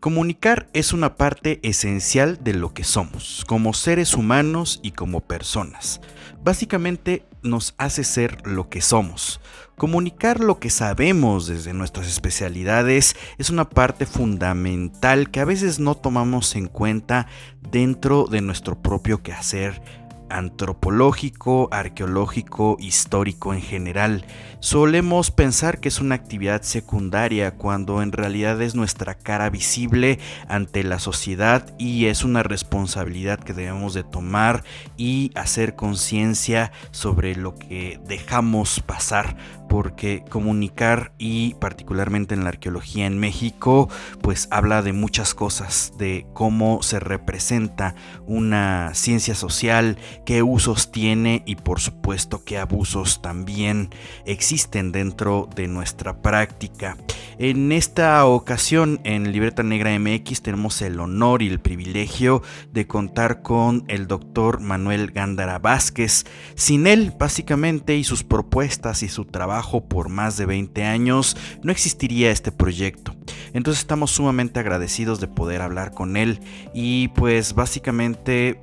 Comunicar es una parte esencial de lo que somos, como seres humanos y como personas. Básicamente nos hace ser lo que somos. Comunicar lo que sabemos desde nuestras especialidades es una parte fundamental que a veces no tomamos en cuenta dentro de nuestro propio quehacer antropológico, arqueológico, histórico en general. Solemos pensar que es una actividad secundaria cuando en realidad es nuestra cara visible ante la sociedad y es una responsabilidad que debemos de tomar y hacer conciencia sobre lo que dejamos pasar, porque comunicar, y particularmente en la arqueología en México, pues habla de muchas cosas, de cómo se representa una ciencia social, qué usos tiene y por supuesto qué abusos también existen dentro de nuestra práctica. En esta ocasión en Libreta Negra MX tenemos el honor y el privilegio de contar con el doctor Manuel Gándara Vázquez. Sin él, básicamente, y sus propuestas y su trabajo por más de 20 años, no existiría este proyecto. Entonces estamos sumamente agradecidos de poder hablar con él y pues básicamente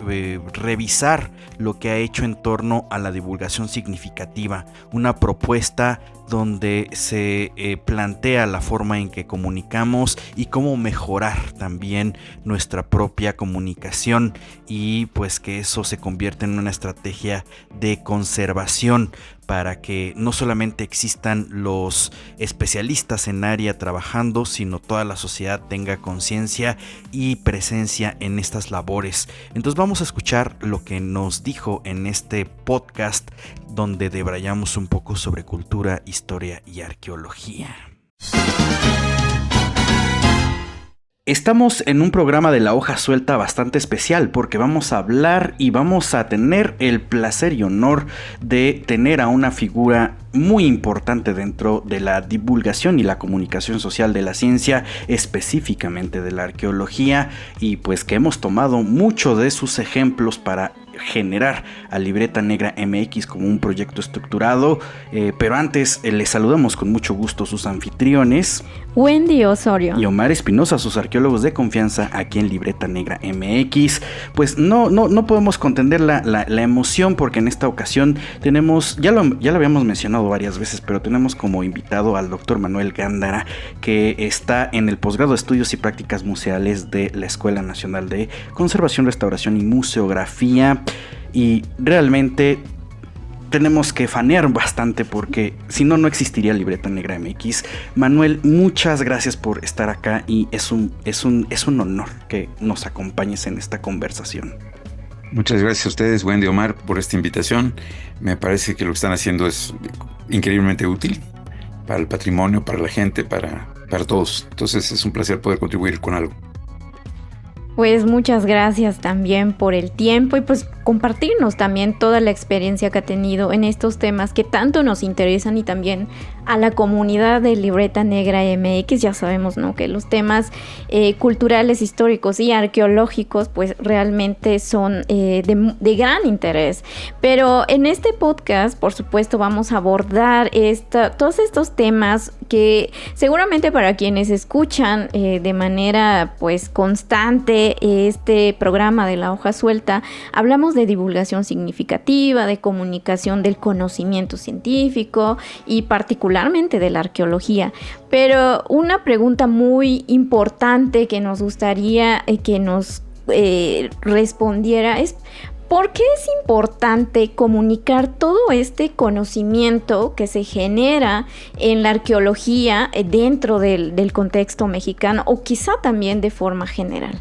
revisar lo que ha hecho en torno a la divulgación significativa, una propuesta donde se plantea la forma en que comunicamos y cómo mejorar también nuestra propia comunicación, y pues que eso se convierte en una estrategia de conservación para que no solamente existan los especialistas en área trabajando, sino toda la sociedad tenga conciencia y presencia en estas labores. Entonces vamos a escuchar lo que nos dijo en este podcast donde debrayamos un poco sobre cultura, historia y arqueología. Estamos en un programa de La Hoja Suelta bastante especial porque vamos a hablar y vamos a tener el placer y honor de tener a una figura muy importante dentro de la divulgación y la comunicación social de la ciencia, específicamente de la arqueología, y pues que hemos tomado mucho de sus ejemplos para generar a Libreta Negra MX como un proyecto estructurado, pero antes les saludamos con mucho gusto sus anfitriones Wendy Osorio y Omar Espinosa, sus arqueólogos de confianza aquí en Libreta Negra MX. Pues no podemos contener la emoción porque en esta ocasión tenemos, ya lo habíamos mencionado varias veces, pero tenemos como invitado al doctor Manuel Gándara, que está en el posgrado de Estudios y Prácticas Museales de la Escuela Nacional de Conservación, Restauración y Museografía, y realmente tenemos que fanear bastante porque si no existiría Libreta Negra MX. Manuel, muchas gracias por estar acá y es un honor que nos acompañes en esta conversación. Muchas gracias a ustedes, Wendy y Omar, por esta invitación. Me parece que lo que están haciendo es increíblemente útil para el patrimonio, para la gente, para todos. Entonces es un placer poder contribuir con algo. Pues muchas gracias también por el tiempo y pues compartirnos también toda la experiencia que ha tenido en estos temas que tanto nos interesan, y también a la comunidad de Libreta Negra MX. Ya sabemos, ¿no?, que los temas culturales, históricos y arqueológicos pues realmente son de gran interés. Pero en este podcast, por supuesto, vamos a abordar todos estos temas que seguramente para quienes escuchan de manera pues constante este programa de La Hoja Suelta, hablamos de divulgación significativa, de comunicación del conocimiento científico y particularmente de la arqueología. Pero una pregunta muy importante que nos gustaría que nos respondiera es: ¿por qué es importante comunicar todo este conocimiento que se genera en la arqueología dentro del contexto mexicano, o quizá también de forma general?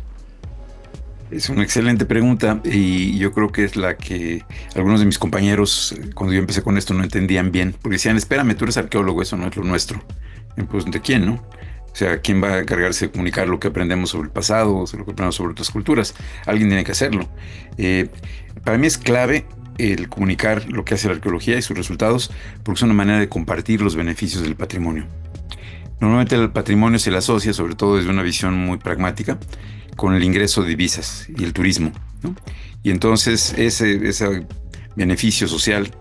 Es una excelente pregunta y yo creo que es la que algunos de mis compañeros, cuando yo empecé con esto, no entendían bien, porque decían: espérame, tú eres arqueólogo, eso no es lo nuestro. Y pues, ¿de quién, no? O sea, ¿quién va a encargarse de comunicar lo que aprendemos sobre el pasado, o lo que aprendemos sobre otras culturas? Alguien tiene que hacerlo. Para mí es clave el comunicar lo que hace la arqueología y sus resultados, porque es una manera de compartir los beneficios del patrimonio. Normalmente el patrimonio se le asocia, sobre todo desde una visión muy pragmática, con el ingreso de divisas y el turismo, ¿no? Y entonces ese beneficio social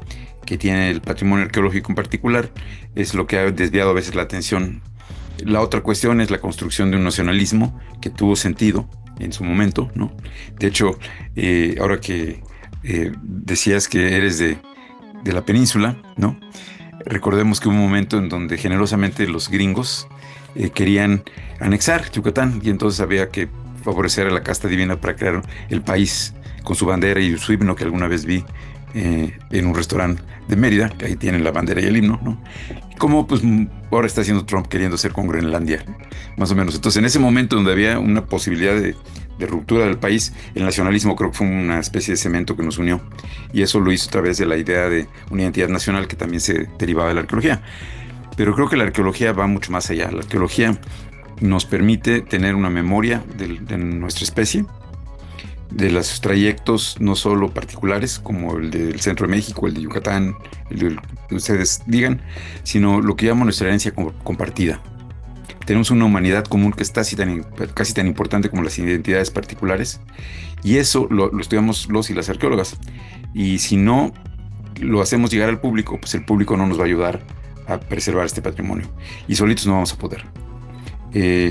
que tiene el patrimonio arqueológico en particular es lo que ha desviado a veces la atención La otra cuestión es la construcción de un nacionalismo que tuvo sentido en su momento, ¿no? De hecho, ahora que decías que eres de la península, ¿no? Recordemos que hubo un momento en donde generosamente los gringos querían anexar Yucatán y entonces había que favorecer a la casta divina para crear el país con su bandera y su himno que alguna vez vi en un restaurante de Mérida, que ahí tienen la bandera y el himno, ¿no? Como pues ahora está haciendo Trump queriendo ser con Groenlandia, más o menos. Entonces en ese momento donde había una posibilidad de ruptura del país, el nacionalismo creo que fue una especie de cemento que nos unió y eso lo hizo a través de la idea de una identidad nacional que también se derivaba de la arqueología. Pero creo que la arqueología va mucho más allá. La arqueología nos permite tener una memoria de nuestra especie, de los trayectos no solo particulares como el del centro de México, el de Yucatán, el que ustedes digan, sino lo que llamamos nuestra herencia compartida. Tenemos una humanidad común que es casi tan importante como las identidades particulares y eso lo estudiamos los y las arqueólogas. Y si no lo hacemos llegar al público, pues el público no nos va a ayudar a preservar este patrimonio y solitos no vamos a poder.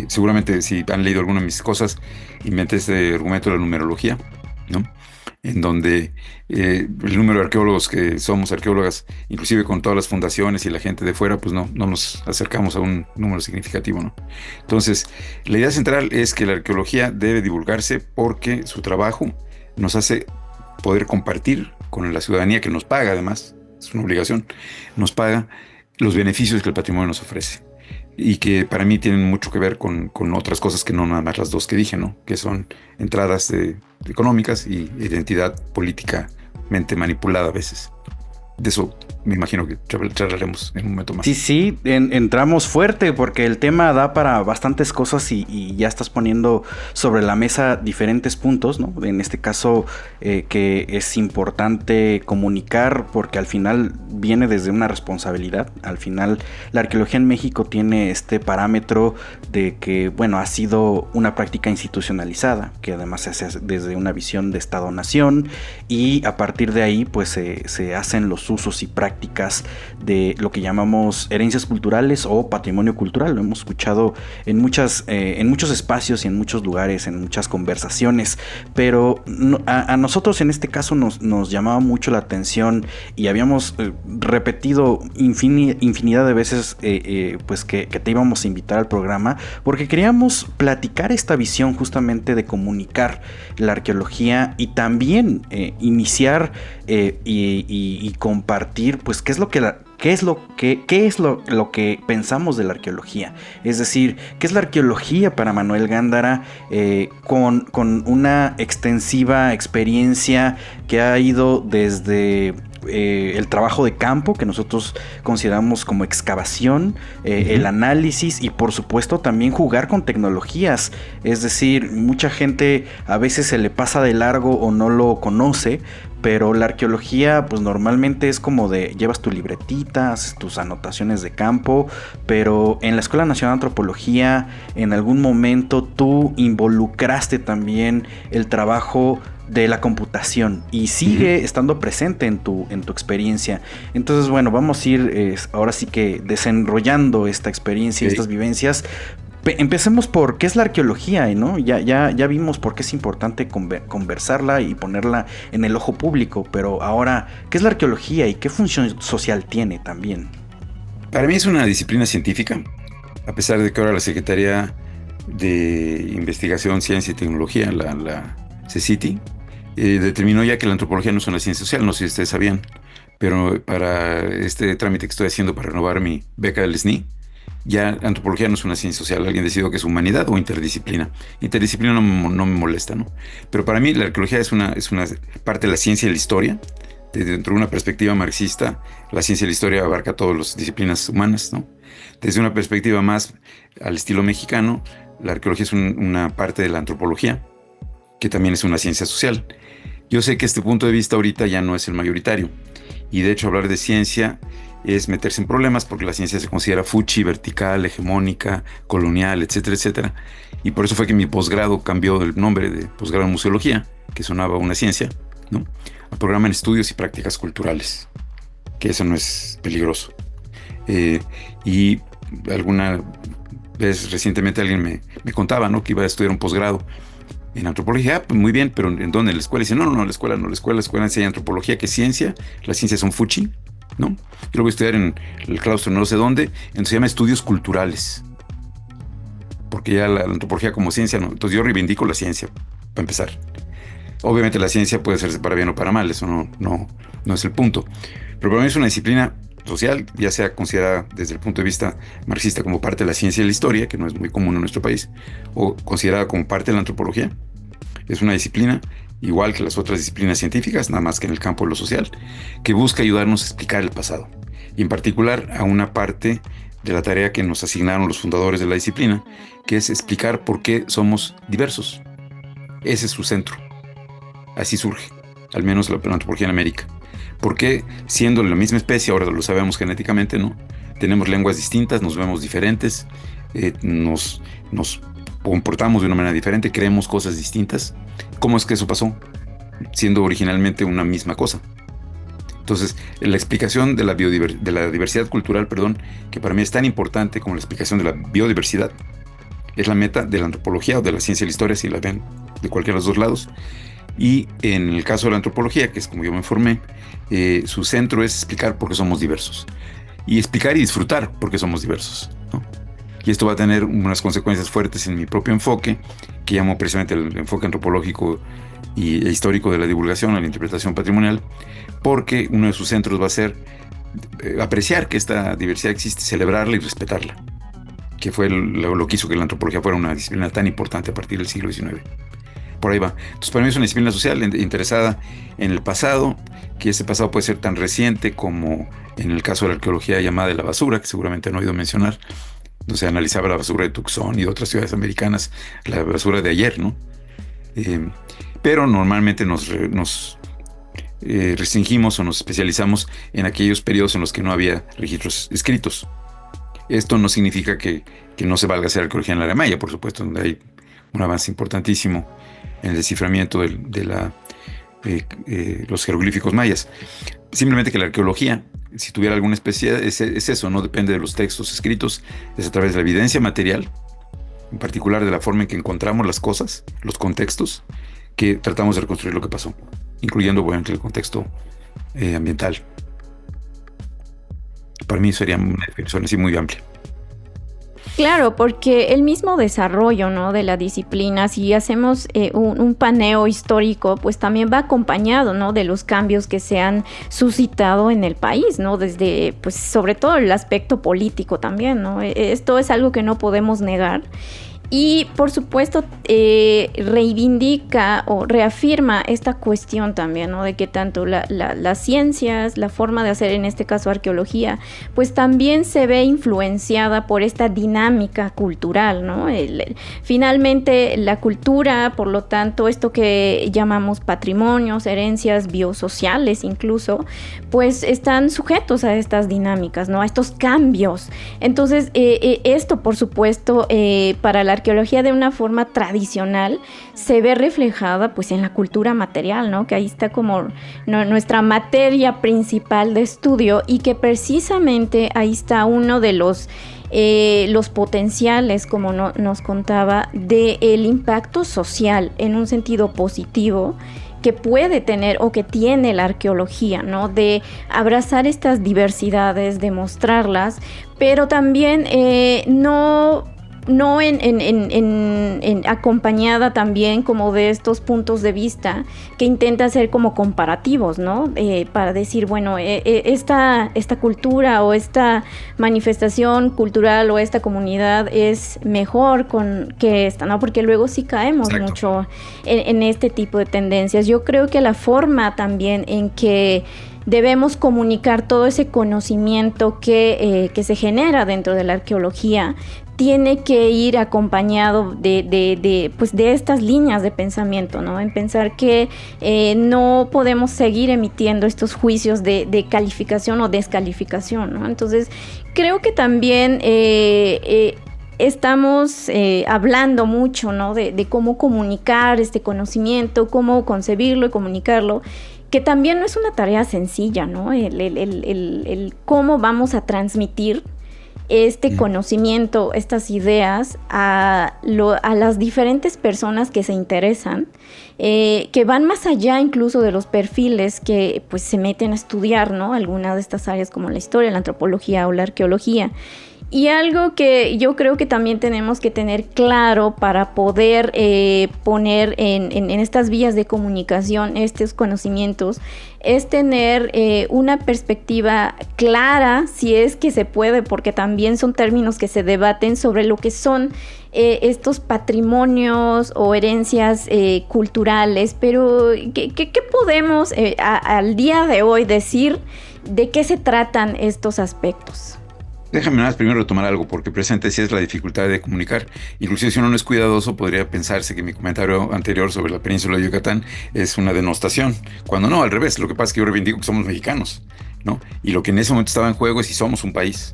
Seguramente si han leído alguna de mis cosas, inventé este argumento de la numerología, ¿no? En donde el número de arqueólogos que somos arqueólogas, inclusive con todas las fundaciones y la gente de fuera, pues no nos acercamos a un número significativo, ¿no? Entonces, la idea central es que la arqueología debe divulgarse porque su trabajo nos hace poder compartir con la ciudadanía que nos paga, además, es una obligación, nos paga los beneficios que el patrimonio nos ofrece. Y que para mí tienen mucho que ver con otras cosas que no nada más las dos que dije, ¿no? Que son entradas económicas y identidad políticamente manipulada a veces. De eso me imagino que charlaremos en un momento más. Sí, entramos fuerte porque el tema da para bastantes cosas y ya estás poniendo sobre la mesa diferentes puntos, ¿no? En este caso que es importante comunicar porque al final viene desde una responsabilidad. Al final la arqueología en México tiene este parámetro de que, bueno, ha sido una práctica institucionalizada, que además se hace desde una visión de Estado-Nación y a partir de ahí pues se hacen los usos y prácticas de lo que llamamos herencias culturales o patrimonio cultural. Lo hemos escuchado en muchos espacios y en muchos lugares, en muchas conversaciones, pero a nosotros en este caso nos llamaba mucho la atención y habíamos repetido infinidad de veces pues que te íbamos a invitar al programa porque queríamos platicar esta visión justamente de comunicar la arqueología y también iniciar y compartir pues qué es lo que pensamos de la arqueología. Es decir, qué es la arqueología para Manuel Gándara con una extensiva experiencia que ha ido desde el trabajo de campo que nosotros consideramos como excavación, el análisis y por supuesto también jugar con tecnologías. Es decir, mucha gente a veces se le pasa de largo o no lo conoce, pero la arqueología pues normalmente es como de llevas tu libretita, haces tus anotaciones de campo, pero en la Escuela Nacional de Antropología en algún momento tú involucraste también el trabajo de la computación y sigue estando presente en tu experiencia. Entonces, bueno, vamos a ir ahora sí que desenrollando esta experiencia y estas vivencias. Empecemos por qué es la arqueología, ¿no? Ya vimos por qué es importante conversarla y ponerla en el ojo público, pero ahora, ¿qué es la arqueología y qué función social tiene también? Para mí es una disciplina científica, a pesar de que ahora la Secretaría de Investigación, Ciencia y Tecnología, la CECITI, determinó ya que la antropología no es una ciencia social, no sé si ustedes sabían, pero para este trámite que estoy haciendo para renovar mi beca del SNI, ya antropología no es una ciencia social, alguien decidió que es humanidad o interdisciplina. Interdisciplina no me molesta, ¿no? Pero para mí la arqueología es una parte de la ciencia y la historia. Dentro de una perspectiva marxista, la ciencia y la historia abarca todas las disciplinas humanas, ¿no? Desde una perspectiva más al estilo mexicano, la arqueología es una parte de la antropología, que también es una ciencia social. Yo sé que este punto de vista ahorita ya no es el mayoritario, y de hecho hablar de ciencia es meterse en problemas porque la ciencia se considera fuchi, vertical, hegemónica, colonial, etcétera, etcétera. Y por eso fue que mi posgrado cambió el nombre de posgrado en museología, que sonaba una ciencia, ¿no?, a programa en estudios y prácticas culturales, que eso no es peligroso. Y alguna Recientemente alguien me contaba, ¿no?, que iba a estudiar un posgrado en antropología. Pues muy bien, pero ¿en dónde? ¿En la escuela? Y dice, no, la escuela no, la escuela enseña antropología, que es ciencia, las ciencias son fuchi, ¿no? Yo lo voy a estudiar en el claustro no sé dónde, entonces se llama estudios culturales, porque ya la antropología como ciencia, ¿no? Entonces yo reivindico la ciencia, para empezar. Obviamente la ciencia puede hacerse para bien o para mal, eso no es el punto. Pero para mí es una disciplina social, ya sea considerada desde el punto de vista marxista como parte de la ciencia y la historia, que no es muy común en nuestro país, o considerada como parte de la antropología. Es una disciplina igual que las otras disciplinas científicas, nada más que en el campo de lo social, que busca ayudarnos a explicar el pasado, y en particular a una parte de la tarea que nos asignaron los fundadores de la disciplina, que es explicar por qué somos diversos. Ese es su centro. Así surge, al menos la antropología en América. ¿Por qué, siendo la misma especie, ahora lo sabemos genéticamente, ¿no?, tenemos lenguas distintas, nos vemos diferentes, nos comportamos de una manera diferente, creemos cosas distintas? ¿Cómo es que eso pasó, siendo originalmente una misma cosa? Entonces, la explicación de la diversidad cultural, que para mí es tan importante como la explicación de la biodiversidad, es la meta de la antropología o de la ciencia y la historia, si la ven de cualquiera de los dos lados. Y en el caso de la antropología, que es como yo me formé, su centro es explicar por qué somos diversos. Y explicar y disfrutar por qué somos diversos, ¿no? Y esto va a tener unas consecuencias fuertes en mi propio enfoque, que llamo precisamente el enfoque antropológico e histórico de la divulgación a la interpretación patrimonial, porque uno de sus centros va a ser apreciar que esta diversidad existe, celebrarla y respetarla, que fue lo que hizo que la antropología fuera una disciplina tan importante a partir del siglo XIX. Por ahí va. Entonces, para mí es una disciplina social interesada en el pasado, que ese pasado puede ser tan reciente como en el caso de la arqueología llamada de la basura, que seguramente han oído mencionar. Entonces analizaba la basura de Tucson y de otras ciudades americanas, la basura de ayer, ¿no? Pero normalmente nos restringimos o nos especializamos en aquellos periodos en los que no había registros escritos. Esto no significa que no se valga hacer arqueología en la era maya, por supuesto, donde hay un avance importantísimo en el desciframiento de los jeroglíficos mayas. Simplemente que la arqueología, si tuviera alguna especialidad, es eso, no depende de los textos escritos, es a través de la evidencia material, en particular de la forma en que encontramos las cosas, los contextos, que tratamos de reconstruir lo que pasó, incluyendo obviamente el contexto ambiental. Para mí sería una definición así muy amplia. Claro, porque el mismo desarrollo, ¿no?, de la disciplina, si hacemos un paneo histórico, pues también va acompañado, ¿no?, de los cambios que se han suscitado en el país, ¿no?, desde, pues sobre todo el aspecto político también, ¿no? Esto es algo que no podemos negar. Y por supuesto reivindica o reafirma esta cuestión también, ¿no?, de que tanto las ciencias, la forma de hacer en este caso arqueología, pues también se ve influenciada por esta dinámica cultural, ¿no? Finalmente la cultura, por lo tanto, esto que llamamos patrimonios, herencias biosociales incluso, pues están sujetos a estas dinámicas, ¿no?, a estos cambios. Entonces esto por supuesto para la arqueología de una forma tradicional se ve reflejada pues en la cultura material, ¿no?, que ahí está como nuestra materia principal de estudio, y que precisamente ahí está uno de los potenciales, como nos contaba, del impacto social en un sentido positivo que puede tener o que tiene la arqueología, ¿no?, de abrazar estas diversidades, de mostrarlas, pero también no acompañada también como de estos puntos de vista que intenta hacer como comparativos, ¿no? Para decir, bueno, esta cultura o esta manifestación cultural o esta comunidad es mejor que esta, ¿no? Porque luego sí caemos Exacto. mucho en este tipo de tendencias. Yo creo que la forma también en que debemos comunicar todo ese conocimiento que se genera dentro de la arqueología tiene que ir acompañado de estas líneas de pensamiento, ¿no? En pensar que no podemos seguir emitiendo estos juicios de calificación o descalificación, ¿no? Entonces, creo que también estamos hablando mucho, ¿no?, de cómo comunicar este conocimiento, cómo concebirlo y comunicarlo, que también no es una tarea sencilla, ¿no? El cómo vamos a transmitir este conocimiento, estas ideas a las diferentes personas que se interesan, que van más allá incluso de los perfiles que pues se meten a estudiar, ¿no? Algunas de estas áreas como la historia, la antropología o la arqueología. Y algo que yo creo que también tenemos que tener claro para poder poner en estas vías de comunicación estos conocimientos es tener una perspectiva clara, si es que se puede, porque también son términos que se debaten sobre lo que son estos patrimonios o herencias culturales, pero ¿qué podemos al día de hoy decir de qué se tratan estos aspectos? Déjame nada más primero retomar algo, porque presente sí es la dificultad de comunicar. Inclusive si uno no es cuidadoso, podría pensarse que mi comentario anterior sobre la península de Yucatán es una denostación, cuando no, al revés. Lo que pasa es que yo reivindico que somos mexicanos, ¿no? Y lo que en ese momento estaba en juego es si somos un país,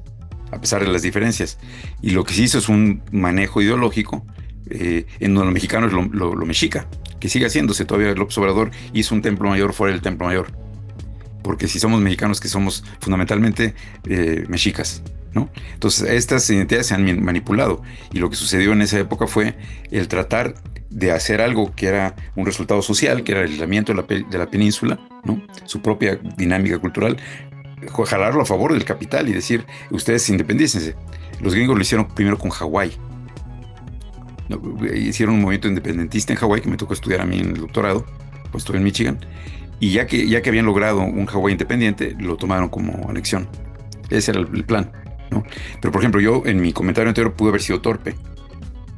a pesar de las diferencias. Y lo que se hizo es un manejo ideológico en donde lo mexicano es lo mexica, que sigue haciéndose. Todavía López Obrador hizo un templo mayor fuera del templo mayor, porque si somos mexicanos, que somos fundamentalmente mexicas, ¿no? Entonces estas identidades se han manipulado, y lo que sucedió en esa época fue el tratar de hacer algo que era un resultado social, que era el aislamiento de la península, ¿no? Su propia dinámica cultural, jalarlo a favor del capital y decir, ustedes independícense. Los gringos lo hicieron primero con Hawái. Hicieron un movimiento independentista en Hawái, que me tocó estudiar a mí en el doctorado, pues estuve en Michigan, y ya que habían logrado un Hawái independiente, lo tomaron como anexión. Ese era el plan, ¿no? Pero por ejemplo, yo en mi comentario anterior pude haber sido torpe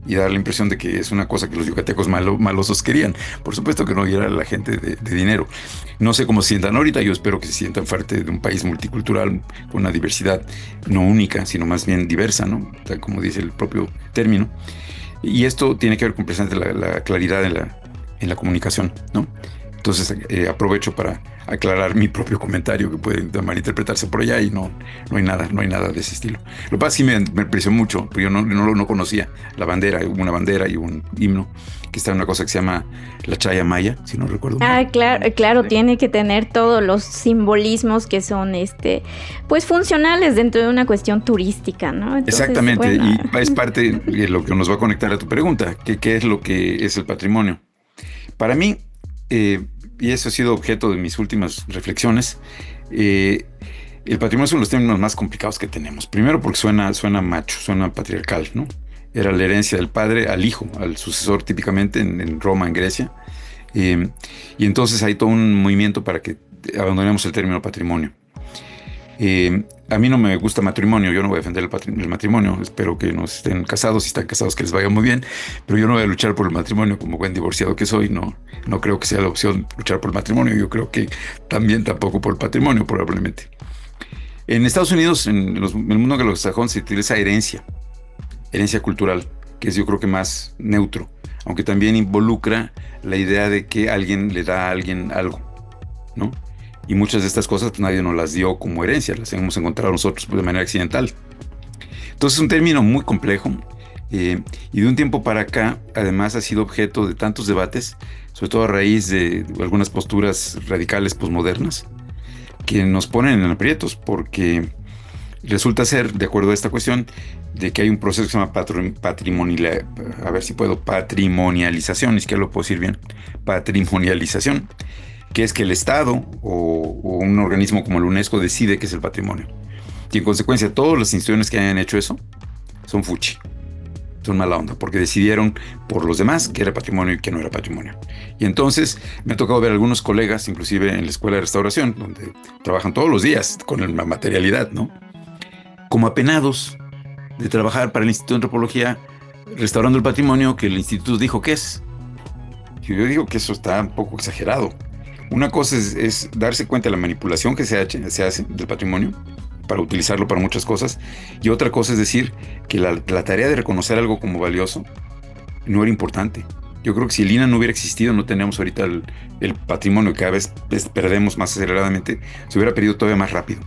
y dar la impresión de que es una cosa que los yucatecos malosos querían. Por supuesto que no, y era la gente de dinero. No sé cómo se sientan ahorita, yo espero que se sientan parte de un país multicultural con una diversidad no única, sino más bien diversa, ¿no? Tal como dice el propio término. Y esto tiene que ver con precisamente la claridad en la comunicación, ¿no? Entonces aprovecho para aclarar mi propio comentario, que puede malinterpretarse por allá, y no hay nada de ese estilo. Lo que pasa es que me impresionó mucho, porque yo no conocía la bandera, una bandera y un himno, que está en una cosa que se llama la Chaya Maya, si no recuerdo mal. Claro, tiene que tener todos los simbolismos que son pues funcionales dentro de una cuestión turística, ¿no? Entonces, exactamente, bueno. Y es parte de lo que nos va a conectar a tu pregunta, ¿qué es lo que es el patrimonio? Para mí, y eso ha sido objeto de mis últimas reflexiones, el patrimonio es uno de los términos más complicados que tenemos. Primero porque suena macho, suena patriarcal, ¿no? Era la herencia del padre al hijo, al sucesor, típicamente en Roma, en Grecia. Y entonces hay todo un movimiento para que abandonemos el término patrimonio. A mí no me gusta matrimonio, yo no voy a defender el matrimonio, espero que no estén casados, si están casados que les vaya muy bien, pero yo no voy a luchar por el matrimonio como buen divorciado que soy, no creo que sea la opción luchar por el matrimonio, yo creo que tampoco por el patrimonio probablemente. En Estados Unidos, en el mundo anglosajón, se utiliza herencia cultural, que es yo creo que más neutro, aunque también involucra la idea de que alguien le da a alguien algo, ¿no? Y muchas de estas cosas pues, nadie nos las dio como herencia, las hemos encontrado nosotros pues, de manera accidental. Entonces es un término muy complejo, y de un tiempo para acá además ha sido objeto de tantos debates, sobre todo a raíz de algunas posturas radicales posmodernas que nos ponen en aprietos, porque resulta ser, de acuerdo a esta cuestión, de que hay un proceso que se llama patrimonialización, ni siquiera lo puedo decir bien, patrimonialización, que es que el Estado o un organismo como la UNESCO decide qué es el patrimonio. Y en consecuencia, todas las instituciones que hayan hecho eso son fuchi, son mala onda, porque decidieron por los demás que era patrimonio y que no era patrimonio. Y entonces me ha tocado ver a algunos colegas, inclusive en la Escuela de Restauración, donde trabajan todos los días con la materialidad, ¿no? Como apenados de trabajar para el Instituto de Antropología restaurando el patrimonio que el instituto dijo que es. Y yo digo que eso está un poco exagerado. Una cosa es darse cuenta de la manipulación que se hace del patrimonio para utilizarlo para muchas cosas, y otra cosa es decir que la tarea de reconocer algo como valioso no era importante. Yo creo que si el INAH no hubiera existido, no tenemos ahorita el patrimonio que cada vez perdemos más aceleradamente, se hubiera perdido todavía más rápido,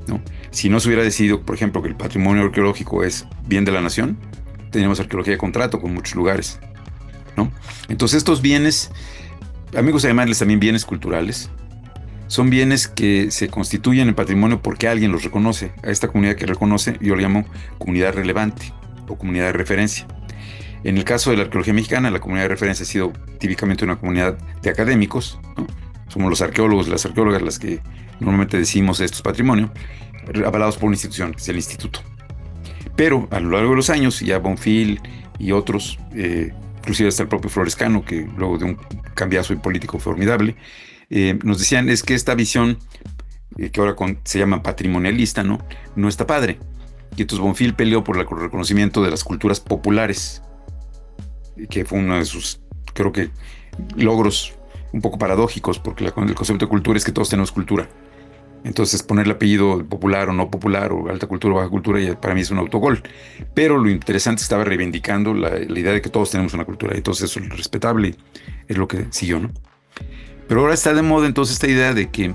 ¿no? Si no se hubiera decidido, por ejemplo, que el patrimonio arqueológico es bien de la nación, teníamos arqueología de contrato con muchos lugares, ¿no? Entonces estos bienes, a mí me gusta llamarles también bienes culturales, son bienes que se constituyen en patrimonio porque alguien los reconoce. A esta comunidad que reconoce yo le llamo comunidad relevante o comunidad de referencia. En el caso de la arqueología mexicana, la comunidad de referencia ha sido típicamente una comunidad de académicos, ¿no? Somos los arqueólogos, las arqueólogas las que normalmente decimos esto es patrimonio, avalados por una institución, que es el instituto. Pero a lo largo de los años, ya Bonfil y otros, inclusive hasta el propio Florescano, que luego de un cambiazo político formidable, nos decían es que esta visión, que ahora se llama patrimonialista, no está padre. Y entonces Bonfil peleó por el reconocimiento de las culturas populares, que fue uno de sus, creo que, logros un poco paradójicos, porque el concepto de cultura es que todos tenemos cultura. Entonces ponerle apellido popular o no popular, o alta cultura o baja cultura, ya para mí es un autogol. Pero lo interesante estaba reivindicando la idea de que todos tenemos una cultura, y entonces eso es respetable, es lo que siguió, ¿no? Pero ahora está de moda entonces esta idea de que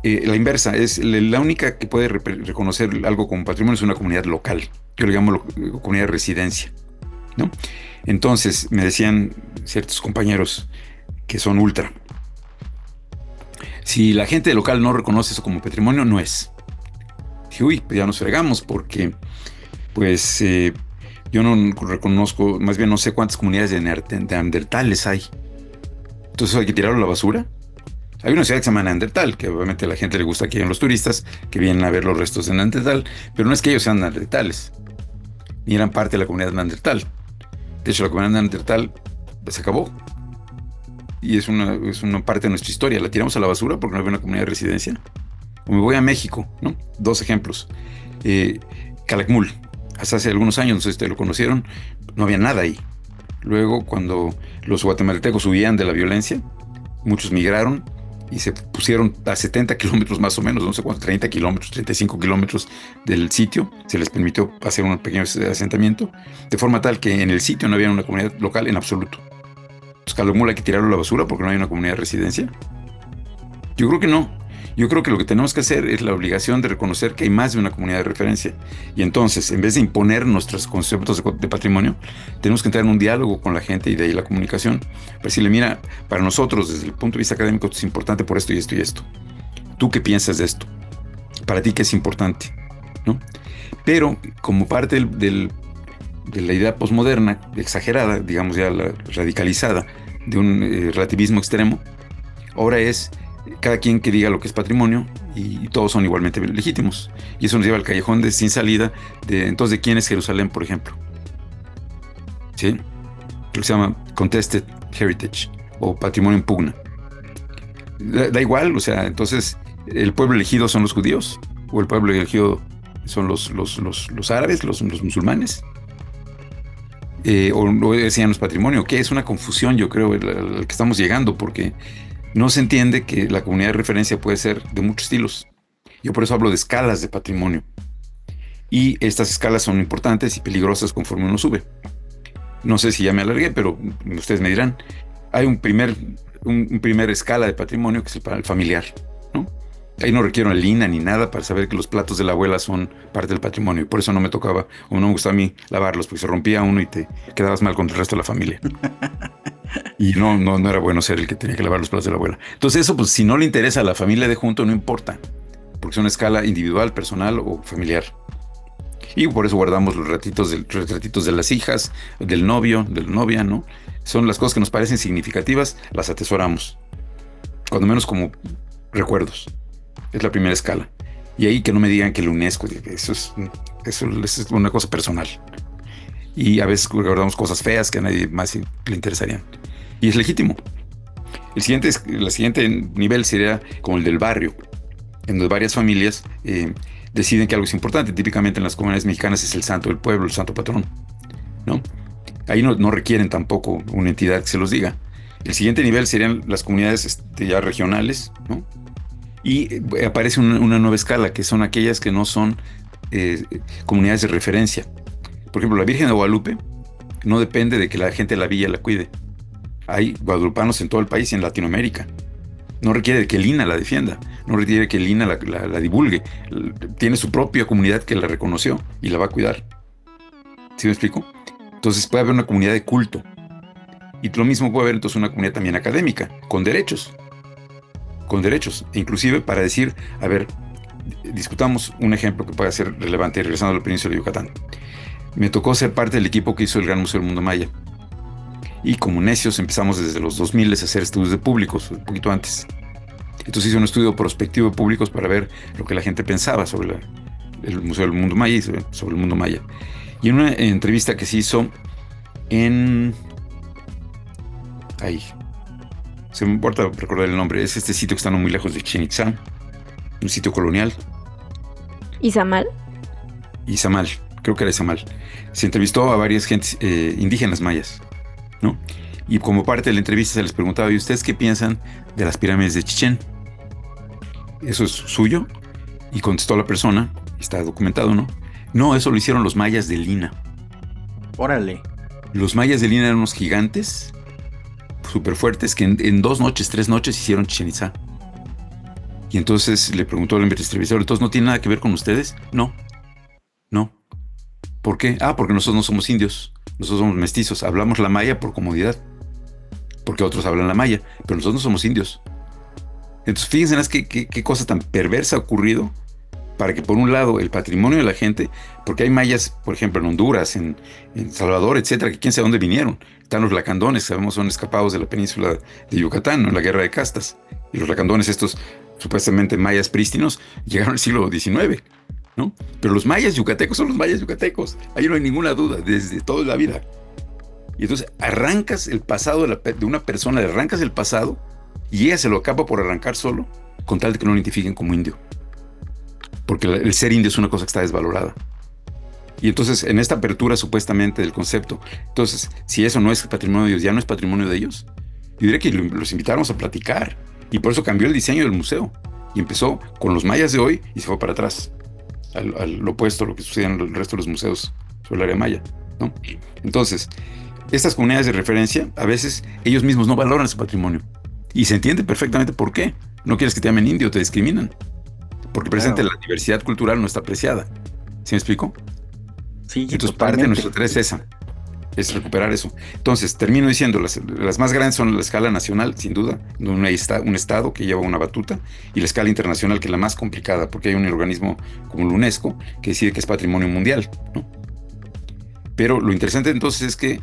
la inversa, es la única que puede reconocer algo como patrimonio es una comunidad local. Yo le llamo comunidad de residencia, ¿no? Entonces me decían ciertos compañeros que son ultra, si la gente local no reconoce eso como patrimonio, no es. Dije, uy, pues ya nos fregamos porque pues yo no reconozco, más bien no sé cuántas comunidades de neandertales hay. Entonces hay que tirarlo a la basura. Hay una ciudad que se llama Neandertal, que obviamente a la gente le gusta, aquí en los turistas que vienen a ver los restos de Neandertal, pero no es que ellos sean neandertales, ni eran parte de la comunidad Neandertal. De hecho, la comunidad Neandertal se acabó. Y es una parte de nuestra historia. La tiramos a la basura porque no había una comunidad de residencia. O me voy a México, ¿no? Dos ejemplos. Calakmul, hasta hace algunos años, no sé si ustedes lo conocieron, no había nada ahí. Luego, cuando los guatemaltecos huían de la violencia, muchos migraron y se pusieron a 70 kilómetros más o menos, no sé cuánto, 30 kilómetros, 35 kilómetros del sitio. Se les permitió hacer un pequeño asentamiento, de forma tal que en el sitio no había una comunidad local en absoluto. Calakmul hay que tirarlo a la basura porque no hay una comunidad de residencia. Yo creo que no. Yo creo que lo que tenemos que hacer es la obligación de reconocer que hay más de una comunidad de referencia. Y entonces, en vez de imponer nuestros conceptos de patrimonio, tenemos que entrar en un diálogo con la gente, y de ahí la comunicación. Para decirle, mira, para nosotros, desde el punto de vista académico, esto es importante por esto y esto y esto. ¿Tú qué piensas de esto? Para ti, ¿qué es importante? ¿No? Pero, como parte de la idea posmoderna, exagerada, digamos ya radicalizada, de un relativismo extremo, ahora es cada quien que diga lo que es patrimonio y todos son igualmente legítimos. Y eso nos lleva al callejón sin salida entonces, ¿de quién es Jerusalén, por ejemplo? ¿Sí? Lo que se llama Contested Heritage o patrimonio en pugna. Da igual, o sea, entonces, ¿el pueblo elegido son los judíos? ¿O el pueblo elegido son los árabes, los musulmanes? O decían los patrimonio, que es una confusión, yo creo, al que estamos llegando, porque no se entiende que la comunidad de referencia puede ser de muchos estilos. Yo por eso hablo de escalas de patrimonio. Y estas escalas son importantes y peligrosas conforme uno sube. No sé si ya me alargué, pero ustedes me dirán. Hay un primer escala de patrimonio que es el familiar, ¿no? Ahí no requiero el INA ni nada para saber que los platos de la abuela son parte del patrimonio. Y por eso no me tocaba, o no me gustaba a mí lavarlos, porque se rompía uno y te quedabas mal con el resto de la familia. Y no era bueno ser el que tenía que lavar los platos de la abuela. Entonces eso, pues si no le interesa a la familia de junto, no importa. Porque es una escala individual, personal o familiar. Y por eso guardamos los retratitos de las hijas, del novio, de la novia, ¿no? Son las cosas que nos parecen significativas, las atesoramos. Cuando menos como recuerdos. Es la primera escala. Y ahí que no me digan que la UNESCO, eso es una cosa personal. Y a veces recordamos cosas feas que a nadie más le interesarían. Y es legítimo. El siguiente nivel sería como el del barrio, en donde varias familias deciden que algo es importante. Típicamente en las comunidades mexicanas es el santo del pueblo, el santo patrón, ¿no? Ahí no requieren tampoco una entidad que se los diga. El siguiente nivel serían las comunidades ya regionales, ¿no? Y aparece una nueva escala, que son aquellas que no son comunidades de referencia. Por ejemplo, la Virgen de Guadalupe no depende de que la gente de la villa la cuide. Hay guadalupanos en todo el país y en Latinoamérica. No requiere que el INA la defienda, no requiere que el INA la divulgue. Tiene su propia comunidad que la reconoció y la va a cuidar. ¿Sí me explico? Entonces puede haber una comunidad de culto. Y lo mismo puede haber entonces una comunidad también académica, con derechos. con derechos, e inclusive para decir, a ver, discutamos un ejemplo que pueda ser relevante, regresando a la península de Yucatán. Me tocó ser parte del equipo que hizo el Gran Museo del Mundo Maya. Y como necios empezamos desde los 2000 a hacer estudios de públicos, un poquito antes. Entonces hice un estudio prospectivo de públicos para ver lo que la gente pensaba sobre el Museo del Mundo Maya y sobre el mundo maya. Y en una entrevista que se hizo en... Ahí. Se me importa recordar el nombre. Es este sitio que está no muy lejos de Chichén Itzá. Un sitio colonial. ¿Izamal? Izamal. Creo que era Izamal. Se entrevistó a varias gentes indígenas mayas, ¿no? Y como parte de la entrevista se les preguntaba, ¿y ustedes qué piensan de las pirámides de Chichén? ¿Eso es suyo? Y contestó la persona, está documentado, ¿no? No, eso lo hicieron los mayas de Lina. Órale. Los mayas de Lina eran unos gigantes súper fuertes que en 2 noches, 3 noches hicieron Chichén Itzá. Y entonces le preguntó al entrevistador, ¿entonces no tiene nada que ver con ustedes? No. ¿Por qué? Porque nosotros no somos indios, nosotros somos mestizos, hablamos la maya por comodidad, porque otros hablan la maya, pero nosotros no somos indios. Entonces fíjense qué cosa tan perversa ha ocurrido para que por un lado el patrimonio de la gente, porque hay mayas, por ejemplo, en Honduras, en Salvador, etcétera, que quién sabe dónde vinieron. Están los lacandones, sabemos, son escapados de la península de Yucatán, ¿no? En la guerra de castas. Y los lacandones, estos supuestamente mayas prístinos, llegaron al siglo XIX, ¿no? Pero los mayas yucatecos son los mayas yucatecos. Ahí no hay ninguna duda, desde toda la vida. Y entonces arrancas el pasado de una persona, le arrancas el pasado y ella se lo acaba por arrancar solo, con tal de que no lo identifiquen como indio. Porque el ser indio es una cosa que está desvalorada. Y entonces, en esta apertura supuestamente del concepto, entonces, si eso no es patrimonio de ellos, ya no es patrimonio de ellos, yo diría que los invitáramos a platicar. Y por eso cambió el diseño del museo. Y empezó con los mayas de hoy y se fue para atrás. Al opuesto a lo que sucede en el resto de los museos sobre el área maya, ¿no? Entonces, estas comunidades de referencia, a veces ellos mismos no valoran su patrimonio. Y se entiende perfectamente por qué. No quieres que te llamen indio, te discriminan. Porque presente la diversidad cultural no está apreciada. ¿Sí me explico? Sí, entonces totalmente. Parte de nuestra tarea es esa, es recuperar eso. Entonces, termino diciendo, las más grandes son la escala nacional, sin duda, donde hay un estado que lleva una batuta, y la escala internacional, que es la más complicada, porque hay un organismo como la UNESCO que decide que es patrimonio mundial, ¿no? Pero lo interesante entonces es que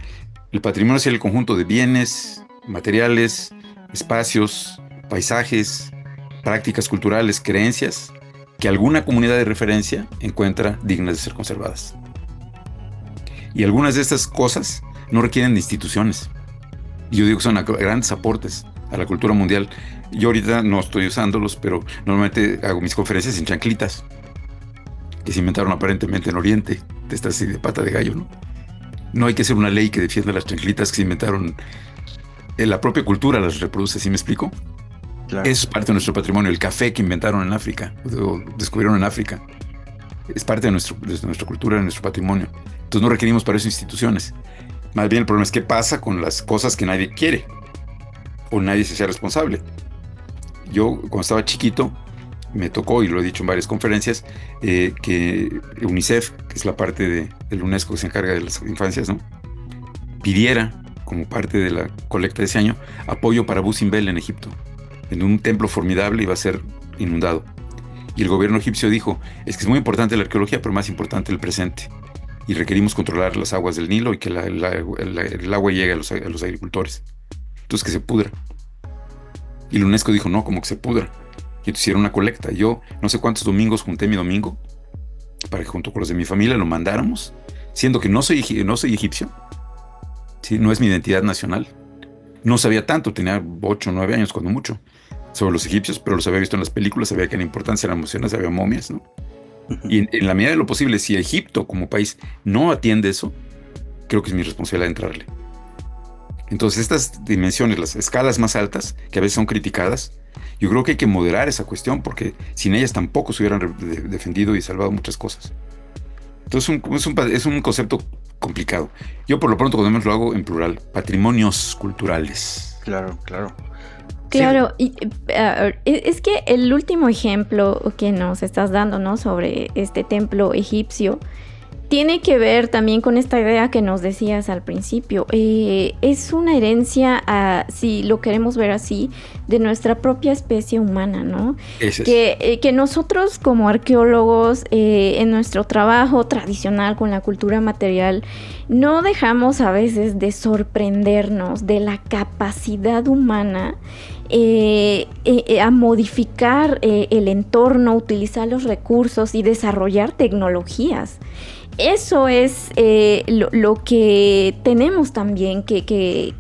el patrimonio es el conjunto de bienes, materiales, espacios, paisajes, prácticas culturales, creencias, que alguna comunidad de referencia encuentra dignas de ser conservadas. Y algunas de estas cosas no requieren de instituciones. Y yo digo que son grandes aportes a la cultura mundial. Yo ahorita no estoy usándolos, pero normalmente hago mis conferencias en chanclitas, que se inventaron aparentemente en Oriente, de estas así de pata de gallo, ¿no? No hay que hacer una ley que defienda las chanclitas que se inventaron. La propia cultura las reproduce, ¿sí me explico? Claro. Eso es parte de nuestro patrimonio. El café que inventaron en África, o descubrieron en África, es parte de nuestra cultura, de nuestro patrimonio. Entonces no requerimos para eso instituciones. Más bien el problema es qué pasa con las cosas que nadie quiere o nadie se sea responsable. Yo cuando estaba chiquito me tocó, y lo he dicho en varias conferencias, que UNICEF, que es la parte del UNESCO que se encarga de las infancias, ¿no?, pidiera como parte de la colecta de ese año apoyo para Abu Simbel en Egipto, en un templo formidable iba a ser inundado. Y el gobierno egipcio dijo, es que es muy importante la arqueología, pero más importante el presente. Y requerimos controlar las aguas del Nilo y que el agua llegue a los agricultores. Entonces que se pudra. Y la UNESCO dijo, no, como que se pudra. Y entonces hicieron una colecta. Yo no sé cuántos domingos junté mi domingo para que junto con los de mi familia lo mandáramos, siendo que no soy egipcio. ¿Sí? No es mi identidad nacional. No sabía tanto, tenía 8 o 9 años cuando mucho, sobre los egipcios, pero los había visto en las películas, sabía que la importancia eran emociones, había momias, ¿no? Y en la medida de lo posible, si Egipto como país no atiende eso, creo que es mi responsabilidad entrarle. Entonces estas dimensiones, las escalas más altas, que a veces son criticadas, yo creo que hay que moderar esa cuestión, porque sin ellas tampoco se hubieran defendido y salvado muchas cosas. Entonces es un concepto complicado. Yo por lo pronto cuando menos lo hago en plural, patrimonios culturales. Claro. Claro, sí. Y es que el último ejemplo que nos estás dando, ¿no?, sobre este templo egipcio, tiene que ver también con esta idea que nos decías al principio. Es una herencia, si lo queremos ver así, de nuestra propia especie humana, ¿no? Que nosotros como arqueólogos, en nuestro trabajo tradicional con la cultura material, no dejamos a veces de sorprendernos de la capacidad humana a modificar el entorno, utilizar los recursos y desarrollar tecnologías. Eso es lo que tenemos también que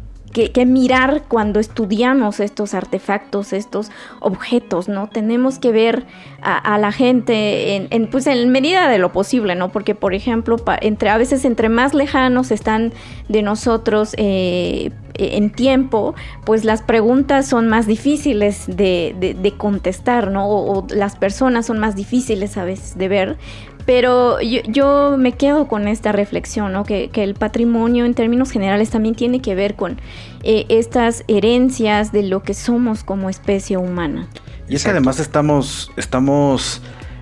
mirar cuando estudiamos estos artefactos, estos objetos, ¿no? Tenemos que ver a la gente pues en medida de lo posible, ¿no? Porque, por ejemplo, a veces entre más lejanos están de nosotros en tiempo, pues las preguntas son más difíciles de contestar, ¿no? O las personas son más difíciles a veces de ver. Pero yo me quedo con esta reflexión, ¿no? Que el patrimonio en términos generales también tiene que ver con estas herencias de lo que somos como especie humana. Y es que además estamos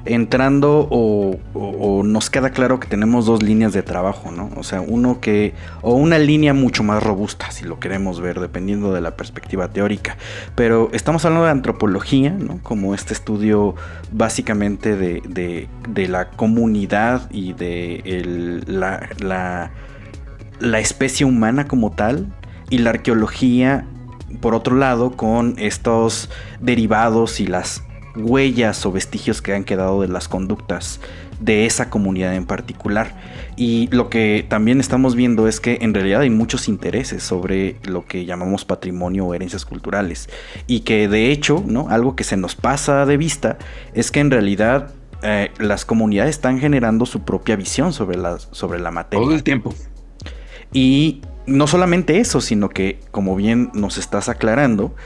entrando o nos queda claro que tenemos dos líneas de trabajo, ¿no? O sea, una línea mucho más robusta, si lo queremos ver, dependiendo de la perspectiva teórica. Pero estamos hablando de antropología, ¿no? Como este estudio básicamente de la comunidad y de la especie humana como tal, y la arqueología, por otro lado, con estos derivados y las huellas o vestigios que han quedado de las conductas de esa comunidad en particular. Y lo que también estamos viendo es que en realidad hay muchos intereses sobre lo que llamamos patrimonio o herencias culturales, y que de hecho, ¿no? Algo que se nos pasa de vista es que en realidad las comunidades están generando su propia visión sobre la materia todo el tiempo. Y no solamente eso, sino que, como bien nos estás aclarando,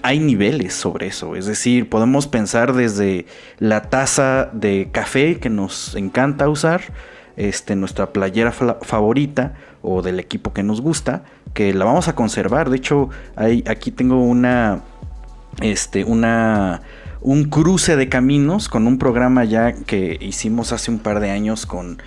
hay niveles sobre eso. Es decir, podemos pensar desde la taza de café que nos encanta usar, nuestra playera favorita o del equipo que nos gusta, que la vamos a conservar. De hecho, aquí tengo un cruce de caminos con un programa ya que hicimos hace un par de años con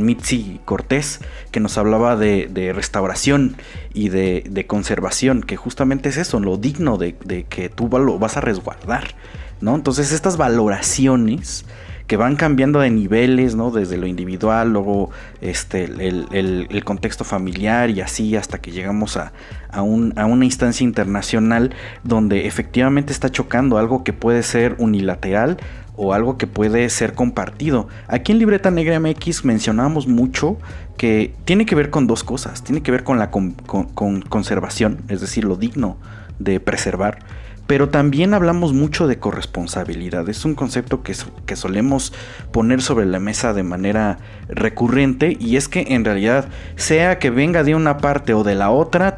Mitzi Cortés, que nos hablaba de restauración y de conservación, que justamente es eso, lo digno de que tú lo vas a resguardar, ¿no? Entonces estas valoraciones que van cambiando de niveles, ¿no? Desde lo individual, luego el contexto familiar y así hasta que llegamos a una instancia internacional donde efectivamente está chocando algo que puede ser unilateral o algo que puede ser compartido. Aquí en Libreta Negra MX mencionamos mucho que tiene que ver con dos cosas. Tiene que ver con la con conservación, es decir, lo digno de preservar. Pero también hablamos mucho de corresponsabilidad. Es un concepto que solemos poner sobre la mesa de manera recurrente, y es que en realidad, sea que venga de una parte o de la otra,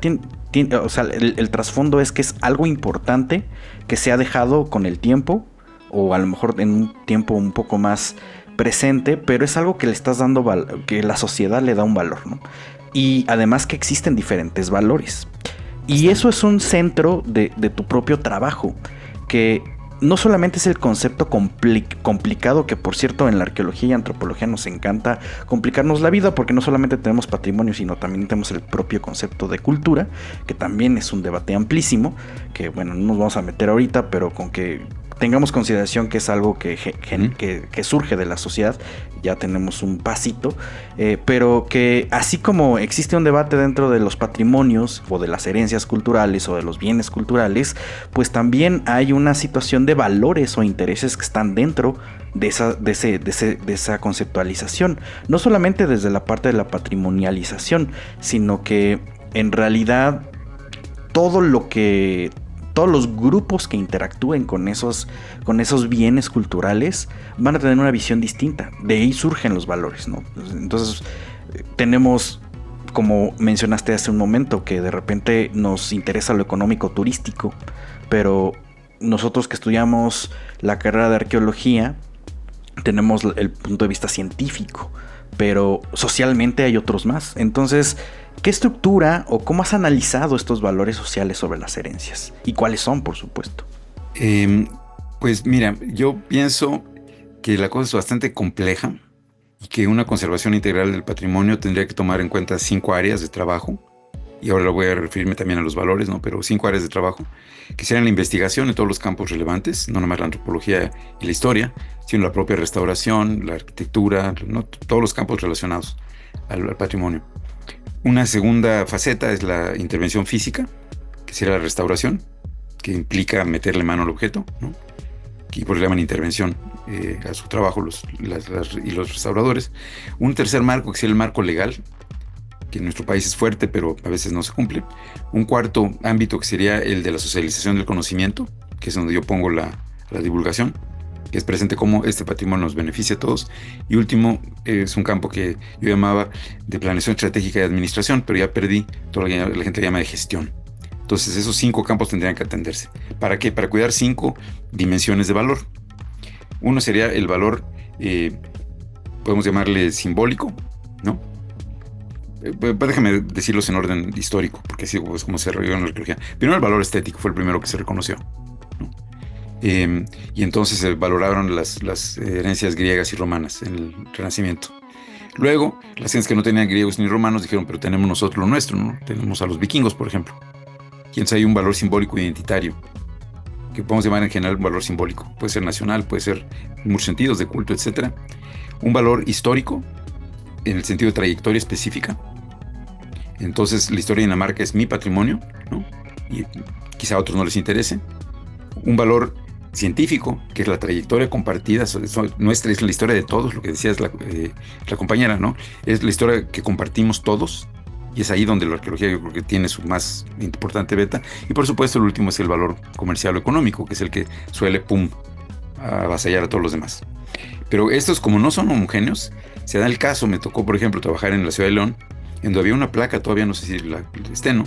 o sea, el trasfondo es que es algo importante que se ha dejado con el tiempo, o a lo mejor en un tiempo un poco más presente, pero es algo que le estás dando que la sociedad le da un valor, ¿no? Y además que existen diferentes valores. Y eso es un centro de tu propio trabajo, que no solamente es el concepto complicado, que por cierto en la arqueología y antropología nos encanta complicarnos la vida, porque no solamente tenemos patrimonio, sino también tenemos el propio concepto de cultura, que también es un debate amplísimo, que bueno, no nos vamos a meter ahorita, pero con que tengamos consideración que es algo que surge de la sociedad, ya tenemos un pasito, pero que así como existe un debate dentro de los patrimonios o de las herencias culturales o de los bienes culturales, pues también hay una situación de valores o intereses que están dentro de esa conceptualización, no solamente desde la parte de la patrimonialización, sino que en realidad todos los grupos que interactúen con esos bienes culturales van a tener una visión distinta. De ahí surgen los valores, ¿no? Entonces tenemos, como mencionaste hace un momento, que de repente nos interesa lo económico turístico, pero nosotros que estudiamos la carrera de arqueología tenemos el punto de vista científico, pero socialmente hay otros más. Entonces, ¿qué estructura o cómo has analizado estos valores sociales sobre las herencias? ¿Y cuáles son, por supuesto? Pues mira, yo pienso que la cosa es bastante compleja y que una conservación integral del patrimonio tendría que tomar en cuenta 5 áreas de trabajo, y ahora voy a referirme también a los valores, ¿no? Pero 5 áreas de trabajo, que serían la investigación en todos los campos relevantes, no nomás la antropología y la historia, sino la propia restauración, la arquitectura, ¿no? Todos los campos relacionados al patrimonio. Una segunda faceta es la intervención física, que sería la restauración, que implica meterle mano al objeto, ¿no? Y por eso le llaman intervención a su trabajo y los restauradores. Un tercer marco, que sería el marco legal, que en nuestro país es fuerte, pero a veces no se cumple. Un cuarto ámbito, que sería el de la socialización del conocimiento, que es donde yo pongo la divulgación, que es presente cómo este patrimonio nos beneficia a todos. Y último, es un campo que yo llamaba de planeación estratégica y administración, pero ya perdí, toda la gente le llama de gestión. Entonces esos 5 campos tendrían que atenderse. ¿Para qué? Para cuidar 5 dimensiones de valor. Uno sería el valor, podemos llamarle simbólico, ¿no? Déjame decirlos en orden histórico, porque así es como se desarrolló en la arqueología. Primero, el valor estético fue el primero que se reconoció, ¿no? Y entonces se valoraron las herencias griegas y romanas en el Renacimiento. Luego, las gentes que no tenían griegos ni romanos dijeron, pero tenemos nosotros lo nuestro, ¿no? Tenemos a los vikingos, por ejemplo. Y entonces hay un valor simbólico identitario, que podemos llamar en general un valor simbólico. Puede ser nacional, puede ser en muchos sentidos, de culto, etc. Un valor histórico, en el sentido de trayectoria específica. Entonces la historia de Dinamarca es mi patrimonio, ¿no? Y quizá a otros no les interese. Un valor científico, que es la trayectoria compartida, nuestra es la historia de todos, lo que decía la compañera, ¿no? Es la historia que compartimos todos, y es ahí donde la arqueología yo creo que tiene su más importante beta. Y por supuesto el último es el valor comercial o económico, que es el que suele, avasallar a todos los demás. Pero estos, como no son homogéneos, se da el caso, me tocó por ejemplo trabajar en la ciudad de León, en donde había una placa, todavía no sé si la esté, ¿no?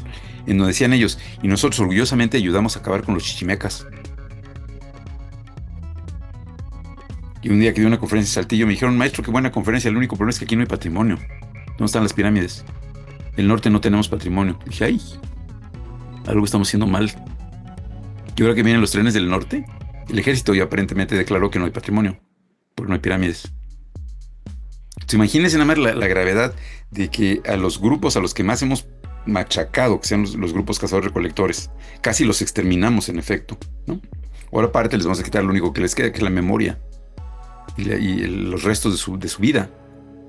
En donde decían ellos, y nosotros orgullosamente ayudamos a acabar con los chichimecas. Y un día que di una conferencia en Saltillo me dijeron, maestro, qué buena conferencia, el único problema es que aquí no hay patrimonio. ¿Dónde están las pirámides? En el norte no tenemos patrimonio. Y dije, ay, algo estamos haciendo mal. Y ahora que vienen los trenes del norte, el ejército ya aparentemente declaró que no hay patrimonio, porque no hay pirámides. Entonces, imagínense nada más la gravedad de que a los grupos a los que más hemos machacado, que sean los grupos cazadores-recolectores, casi los exterminamos en efecto, ¿no? Ahora aparte les vamos a quitar lo único que les queda, que es la memoria y los restos de su vida,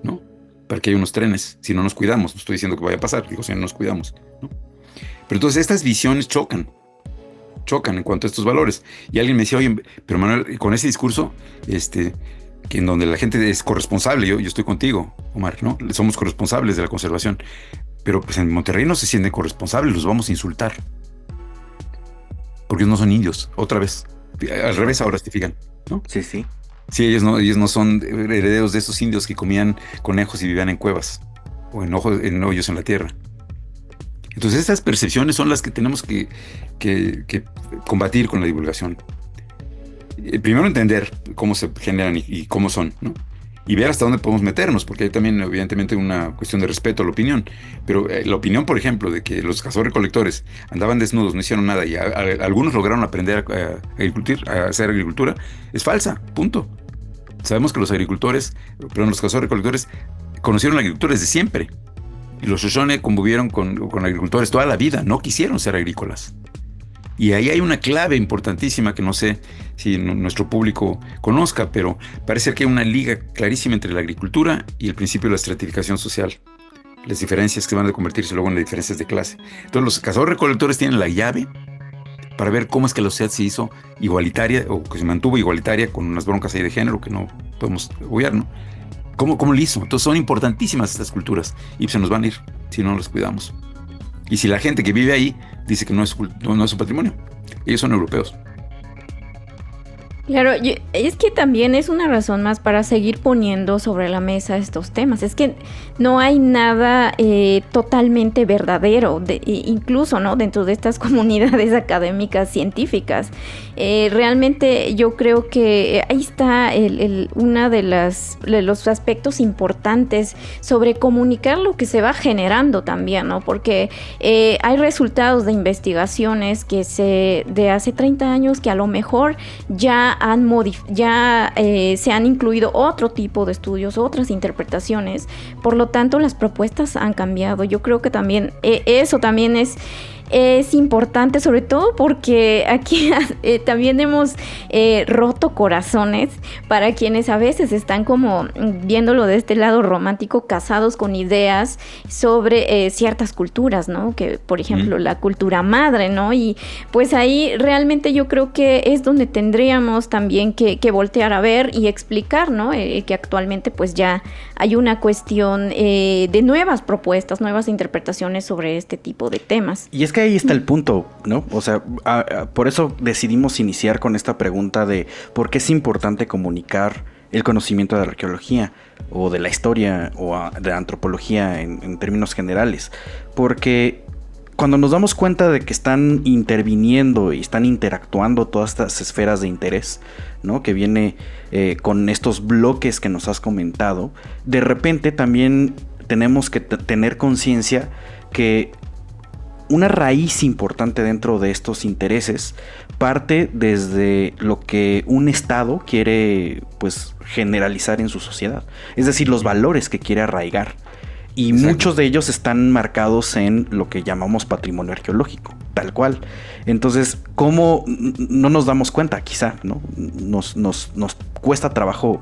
¿no? Para que haya unos trenes, si no nos cuidamos. No estoy diciendo que vaya a pasar, digo, si no nos cuidamos, ¿no? Pero entonces estas visiones chocan en cuanto a estos valores. Y alguien me decía, oye, pero Manuel, con ese discurso, que en donde la gente es corresponsable, yo estoy contigo, Omar, ¿no? Somos corresponsables de la conservación, pero pues en Monterrey no se sienten corresponsables, los vamos a insultar. Porque no son indios, otra vez. Al revés ahora se fijan, ¿no? Sí, sí. Sí, ellos no son herederos de esos indios que comían conejos y vivían en cuevas o en hoyos en la tierra. Entonces estas percepciones son las que tenemos que combatir con la divulgación. Primero entender cómo se generan y cómo son, ¿no? Y ver hasta dónde podemos meternos, porque hay también evidentemente una cuestión de respeto a la opinión. Pero la opinión, por ejemplo, de que los cazadores-recolectores andaban desnudos, no hicieron nada y algunos lograron aprender a hacer agricultura, es falsa, punto. Sabemos que los cazadores-recolectores conocieron la agricultura desde siempre. Y los Shoshone convivieron con agricultores toda la vida, no quisieron ser agrícolas. Y ahí hay una clave importantísima que no sé si nuestro público conozca, pero parece que hay una liga clarísima entre la agricultura y el principio de la estratificación social. Las diferencias que van a convertirse luego en diferencias de clase. Entonces los cazadores-recolectores tienen la llave para ver cómo es que la sociedad se hizo igualitaria o que se mantuvo igualitaria con unas broncas ahí de género que no podemos obviar, ¿no? ¿Cómo lo hizo? Entonces son importantísimas estas culturas y se nos van a ir si no las cuidamos. Y si la gente que vive ahí dice que no es su patrimonio, ellos son europeos. Claro, es que también es una razón más para seguir poniendo sobre la mesa estos temas. Es que no hay nada totalmente verdadero, incluso, ¿no? Dentro de estas comunidades académicas científicas. Realmente yo creo que ahí está una de los aspectos importantes sobre comunicar lo que se va generando también, ¿no? Porque hay resultados de investigaciones de hace 30 años que a lo mejor ya se han incluido otro tipo de estudios, otras interpretaciones. Por lo tanto, las propuestas han cambiado. Yo creo que también eso también es importante, sobre todo porque aquí también hemos roto corazones para quienes a veces están como viéndolo de este lado romántico, casados con ideas sobre ciertas culturas, ¿no? Que, por ejemplo, la cultura madre, ¿no? Y pues ahí realmente yo creo que es donde tendríamos también que voltear a ver y explicar, ¿no? Que actualmente pues ya hay una cuestión de nuevas propuestas, nuevas interpretaciones sobre este tipo de temas. Y es que ahí está el punto, ¿no? O sea, por eso decidimos iniciar con esta pregunta de por qué es importante comunicar el conocimiento de la arqueología o de la historia o de la antropología en términos generales. Porque cuando nos damos cuenta de que están interviniendo y están interactuando todas estas esferas de interés, ¿no? Que viene con estos bloques que nos has comentado, de repente también tenemos que tener conciencia que una raíz importante dentro de estos intereses parte desde lo que un Estado quiere, pues, generalizar en su sociedad. Es decir, los valores que quiere arraigar. Y exacto, muchos de ellos están marcados en lo que llamamos patrimonio arqueológico, tal cual. Entonces, ¿cómo no nos damos cuenta? Quizá, ¿no? Nos cuesta trabajo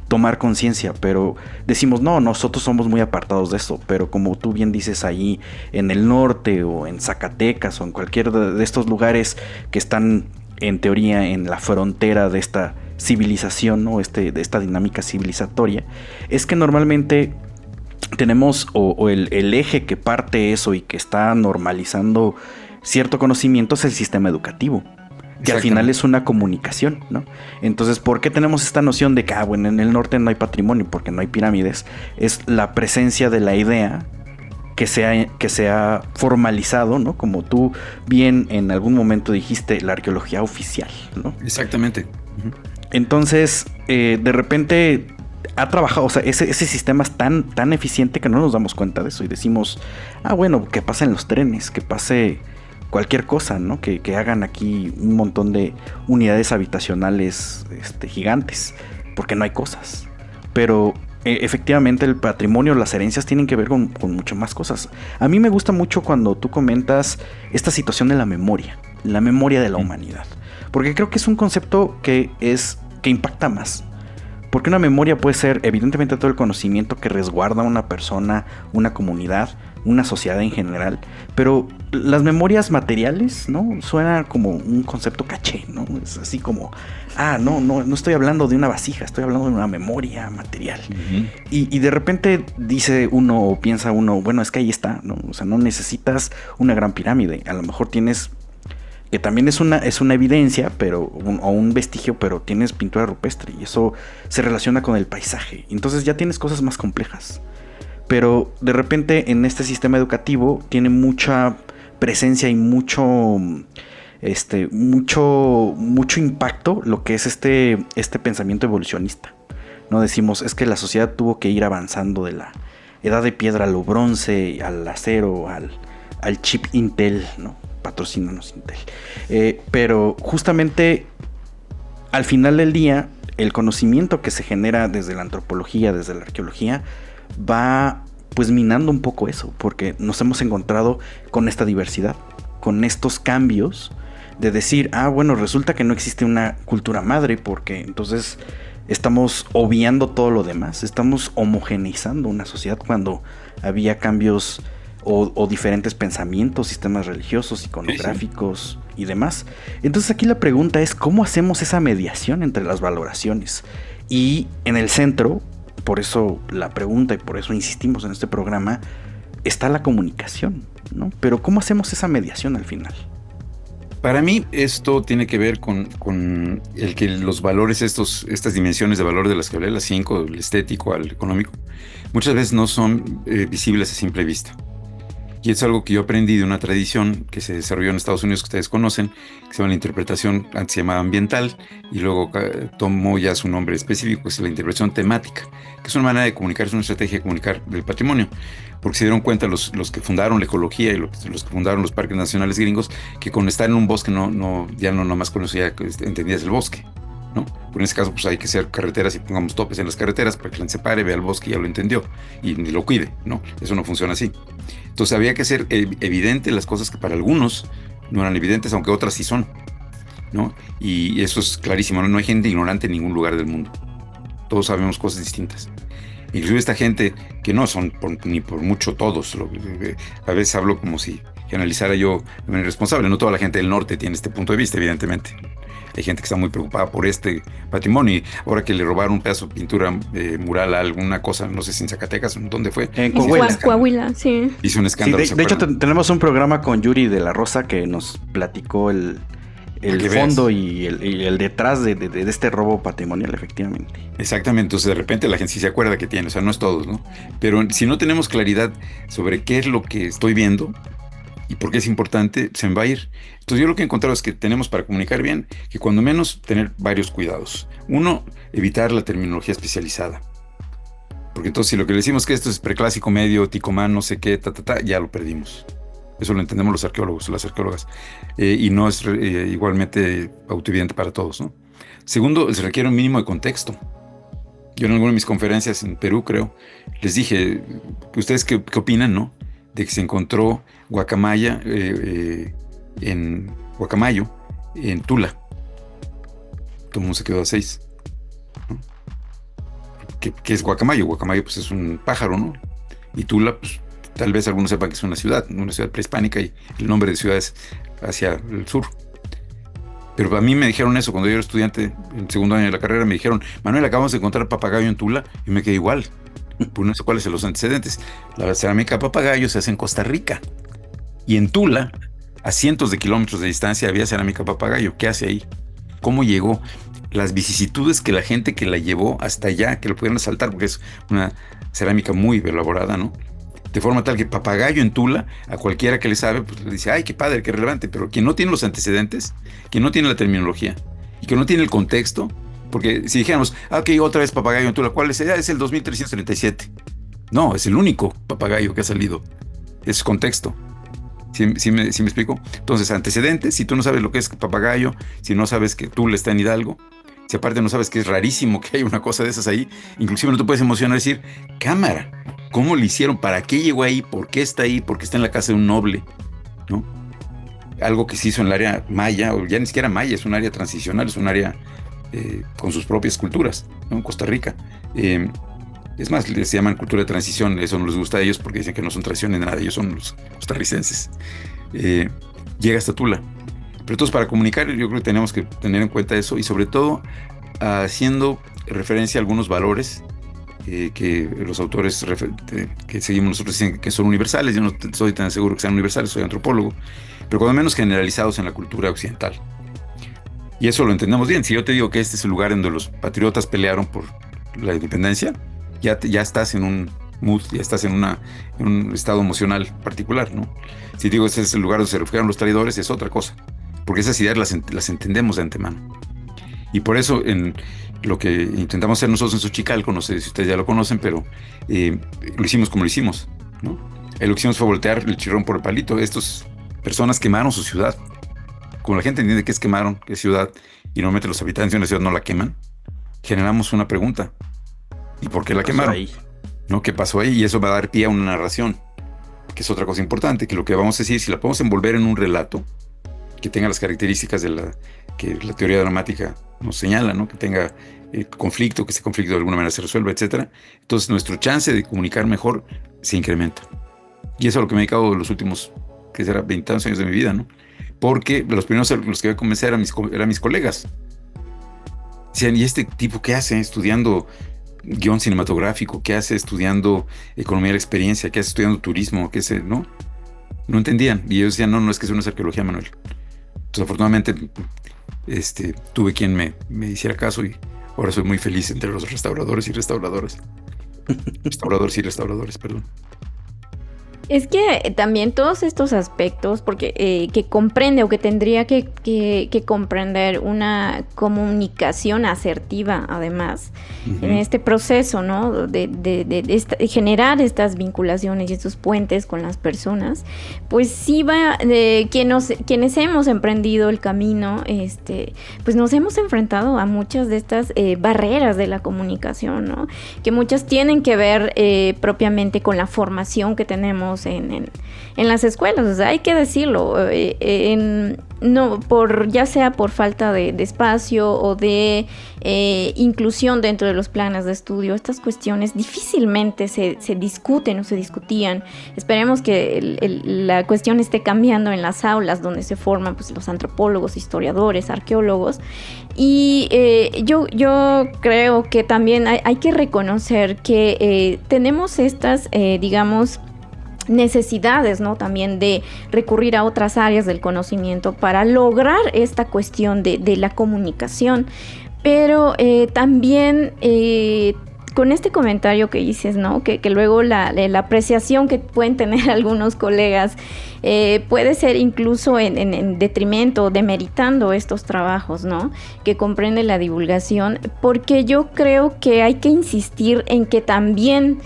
tomar conciencia, pero decimos, no, nosotros somos muy apartados de eso, pero como tú bien dices, ahí en el norte o en Zacatecas o en cualquier de estos lugares que están en teoría en la frontera de esta civilización, ¿no? De esta dinámica civilizatoria, es que normalmente tenemos o el eje que parte eso y que está normalizando cierto conocimiento es el sistema educativo, que al final es una comunicación, ¿no? Entonces, ¿por qué tenemos esta noción de que, bueno, en el norte no hay patrimonio porque no hay pirámides? Es la presencia de la idea que se ha formalizado, ¿no? Como tú bien en algún momento dijiste, la arqueología oficial, ¿no? Exactamente. Entonces, de repente ha trabajado, o sea, ese sistema es tan eficiente que no nos damos cuenta de eso y decimos, bueno, que pasen los trenes, que pase cualquier cosa, ¿no? Que hagan aquí un montón de unidades habitacionales gigantes, porque no hay cosas. Pero efectivamente el patrimonio, las herencias tienen que ver con mucho más cosas. A mí me gusta mucho cuando tú comentas esta situación de la memoria de la humanidad, porque creo que es un concepto que impacta más. Porque una memoria puede ser evidentemente todo el conocimiento que resguarda una persona, una comunidad, una sociedad en general, pero las memorias materiales, ¿no? Suena como un concepto caché, ¿no? Es así como, no estoy hablando de una vasija, estoy hablando de una memoria material. Uh-huh. Y de repente dice uno o piensa uno, bueno, es que ahí está, ¿no? O sea, no necesitas una gran pirámide, a lo mejor tienes, que también es una evidencia, o un vestigio, pero tienes pintura rupestre y eso se relaciona con el paisaje. Entonces ya tienes cosas más complejas. Pero de repente en este sistema educativo tiene mucha presencia y mucho impacto lo que es este pensamiento evolucionista. No decimos, es que la sociedad tuvo que ir avanzando de la edad de piedra al bronce, al acero, al chip Intel, ¿no? Patrocínanos Intel. Pero justamente al final del día, el conocimiento que se genera desde la antropología, desde la arqueología, va pues minando un poco eso, porque nos hemos encontrado con esta diversidad, con estos cambios de decir, bueno, resulta que no existe una cultura madre, porque entonces estamos obviando todo lo demás, estamos homogeneizando una sociedad cuando había cambios o diferentes pensamientos, sistemas religiosos, iconográficos y demás. Entonces aquí la pregunta es, ¿cómo hacemos esa mediación entre las valoraciones? Y en el centro, por eso la pregunta y por eso insistimos en este programa, está la comunicación, ¿no? Pero ¿cómo hacemos esa mediación al final? Para mí esto tiene que ver con el que los valores, estas dimensiones de valor de las que hablé, las 5, el estético al económico, muchas veces no son visibles a simple vista. Y es algo que yo aprendí de una tradición que se desarrolló en Estados Unidos, que ustedes conocen, que se llama la interpretación, antes se llamaba ambiental, y luego tomó ya su nombre específico, que es la interpretación temática, que es una manera de comunicar, es una estrategia de comunicar del patrimonio, porque se dieron cuenta los que fundaron la ecología y los que fundaron los parques nacionales gringos, que con estar en un bosque ya no nomás conocía, entendías el bosque, ¿no? Pero en este caso pues hay que hacer carreteras y pongamos topes en las carreteras para que la gente se pare, vea el bosque y ya lo entendió y lo cuide, ¿no? Eso no funciona así. Entonces había que hacer evidente las cosas que para algunos no eran evidentes, aunque otras sí son, ¿no? Y eso es clarísimo, no hay gente ignorante en ningún lugar del mundo. Todos sabemos cosas distintas. Inclusive esta gente que no son ni por mucho todos, a veces hablo como si analizara yo de manera responsable. No toda la gente del norte tiene este punto de vista, evidentemente. Hay gente que está muy preocupada por este patrimonio y ahora que le robaron un pedazo de pintura mural a alguna cosa, no sé si en Zacatecas, ¿dónde fue? En Coahuila. Coahuila, sí. Hizo un escándalo. Sí, de hecho tenemos un programa con Yuri de la Rosa que nos platicó el fondo y el detrás de este robo patrimonial, efectivamente. Exactamente, entonces de repente la gente sí se acuerda que tiene, o sea, no es todos, ¿no? Pero si no tenemos claridad sobre qué es lo que estoy viendo y por qué es importante, se me va a ir. Entonces yo lo que he encontrado es que tenemos para comunicar bien, que cuando menos tener varios cuidados. Uno, evitar la terminología especializada. Porque entonces si lo que le decimos que esto es preclásico medio, ticomán, no sé qué, ya lo perdimos. Eso lo entendemos los arqueólogos, las arqueólogas. Y no es igualmente autoevidente para todos, ¿no? Segundo, se requiere un mínimo de contexto. Yo en alguna de mis conferencias en Perú, creo, les dije, ¿ustedes qué opinan, no? De que se encontró guacamaya guacamayo en Tula. Todo el mundo se quedó a 6. ¿No? ¿Qué es guacamayo? Guacamayo pues es un pájaro, ¿no? Y Tula, pues tal vez algunos sepan que es una ciudad prehispánica y el nombre de ciudad es hacia el sur. Pero a mí me dijeron eso cuando yo era estudiante en segundo año de la carrera, me dijeron, Manuel, acabamos de encontrar papagayo en Tula, y me quedé igual. Pues no sé cuáles son los antecedentes. La cerámica papagayo se hace en Costa Rica. Y en Tula, a cientos de kilómetros de distancia, había cerámica papagayo. ¿Qué hace ahí? ¿Cómo llegó? Las vicisitudes que la gente que la llevó hasta allá, que lo pudieran asaltar, porque es una cerámica muy elaborada, ¿no? De forma tal que papagayo en Tula, a cualquiera que le sabe, pues le dice, ay, qué padre, qué relevante. Pero quien no tiene los antecedentes, quien no tiene la terminología y que no tiene el contexto, porque si dijéramos, ok, otra vez papagayo en Tula, ¿cuál es? Es el 2337. No, es el único papagayo que ha salido. Es contexto. ¿Sí me explico? Entonces, antecedentes, si tú no sabes lo que es papagayo, si no sabes que Tula está en Hidalgo, si aparte no sabes que es rarísimo que haya una cosa de esas ahí, inclusive no te puedes emocionar y decir, cámara, ¿cómo le hicieron? ¿Para qué llegó ahí? ¿Por qué está ahí? ¿Por qué está en la casa de un noble? ¿No? Algo que se hizo en el área maya, o ya ni siquiera maya, es un área transicional, es un área con sus propias culturas, ¿no? En Costa Rica. Es más, les llaman cultura de transición, eso no les gusta a ellos porque dicen que no son tradiciones de nada, ellos son los costarricenses. Llega hasta Tula. Pero entonces para comunicar yo creo que tenemos que tener en cuenta eso y sobre todo haciendo referencia a algunos valores que los autores que seguimos nosotros dicen que son universales. Yo no soy tan seguro que sean universales, soy antropólogo, pero cuando menos generalizados en la cultura occidental. Y eso lo entendemos bien. Si yo te digo que este es el lugar donde los patriotas pelearon por la independencia, ya estás en un mood, ya estás en un estado emocional particular, ¿no? Si digo ese es el lugar donde se refugiaron los traidores, es otra cosa, porque esas ideas las entendemos de antemano. Y por eso en lo que intentamos hacer nosotros en Xochicalco, no sé si ustedes ya lo conocen, pero lo hicimos como lo hicimos, ¿no? Lo que hicimos fue voltear el chirrón por el palito. Estas personas quemaron su ciudad. Como la gente entiende qué es quemaron, qué es ciudad, y normalmente los habitantes de una ciudad no la queman, generamos una pregunta. ¿Y por qué la quemaron? ¿No? ¿Qué pasó ahí? Y eso va a dar pie a una narración, que es otra cosa importante, que lo que vamos a decir, si la podemos envolver en un relato que tenga las características que la teoría dramática nos señala, ¿no? Que tenga conflicto, que ese conflicto de alguna manera se resuelva, etcétera. Entonces nuestro chance de comunicar mejor se incrementa. Y eso es a lo que me he dedicado los últimos, que será 20 años de mi vida, ¿no? Porque los primeros los que voy a convencer eran mis colegas. Decían, ¿y este tipo qué hace estudiando guión cinematográfico? ¿Qué hace estudiando economía de la experiencia? ¿Qué hace estudiando turismo? ¿Qué hace? ¿No? No entendían. Y ellos decían, no es que eso no es arqueología, Manuel. Entonces, afortunadamente, tuve quien me hiciera caso y ahora soy muy feliz entre los restauradores y restauradoras. Restauradores y restauradores, perdón. Es que también todos estos aspectos, porque que comprende o que tendría que comprender una comunicación asertiva, además, en este proceso, ¿no? De generar estas vinculaciones y estos puentes con las personas, pues sí va, quienes hemos emprendido el camino, pues nos hemos enfrentado a muchas de estas barreras de la comunicación, ¿no? Que muchas tienen que ver propiamente con la formación que tenemos en las escuelas. O sea, hay que decirlo, no, ya sea por falta de espacio o de inclusión dentro de los planes de estudio, estas cuestiones difícilmente se discuten o se discutían. Esperemos que la cuestión esté cambiando en las aulas donde se forman, pues, los antropólogos, historiadores, arqueólogos. Y yo creo que también hay que reconocer que tenemos estas, digamos, necesidades, ¿no? También de recurrir a otras áreas del conocimiento para lograr esta cuestión de la comunicación. Pero también con este comentario que dices, ¿no? Que luego la apreciación que pueden tener algunos colegas puede ser incluso en detrimento, demeritando estos trabajos, ¿no? Que comprende la divulgación, porque yo creo que hay que insistir en que también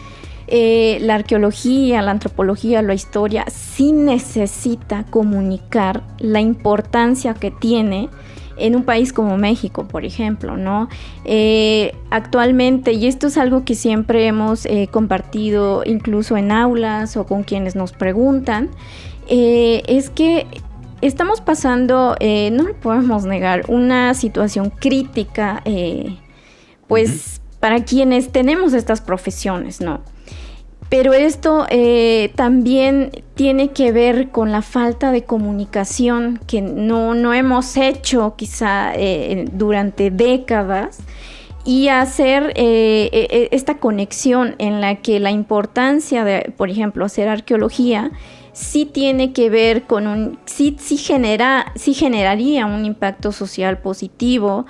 la arqueología, la antropología, la historia sí necesita comunicar la importancia que tiene en un país como México, por ejemplo, ¿no? Actualmente, y esto es algo que siempre hemos compartido incluso en aulas o con quienes nos preguntan, es que estamos pasando, no lo podemos negar, una situación crítica, pues, para quienes tenemos estas profesiones, ¿no? Pero esto también tiene que ver con la falta de comunicación que no hemos hecho quizá durante décadas, y hacer esta conexión en la que la importancia de, por ejemplo, hacer arqueología sí tiene que ver con sí generaría un impacto social positivo,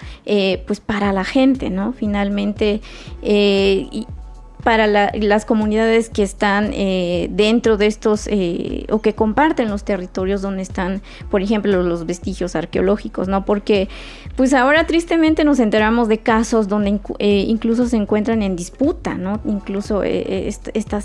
pues para la gente, ¿no? Finalmente, para las comunidades que están dentro de estos o que comparten los territorios donde están, por ejemplo, los vestigios arqueológicos, ¿no? Porque pues ahora tristemente nos enteramos de casos donde incluso se encuentran en disputa, ¿no? Incluso esta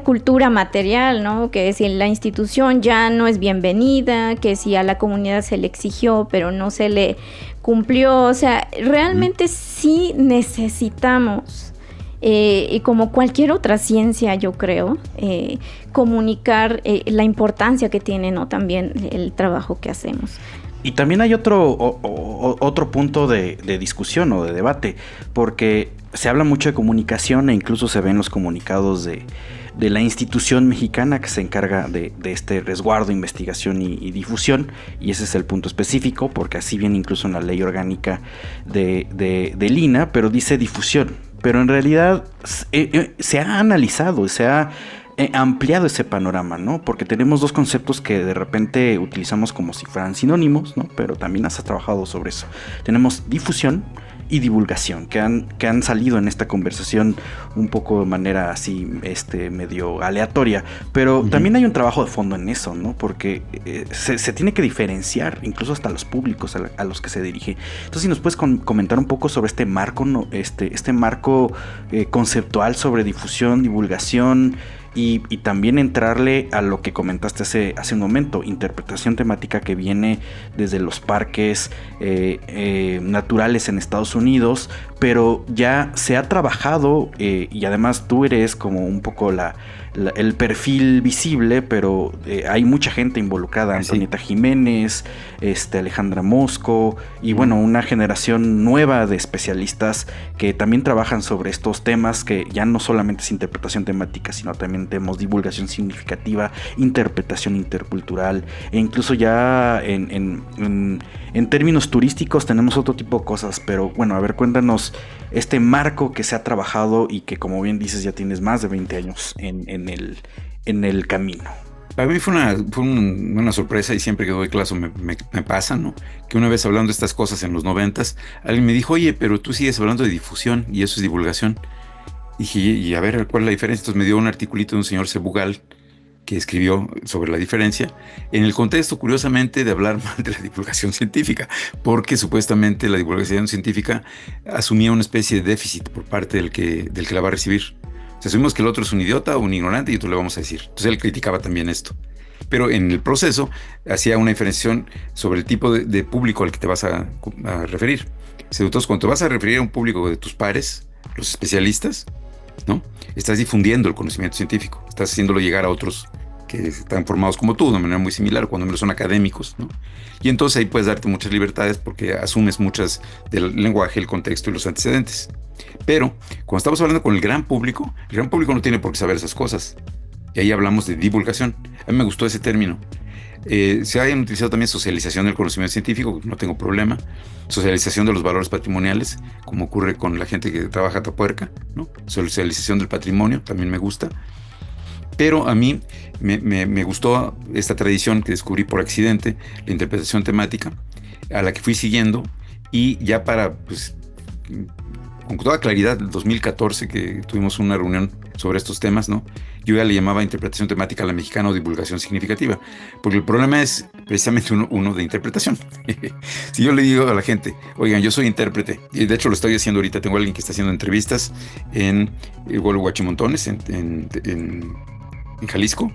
cultura material, ¿no? Que si la institución ya no es bienvenida, que si a la comunidad se le exigió pero no se le cumplió. O sea, realmente sí necesitamos, y como cualquier otra ciencia, yo creo, comunicar la importancia que tiene, ¿no? También el trabajo que hacemos. Y también hay otro punto de discusión o de debate, porque se habla mucho de comunicación e incluso se ven los comunicados de la institución mexicana que se encarga de este resguardo, investigación y difusión, y ese es el punto específico, porque así viene incluso en la ley orgánica del INAH, pero dice difusión, pero en realidad se ha analizado, se ha ampliado ese panorama, ¿no? Porque tenemos dos conceptos que de repente utilizamos como si fueran sinónimos, ¿no? Pero también has trabajado sobre eso. Tenemos difusión y divulgación, que han salido en esta conversación un poco de manera así, medio aleatoria, pero también hay un trabajo de fondo en eso, ¿no? Porque se tiene que diferenciar, incluso hasta los públicos a los que se dirige. Entonces, si nos puedes comentar un poco sobre este marco, ¿no? Este marco conceptual sobre difusión, divulgación, y también entrarle a lo que comentaste hace un momento, interpretación temática que viene desde los parques naturales en Estados Unidos, pero ya se ha trabajado, y además tú eres como un poco el perfil visible, pero hay mucha gente involucrada, Antonieta Jiménez, Alejandra Mosco, y bueno, una generación nueva de especialistas que también trabajan sobre estos temas, que ya no solamente es interpretación temática, sino también tenemos divulgación significativa, interpretación intercultural, e incluso ya en términos turísticos tenemos otro tipo de cosas. Pero bueno, a ver, cuéntanos este marco que se ha trabajado y que, como bien dices, ya tienes más de 20 años en el camino. Para mí fue una sorpresa, y siempre que doy clase me pasa, ¿no? Que una vez hablando de estas cosas en los 90s, alguien me dijo, oye, pero tú sigues hablando de difusión y eso es divulgación. y a ver cuál es la diferencia. Entonces me dio un articulito de un señor Cebugal que escribió sobre la diferencia, en el contexto, curiosamente, de hablar mal de la divulgación científica, porque supuestamente la divulgación científica asumía una especie de déficit por parte del que la va a recibir. O sea, asumimos que el otro es un idiota o un ignorante y tú le vamos a decir. Entonces él criticaba también esto. Pero en el proceso hacía una diferenciación sobre el tipo de público al que te vas a referir. Entonces, cuando te vas a referir a un público de tus pares, los especialistas, ¿no? Estás difundiendo el conocimiento científico, estás haciéndolo llegar a otros que están formados como tú, de manera muy similar, cuando menos son académicos, ¿no? Y entonces ahí puedes darte muchas libertades porque asumes muchas del lenguaje, el contexto y los antecedentes. Pero cuando estamos hablando con el gran público no tiene por qué saber esas cosas. Y ahí hablamos de divulgación. A mí me gustó ese término. Se hayan utilizado también socialización del conocimiento científico, no tengo problema. Socialización de los valores patrimoniales, como ocurre con la gente que trabaja a Tapuerca, ¿no? Socialización del patrimonio, también me gusta. Pero a mí me gustó esta tradición que descubrí por accidente, la interpretación temática, a la que fui siguiendo, y ya para, pues, con toda claridad, en 2014 que tuvimos una reunión sobre estos temas, ¿no? Yo ya le llamaba interpretación temática a la mexicana o divulgación significativa, porque el problema es precisamente uno de interpretación. Si yo le digo a la gente, oigan, yo soy intérprete, y de hecho lo estoy haciendo ahorita, tengo a alguien que está haciendo entrevistas en Huachimontones, en Jalisco,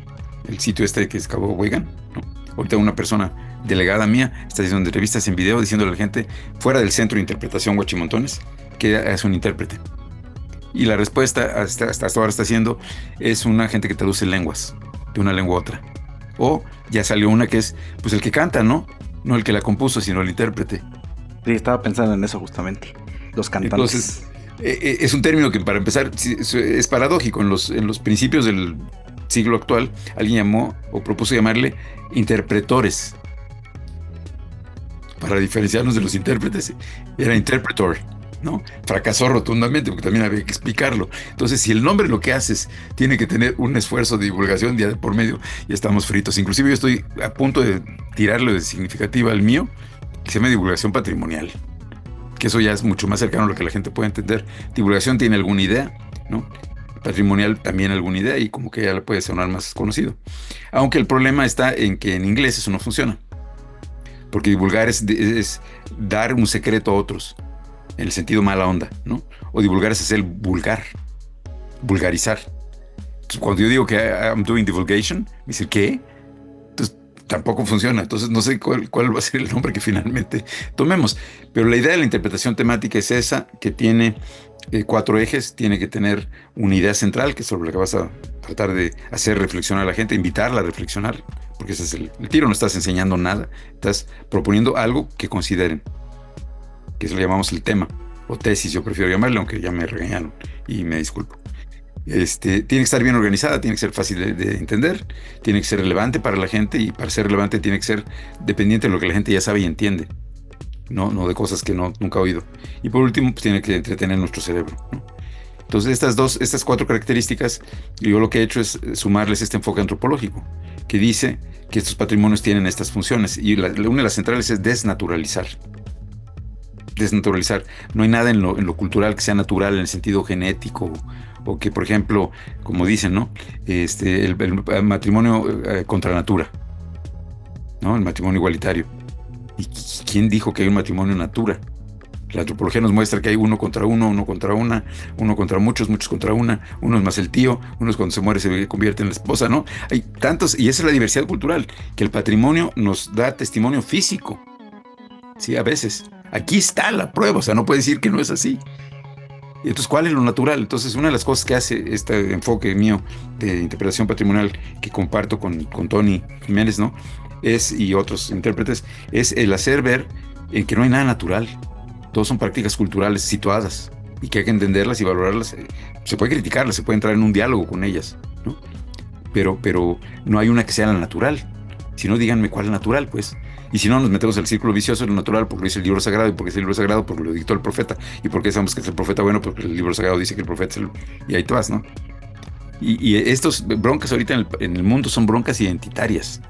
el sitio este que es Cabo Huegan, ¿no? Ahorita una persona delegada mía está haciendo entrevistas en video diciéndole a la gente fuera del centro de interpretación Huachimontones que es un intérprete. Y la respuesta hasta ahora está haciendo es una gente que traduce lenguas de una lengua a otra. O ya salió una que es pues el que canta, ¿no? No el que la compuso, sino el intérprete. Sí, estaba pensando en eso justamente. Los cantantes. Entonces, es un término que para empezar es paradójico. En los principios del siglo actual, alguien llamó o propuso llamarle interpretores. Para diferenciarnos de los intérpretes, era interpretor, ¿no? Fracasó rotundamente porque también había que explicarlo. Entonces, si el nombre lo que haces tiene que tener un esfuerzo de divulgación día de por medio, ya estamos fritos. Inclusive yo estoy a punto de tirarlo de significativa al mío, que se llama divulgación patrimonial, que eso ya es mucho más cercano a lo que la gente puede entender. Divulgación tiene alguna idea, ¿no? Patrimonial también alguna idea y como que ya le puede sonar más conocido. Aunque el problema está en que en inglés eso no funciona. Porque divulgar es dar un secreto a otros, en el sentido mala onda, ¿no? O divulgar es hacer vulgar, vulgarizar. Entonces, cuando yo digo que I'm doing divulgation, me dicen, ¿qué? Entonces, tampoco funciona. Entonces, no sé cuál va a ser el nombre que finalmente tomemos. Pero la idea de la interpretación temática es esa, que tiene 4 ejes, tiene que tener una idea central, que es sobre la que vas a tratar de hacer reflexionar a la gente, invitarla a reflexionar, porque ese es el tiro, no estás enseñando nada, estás proponiendo algo que consideren, que eso le llamamos el tema, o tesis, yo prefiero llamarle, aunque ya me regañaron y me disculpo. Tiene que estar bien organizada, tiene que ser fácil de entender, tiene que ser relevante para la gente, y para ser relevante tiene que ser dependiente de lo que la gente ya sabe y entiende, no de cosas que nunca ha oído. Y por último, pues tiene que entretener nuestro cerebro, ¿no? Entonces, estas 4 características, yo lo que he hecho es sumarles este enfoque antropológico, que dice que estos patrimonios tienen estas funciones, y una de las centrales es desnaturalizar. Desnaturalizar. No hay nada en lo cultural que sea natural en el sentido genético, o que, por ejemplo, como dicen, ¿no? El matrimonio contra natura, ¿no? El matrimonio igualitario. ¿Y quién dijo que hay un matrimonio natura? La antropología nos muestra que hay uno contra uno, uno contra una, uno contra muchos, muchos contra una, uno es más el tío, uno es cuando se muere se convierte en la esposa, ¿no? Hay tantos, y esa es la diversidad cultural, que el patrimonio nos da testimonio físico. Sí, a veces. Aquí está la prueba, o sea, no puede decir que no es así. Y entonces, ¿cuál es lo natural? Entonces, una de las cosas que hace este enfoque mío de interpretación patrimonial, que comparto con Tony Jiménez, ¿no? Y otros intérpretes, es el hacer ver en que no hay nada natural. Todos son prácticas culturales situadas y que hay que entenderlas y valorarlas. Se puede criticarlas, se puede entrar en un diálogo con ellas, ¿no? Pero no hay una que sea la natural. Si no, díganme cuál es la natural, pues. Y si no, nos metemos al círculo vicioso de lo natural, porque lo dice el libro sagrado, y porque es el libro sagrado, porque lo dictó el profeta, y porque sabemos que es el profeta bueno, porque el libro sagrado dice que el profeta es el... Y ahí te vas, ¿no? Y estos broncas ahorita en el mundo son broncas identitarias.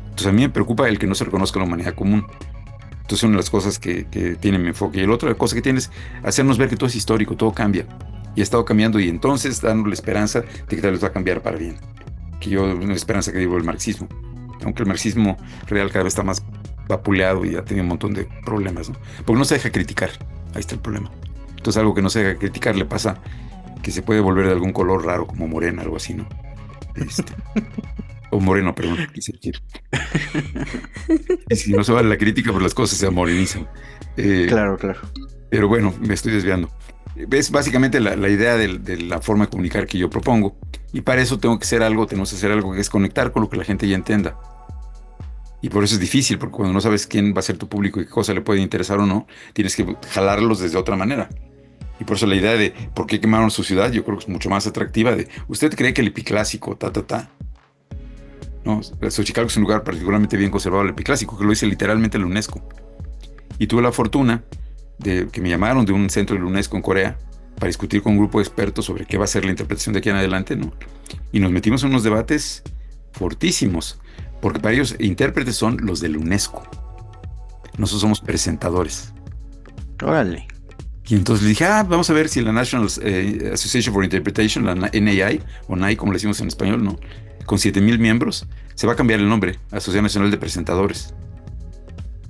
Entonces a mí me preocupa el que no se reconozca la humanidad común. Entonces una de las cosas que tiene mi enfoque. Y la otra cosa que tiene es hacernos ver que todo es histórico, todo cambia. Y ha estado cambiando y entonces dándole esperanza de que tal vez va a cambiar para bien. Que yo, una esperanza que digo el marxismo. Aunque el marxismo real cada vez está más vapuleado y ha tenido un montón de problemas, ¿no? Porque no se deja criticar. Ahí está el problema. Entonces algo que no se deja criticar le pasa que se puede volver de algún color raro como morena, algo así, ¿no? O moreno, perdón, quise decir. Y si no se vale la crítica, pues las cosas se amorenizan. Claro. Pero bueno, me estoy desviando. Es básicamente la idea de la forma de comunicar que yo propongo. Y para eso tenemos que hacer algo que es conectar con lo que la gente ya entienda. Y por eso es difícil, porque cuando no sabes quién va a ser tu público y qué cosa le puede interesar o no, tienes que jalarlos desde otra manera. Y por eso la idea de por qué quemaron su ciudad, yo creo que es mucho más atractiva. ¿Usted cree que el epiclásico, No, Xochicalco es un lugar particularmente bien conservado, el epiclásico, que lo dice literalmente la UNESCO. Y tuve la fortuna de que me llamaron de un centro de la UNESCO en Corea para discutir con un grupo de expertos sobre qué va a ser la interpretación de aquí en adelante, ¿no? Y nos metimos en unos debates fortísimos, porque para ellos intérpretes son los de la UNESCO. Nosotros somos presentadores. Órale. Y entonces le dije, vamos a ver si la National Association for Interpretation, la NAI, o NAI como le decimos en español, ¿no? Con 7,000 miembros, se va a cambiar el nombre, Asociación Nacional de Presentadores,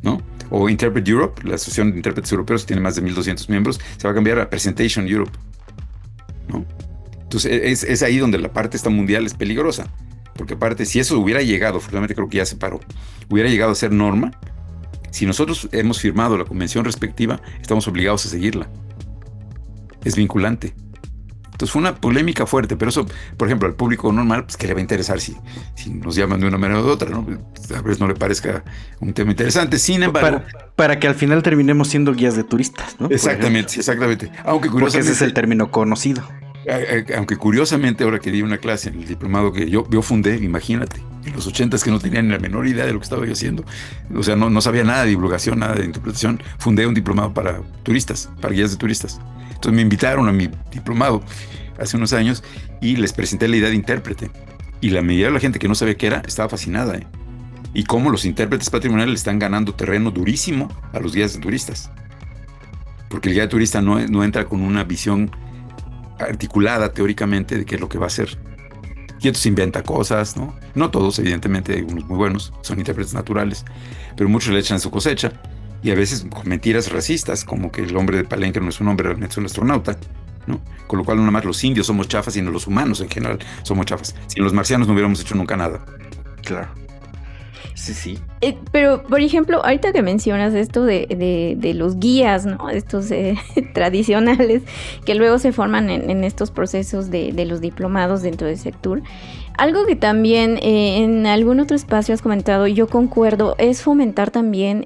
¿no? O Interpret Europe, la Asociación de Intérpretes Europeos, tiene más de 1,200 miembros, se va a cambiar a Presentation Europe, ¿no? Entonces es ahí donde la parte esta mundial es peligrosa, porque aparte, si eso hubiera llegado, afortunadamente creo que ya se paró, hubiera llegado a ser norma, si nosotros hemos firmado la convención respectiva, estamos obligados a seguirla. Es vinculante. Entonces fue una polémica fuerte, pero eso, por ejemplo, al público normal, pues que le va a interesar si nos llaman de una manera o de otra, ¿no? A veces no le parezca un tema interesante. Sin embargo, para que al final terminemos siendo guías de turistas, ¿no? Exactamente, sí, exactamente. Aunque curiosamente, porque ese es el término conocido. Aunque curiosamente, ahora que di una clase en el diplomado que yo fundé, imagínate, en los 80s, que no tenía ni la menor idea de lo que estaba yo haciendo, o sea, no sabía nada de divulgación, nada de interpretación, fundé un diplomado para turistas, para guías de turistas. Entonces me invitaron a mi diplomado hace unos años y les presenté la idea de intérprete. Y la mayoría de la gente que no sabía qué era estaba fascinada, ¿eh? Y cómo los intérpretes patrimoniales le están ganando terreno durísimo a los guías de turistas. Porque el guía de turista no entra con una visión articulada teóricamente de qué es lo que va a hacer. Y entonces inventa cosas, ¿no? No todos, evidentemente, hay unos muy buenos, son intérpretes naturales, pero muchos le echan su cosecha. Y a veces con mentiras racistas, como que el hombre de Palenque no es un hombre, realmente es un astronauta, ¿no? Con lo cual no nada más los indios somos chafas, sino los humanos en general somos chafas. Sin los marcianos no hubiéramos hecho nunca nada. Claro. Sí. Pero, por ejemplo, ahorita que mencionas esto de los guías, ¿no? Estos tradicionales que luego se forman en estos procesos de los diplomados dentro del sector. Algo que también en algún otro espacio has comentado, y yo concuerdo, es fomentar también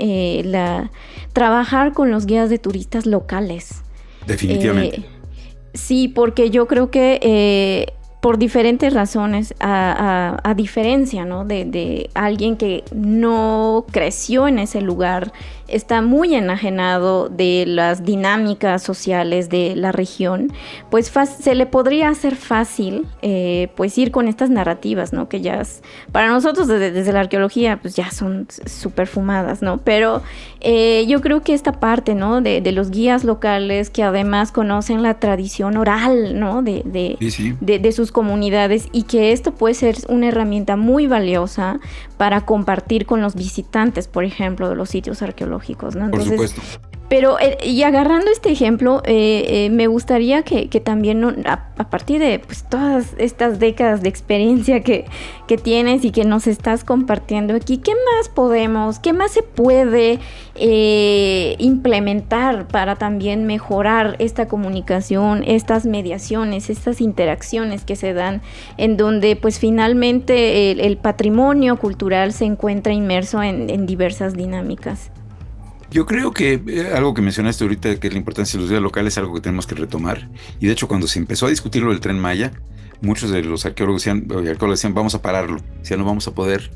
trabajar con los guías de turistas locales. Definitivamente. Sí, porque yo creo que por diferentes razones, a diferencia, ¿no? de alguien que no creció en ese lugar, está muy enajenado de las dinámicas sociales de la región, pues se le podría hacer fácil pues ir con estas narrativas, ¿no? Que ya para nosotros desde la arqueología pues ya son súper fumadas, ¿no? Pero yo creo que esta parte, ¿no? de los guías locales que además conocen la tradición oral, ¿no? de sus comunidades, y que esto puede ser una herramienta muy valiosa para compartir con los visitantes, por ejemplo, de los sitios arqueológicos, ¿no? Entonces, por supuesto. Pero, y agarrando este ejemplo, me gustaría que también, a partir de pues, todas estas décadas de experiencia que tienes y que nos estás compartiendo aquí, qué más se puede implementar para también mejorar esta comunicación, estas mediaciones, estas interacciones que se dan, en donde pues finalmente el patrimonio cultural se encuentra inmerso en diversas dinámicas? Yo creo que algo que mencionaste ahorita, que es la importancia de los guías locales, es algo que tenemos que retomar. Y de hecho, cuando se empezó a discutir lo del Tren Maya, muchos de los arqueólogos decían, vamos a pararlo. Decían, no vamos a poder.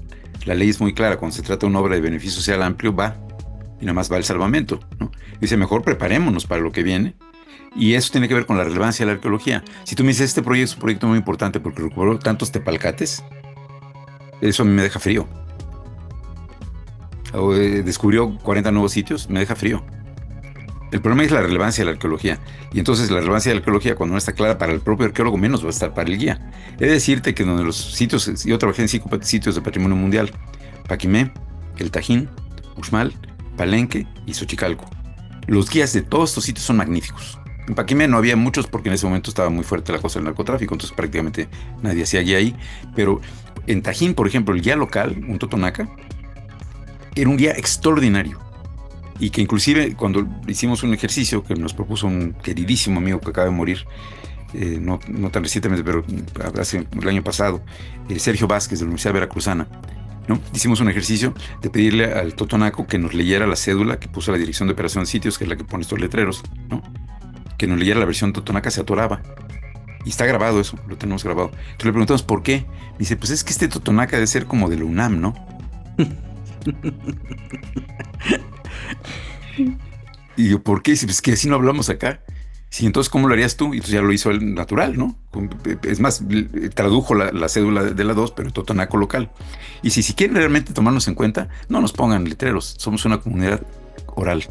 La ley es muy clara, cuando se trata de una obra de beneficio social amplio, va. Y nada más va el salvamento, ¿no? Dice, mejor preparémonos para lo que viene. Y eso tiene que ver con la relevancia de la arqueología. Si tú me dices, este proyecto es un proyecto muy importante porque recuperó tantos tepalcates, eso a mí me deja frío. Descubrió 40 nuevos sitios, me deja frío. El problema es la relevancia de la arqueología. Y entonces la relevancia de la arqueología, cuando no está clara para el propio arqueólogo, menos va a estar para el guía. He de decirte que donde los sitios, yo trabajé en 5 sitios de patrimonio mundial: Paquimé, El Tajín, Uxmal, Palenque y Xochicalco. Los guías de todos estos sitios son magníficos. En Paquimé no había muchos porque en ese momento estaba muy fuerte la cosa del narcotráfico, entonces prácticamente nadie hacía guía ahí. Pero en Tajín, por ejemplo, el guía local, un totonaca, era un guía extraordinario. Y que inclusive cuando hicimos un ejercicio que nos propuso un queridísimo amigo que acaba de morir, no tan recientemente, pero hace el año pasado, Sergio Vázquez de la Universidad Veracruzana, ¿no? Hicimos un ejercicio de pedirle al totonaco que nos leyera la cédula que puso la Dirección de Operación de Sitios, que es la que pone estos letreros, ¿no? Que nos leyera la versión totonaca, se atoraba. Y está grabado eso, lo tenemos grabado. Entonces le preguntamos por qué. Dice, pues es que este totonaca debe ser como de la UNAM, ¿no? Y yo, ¿por qué? Dice, pues que así no hablamos acá. Sí, entonces, ¿cómo lo harías tú? Y entonces ya lo hizo él natural, ¿no? Es más, tradujo la cédula de la 2, pero totonaco local. Y si quieren realmente tomarnos en cuenta, no nos pongan letreros. Somos una comunidad oral.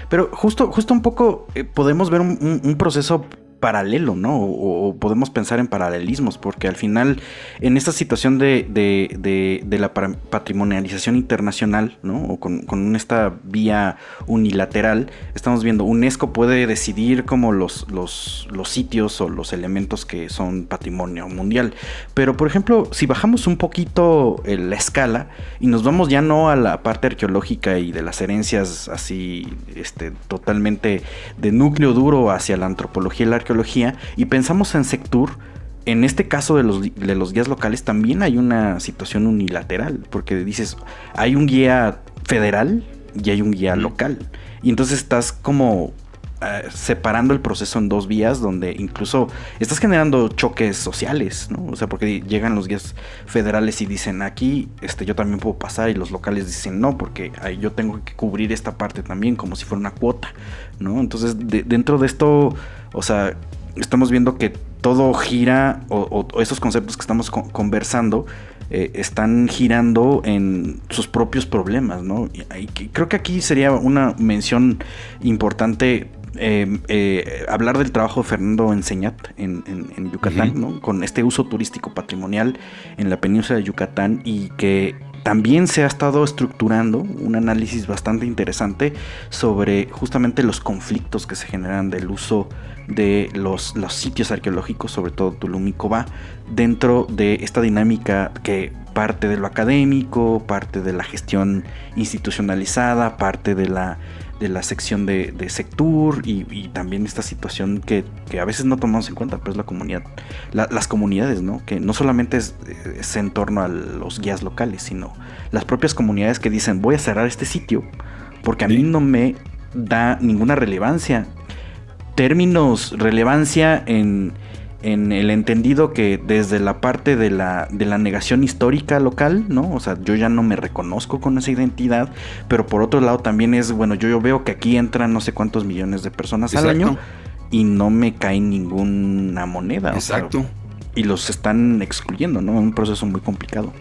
Pero justo un poco podemos ver un proceso paralelo, ¿no? O podemos pensar en paralelismos, porque al final, en esta situación de la patrimonialización internacional, ¿no? O con esta vía unilateral, estamos viendo, UNESCO puede decidir como los sitios o los elementos que son patrimonio mundial. Pero, por ejemplo, si bajamos un poquito la escala y nos vamos ya no a la parte arqueológica y de las herencias así, totalmente de núcleo duro hacia la antropología y la arqueología, y pensamos en Sectur, en este caso de los guías locales también hay una situación unilateral, porque dices, hay un guía federal y hay un guía local, y entonces estás como separando el proceso en dos vías, donde incluso estás generando choques sociales, ¿no? O sea, porque llegan los guías federales y dicen, aquí yo también puedo pasar, y los locales dicen, no, porque yo tengo que cubrir esta parte también, como si fuera una cuota, ¿no? Entonces, dentro de esto, o sea, estamos viendo que todo gira, o esos conceptos que estamos conversando, están girando en sus propios problemas, ¿no? Y creo que aquí sería una mención importante hablar del trabajo de Fernando Enseñat en Yucatán, ¿no? Con este uso turístico patrimonial en la península de Yucatán, y que también se ha estado estructurando un análisis bastante interesante sobre justamente los conflictos que se generan del uso de los sitios arqueológicos, sobre todo Tulum y Cobá, dentro de esta dinámica que parte de lo académico, parte de la gestión institucionalizada, parte de la sección de Sectur, y también esta situación que a veces no tomamos en cuenta, pues la comunidad, las comunidades, ¿no? Que no solamente es en torno a los guías locales, sino las propias comunidades que dicen, voy a cerrar este sitio porque a mí no me da ninguna relevancia. Términos relevancia en el entendido que desde la parte de la negación histórica local, ¿no? O sea, yo ya no me reconozco con esa identidad, pero por otro lado también es, bueno, yo veo que aquí entran no sé cuántos millones de personas al año y no me cae ninguna moneda. Exacto. O sea, y los están excluyendo, ¿no? Un proceso muy complicado.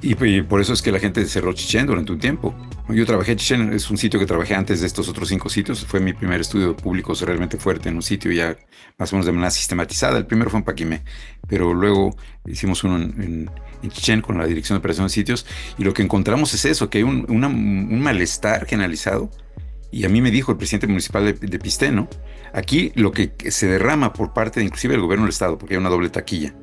Y por eso es que la gente cerró Chichén durante un tiempo. Yo trabajé en Chichén, es un sitio que trabajé antes de estos otros 5 sitios. Fue mi primer estudio público realmente fuerte en un sitio ya más o menos de manera sistematizada. El primero fue en Paquimé, pero luego hicimos uno en Chichén con la Dirección de Operación de Sitios, y lo que encontramos es eso, que hay un malestar generalizado. Y a mí me dijo el presidente municipal de Pisté, ¿no? Aquí lo que se derrama por parte de inclusive del gobierno del estado, porque hay una doble taquilla,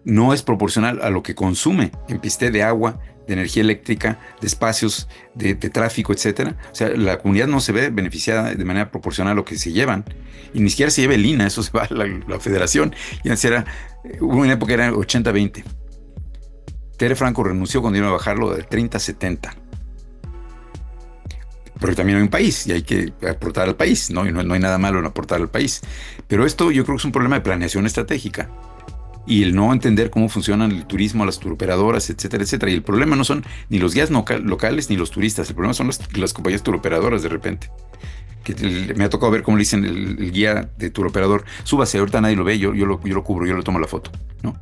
no es proporcional a lo que consume en Pisté de agua, de energía eléctrica, de espacios, de tráfico, etcétera. O sea, la comunidad no se ve beneficiada de manera proporcional a lo que se llevan, y ni siquiera se lleva el INA, eso se va a la federación. Y antes hubo una época que era 80-20. Tere Franco renunció cuando iba a bajarlo de 30-70. Pero también hay un país y hay que aportar al país, ¿no? Y no hay nada malo en aportar al país. Pero esto yo creo que es un problema de planeación estratégica. Y el no entender cómo funcionan el turismo, las turoperadoras, etcétera, etcétera. Y el problema no son ni los guías locales ni los turistas. El problema son las compañías turoperadoras de repente. Que me ha tocado ver cómo le dicen el guía de turoperador, súbase, ahorita nadie lo ve, yo lo cubro, yo le tomo la foto, ¿no?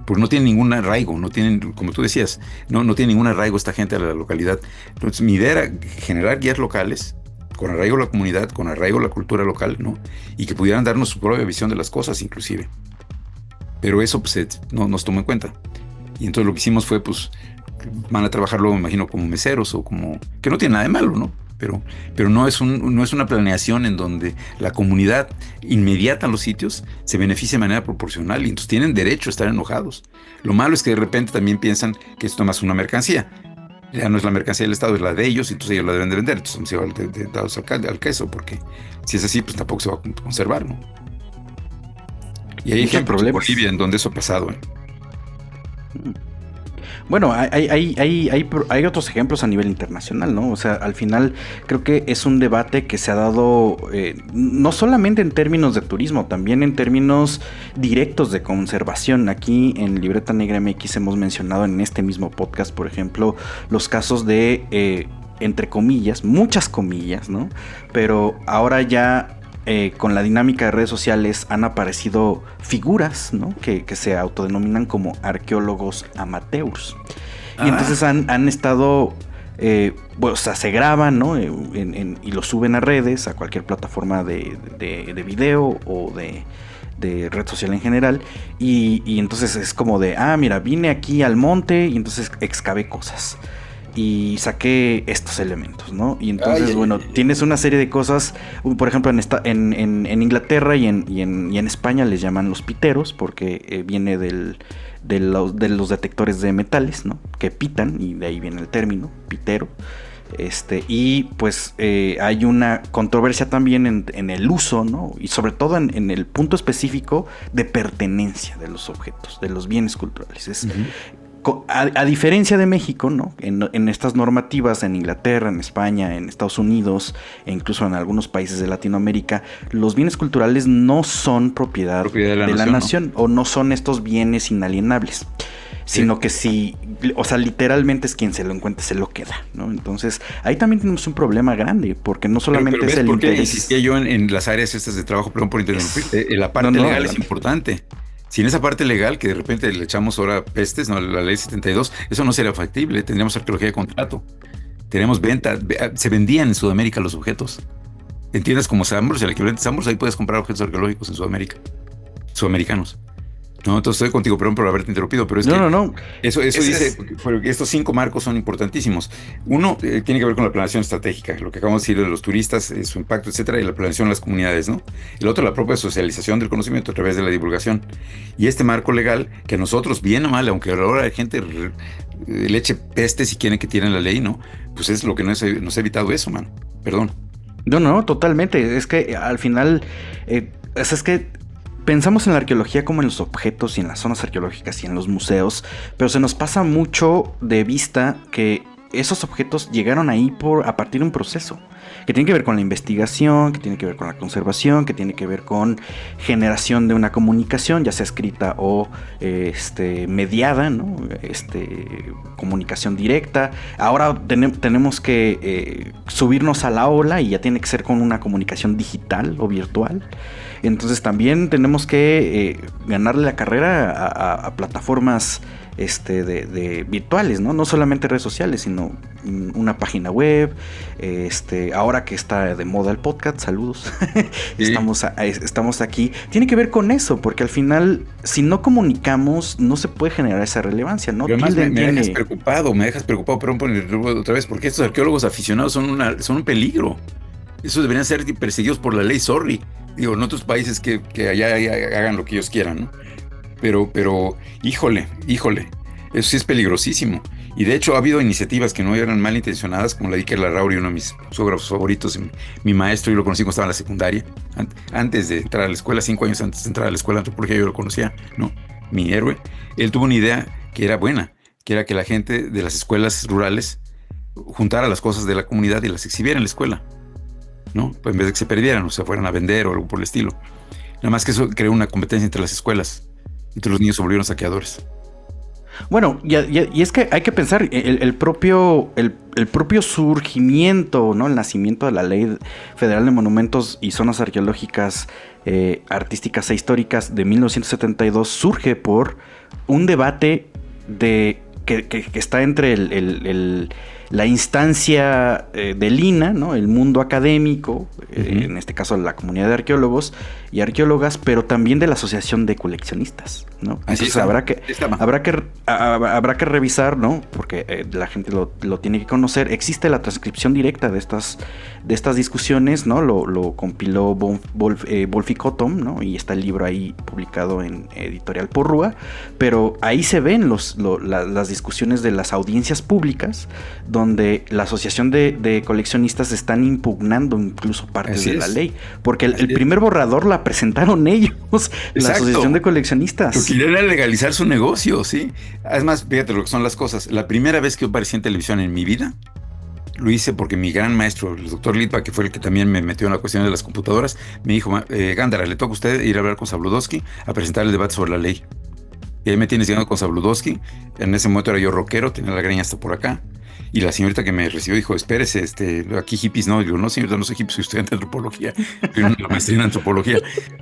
Porque no tienen ningún arraigo, no tienen, como tú decías, no tiene ningún arraigo esta gente a la localidad. Entonces mi idea era generar guías locales con arraigo a la comunidad, con arraigo a la cultura local, ¿no? Y que pudieran darnos su propia visión de las cosas, inclusive. Pero eso pues no nos tomó en cuenta. Y entonces lo que hicimos fue, pues, van a trabajar luego, me imagino, como meseros o como... que no tiene nada de malo, ¿no? Pero no es una planeación en donde la comunidad inmediata a los sitios se beneficia de manera proporcional y entonces tienen derecho a estar enojados. Lo malo es que de repente también piensan que esto más es una mercancía. Ya no es la mercancía del Estado, es la de ellos, y entonces ellos la deben de vender. Entonces se va dados al queso, porque si es así, pues tampoco se va a conservar, ¿no? Y hay ejemplos en Bolivia en donde eso ha pasado, ¿eh? Bueno, hay otros ejemplos a nivel internacional, ¿no? O sea, al final creo que es un debate que se ha dado no solamente en términos de turismo, también en términos directos de conservación. Aquí en Libreta Negra MX hemos mencionado en este mismo podcast, por ejemplo, los casos de, entre comillas, muchas comillas, ¿no? Pero ahora ya... con la dinámica de redes sociales han aparecido figuras, ¿no? que se autodenominan como arqueólogos amateurs. Y entonces han estado, o sea, se graban, ¿no? Y lo suben a redes, a cualquier plataforma de video o de red social en general. Y entonces es como de, mira, vine aquí al monte y entonces excavé cosas. Y saqué estos elementos, ¿no? Y entonces, tienes una serie de cosas. Por ejemplo, en Inglaterra y en España les llaman los piteros, porque viene de los detectores de metales, ¿no? Que pitan, y de ahí viene el término, pitero. Y pues hay una controversia también en el uso, ¿no? Y sobre todo en el punto específico de pertenencia de los objetos, de los bienes culturales. A diferencia de México, ¿no? En estas normativas en Inglaterra, en España, en Estados Unidos e incluso en algunos países de Latinoamérica, los bienes culturales no son propiedad de la nación, ¿no? O no son estos bienes inalienables, sino que sí, o sea, literalmente es quien se lo encuentre, se lo queda, ¿no? Entonces, ahí también tenemos un problema grande, porque no solamente es el interés. ¿Por qué insistía yo en las áreas estas de trabajo? Perdón por interrumpirte. La parte legal es importante. Sin esa parte legal, que de repente le echamos ahora pestes, ¿no? La ley 72, eso no sería factible. Tendríamos arqueología de contrato. Tenemos venta. Se vendían en Sudamérica los objetos. En tiendas como Sambors, el equivalente de Sambors, ahí puedes comprar objetos arqueológicos en Sudamérica. Sudamericanos. No, entonces estoy contigo, perdón por haberte interrumpido, pero es que no. Eso dice, porque estos 5 marcos son importantísimos. Uno tiene que ver con la planeación estratégica, lo que acabamos de decir de los turistas, su impacto, etcétera, y la planeación de las comunidades, ¿no? El otro, la propia socialización del conocimiento a través de la divulgación. Y este marco legal, que a nosotros, bien o mal, aunque ahora hay gente le eche peste si quieren que tiren la ley, ¿no? Pues es lo que nos ha evitado eso, mano. Perdón. No, totalmente. Es que al final, es que pensamos en la arqueología como en los objetos y en las zonas arqueológicas y en los museos, pero se nos pasa mucho de vista que esos objetos llegaron ahí a partir de un proceso que tiene que ver con la investigación, que tiene que ver con la conservación, que tiene que ver con generación de una comunicación, ya sea escrita o mediada, ¿no? Comunicación directa. Ahora tenemos que subirnos a la ola y ya tiene que ser con una comunicación digital o virtual. Entonces también tenemos que ganarle la carrera a plataformas virtuales, ¿no? No solamente redes sociales, sino una página web. Ahora que está de moda el podcast, saludos. Sí. Estamos aquí. Tiene que ver con eso, porque al final, si no comunicamos, no se puede generar esa relevancia, ¿no? Pero además me dejas preocupado, perdón por interrumpir otra vez, porque estos arqueólogos aficionados son un peligro. Esos deberían ser perseguidos por la ley, sorry. Digo, en otros países que allá hagan lo que ellos quieran, ¿no? Pero, híjole, eso sí es peligrosísimo. Y de hecho ha habido iniciativas que no eran malintencionadas, como la de Iker Larrauri, uno de mis fotógrafos favoritos, mi maestro, yo lo conocí cuando estaba en la secundaria, antes de entrar a la escuela, 5 años antes de entrar a la escuela de antropología, yo lo conocía, ¿no? Mi héroe. Él tuvo una idea que era buena, que era que la gente de las escuelas rurales juntara las cosas de la comunidad y las exhibiera en la escuela, ¿no? Pues en vez de que se perdieran o se fueran a vender o algo por el estilo. Nada más que eso creó una competencia entre las escuelas. Entre los niños se volvieron saqueadores. Bueno, y es que hay que pensar el propio surgimiento, ¿no? El nacimiento de la Ley Federal de Monumentos y Zonas Arqueológicas Artísticas e Históricas de 1972 surge por un debate que está entre la instancia del INA, ¿no? El mundo académico, en este caso la comunidad de arqueólogos y arqueólogas, pero también de la asociación de coleccionistas, ¿no? Entonces habrá que revisar, ¿no? Porque la gente lo tiene que conocer. Existe la transcripción directa de estas discusiones, ¿no? Lo compiló Wolfi Cottom, ¿no? Y está el libro ahí publicado en Editorial Porrúa, pero ahí se ven las discusiones de las audiencias públicas, donde la asociación de coleccionistas están impugnando incluso partes de la ley, porque el primer borrador la presentaron ellos, la asociación de coleccionistas. Porque querían legalizar su negocio, ¿sí? Además, fíjate lo que son las cosas. La primera vez que yo aparecí en televisión en mi vida, lo hice porque mi gran maestro, el doctor Litva, que fue el que también me metió en la cuestión de las computadoras, me dijo, Gándara, le toca a usted ir a hablar con Zabludovsky a presentar el debate sobre la ley. Y ahí me tienes llegando con Zabludovsky. En ese momento era yo rockero, tenía la greña hasta por acá. Y la señorita que me recibió dijo, espérese, aquí hippies no. Y digo, no señorita, no soy hippie, soy estudiante de antropología. Tengo una maestría en antropología.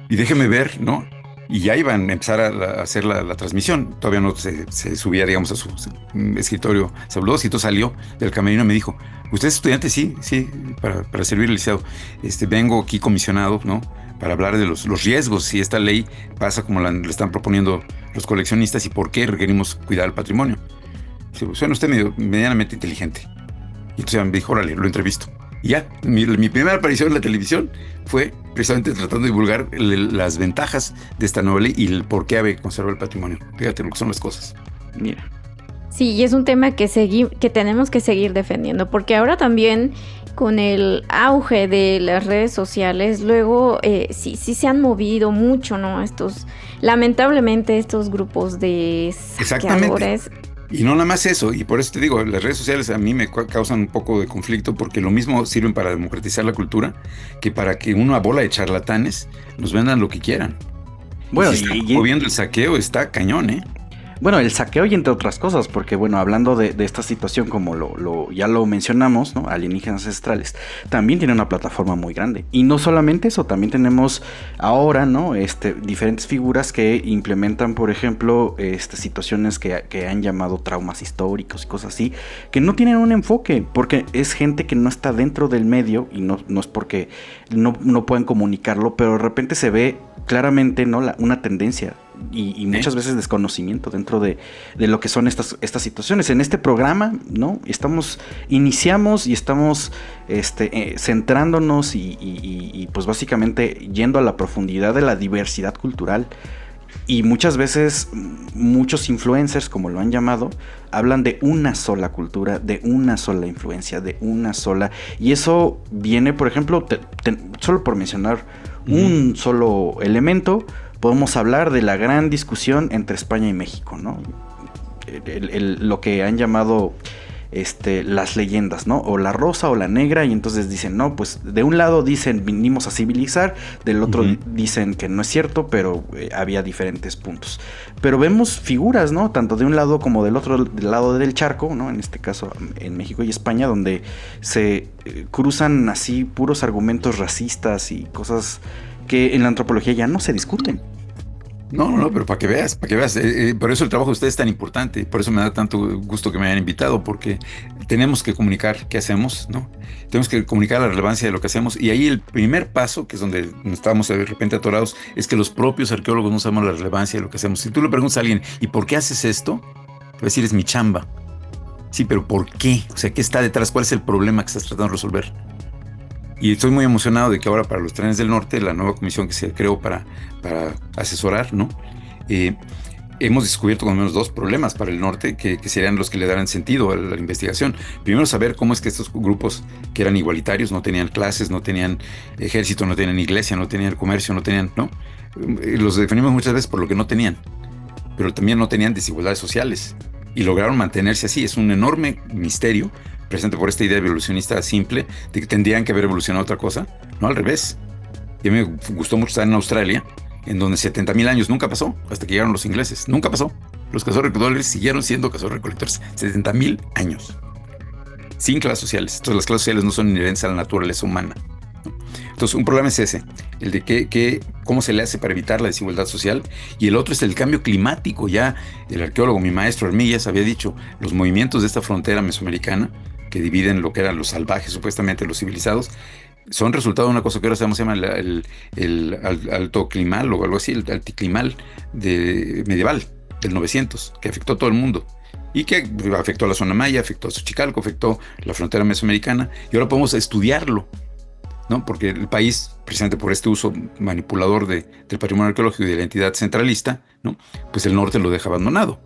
Y déjeme ver, ¿no? Y ya iban a empezar a hacer la transmisión. Todavía no se subía, digamos, a su escritorio Zabludovsky. Entonces salió del camerino y me dijo, ¿usted es estudiante? Sí, para servir al licenciado. Vengo aquí comisionado, ¿no? Para hablar de los riesgos si esta ley pasa como le están proponiendo los coleccionistas y por qué requerimos cuidar el patrimonio. Suena usted medianamente inteligente. Y entonces me dijo, órale, lo entrevisto. Y ya, mi primera aparición en la televisión fue precisamente tratando de divulgar las ventajas de esta nueva ley y el por qué hay que conservar el patrimonio. Fíjate lo que son las cosas. Mira. Sí, y es un tema que tenemos que seguir defendiendo, porque ahora también con el auge de las redes sociales, luego sí se han movido mucho, ¿no? Lamentablemente estos grupos de saqueadores. Exactamente. Y no nada más eso, y por eso te digo, las redes sociales a mí me causan un poco de conflicto porque lo mismo sirven para democratizar la cultura que para que una bola de charlatanes nos vendan lo que quieran. Bueno, y moviendo el saqueo está cañón, ¿eh? Bueno, el saqueo y entre otras cosas, porque bueno, hablando de esta situación, como ya lo mencionamos, ¿no? Alienígenas ancestrales, también tiene una plataforma muy grande. Y no solamente eso, también tenemos ahora, ¿no? Diferentes figuras que implementan, por ejemplo, situaciones que han llamado traumas históricos y cosas así, que no tienen un enfoque, porque es gente que no está dentro del medio, y no es porque no pueden comunicarlo, pero de repente se ve claramente, ¿no? Una tendencia y muchas veces desconocimiento dentro de lo que son estas situaciones. En este programa, ¿no? Iniciamos y estamos centrándonos y pues básicamente yendo a la profundidad de la diversidad cultural. Y muchas veces muchos influencers, como lo han llamado, hablan de una sola cultura, de una sola influencia, de una sola. Y eso viene, por ejemplo, solo por mencionar un solo elemento, podemos hablar de la gran discusión entre España y México, ¿no? Lo que han llamado las leyendas, ¿no? O la rosa o la negra, y entonces dicen, no, pues de un lado dicen vinimos a civilizar, del otro dicen que no es cierto, pero había diferentes puntos. Pero vemos figuras, ¿no? Tanto de un lado como del otro del lado del charco, ¿no? En este caso en México y España, donde se cruzan así puros argumentos racistas y cosas que en la antropología ya no se discuten. No, pero para que veas. Por eso el trabajo de ustedes es tan importante, por eso me da tanto gusto que me hayan invitado, porque tenemos que comunicar qué hacemos, ¿no? Tenemos que comunicar la relevancia de lo que hacemos, y ahí el primer paso, que es donde estamos de repente atorados, es que los propios arqueólogos no sabemos la relevancia de lo que hacemos. Si tú le preguntas a alguien, ¿y por qué haces esto? Te va a decir, es mi chamba. Sí, pero ¿por qué? O sea, ¿qué está detrás? ¿Cuál es el problema que estás tratando de resolver? Y estoy muy emocionado de que ahora para los trenes del norte, la nueva comisión que se creó para asesorar, ¿no? Hemos descubierto con menos 2 problemas para el norte que serían los que le darán sentido a la investigación. Primero, saber cómo es que estos grupos que eran igualitarios, no tenían clases, no tenían ejército, no tenían iglesia, no tenían comercio, no tenían, ¿no? Los definimos muchas veces por lo que no tenían, pero también no tenían desigualdades sociales y lograron mantenerse así. Es un enorme misterio presente por esta idea evolucionista simple de que tendrían que haber evolucionado otra cosa, no al revés. Y a mí me gustó mucho estar en Australia, en donde 70,000 años nunca pasó, hasta que llegaron los ingleses, nunca pasó. Los cazadores-recolectores siguieron siendo cazadores-recolectores 70,000 años, sin clases sociales. Entonces las clases sociales no son inherentes a la naturaleza humana, ¿no? Entonces un problema es ese, el de cómo se le hace para evitar la desigualdad social, y el otro es el cambio climático. Ya el arqueólogo, mi maestro Armillas, había dicho, los movimientos de esta frontera mesoamericana que dividen lo que eran los salvajes, supuestamente los civilizados, son resultado de una cosa que ahora se llama el alto climal o algo así, el alticlimal medieval del 900, que afectó a todo el mundo y que afectó a la zona maya, afectó a Xochicalco, afectó la frontera mesoamericana, y ahora podemos estudiarlo, ¿no? Porque el país, precisamente por este uso manipulador del patrimonio arqueológico y de la entidad centralista, ¿no? Pues el norte lo deja abandonado,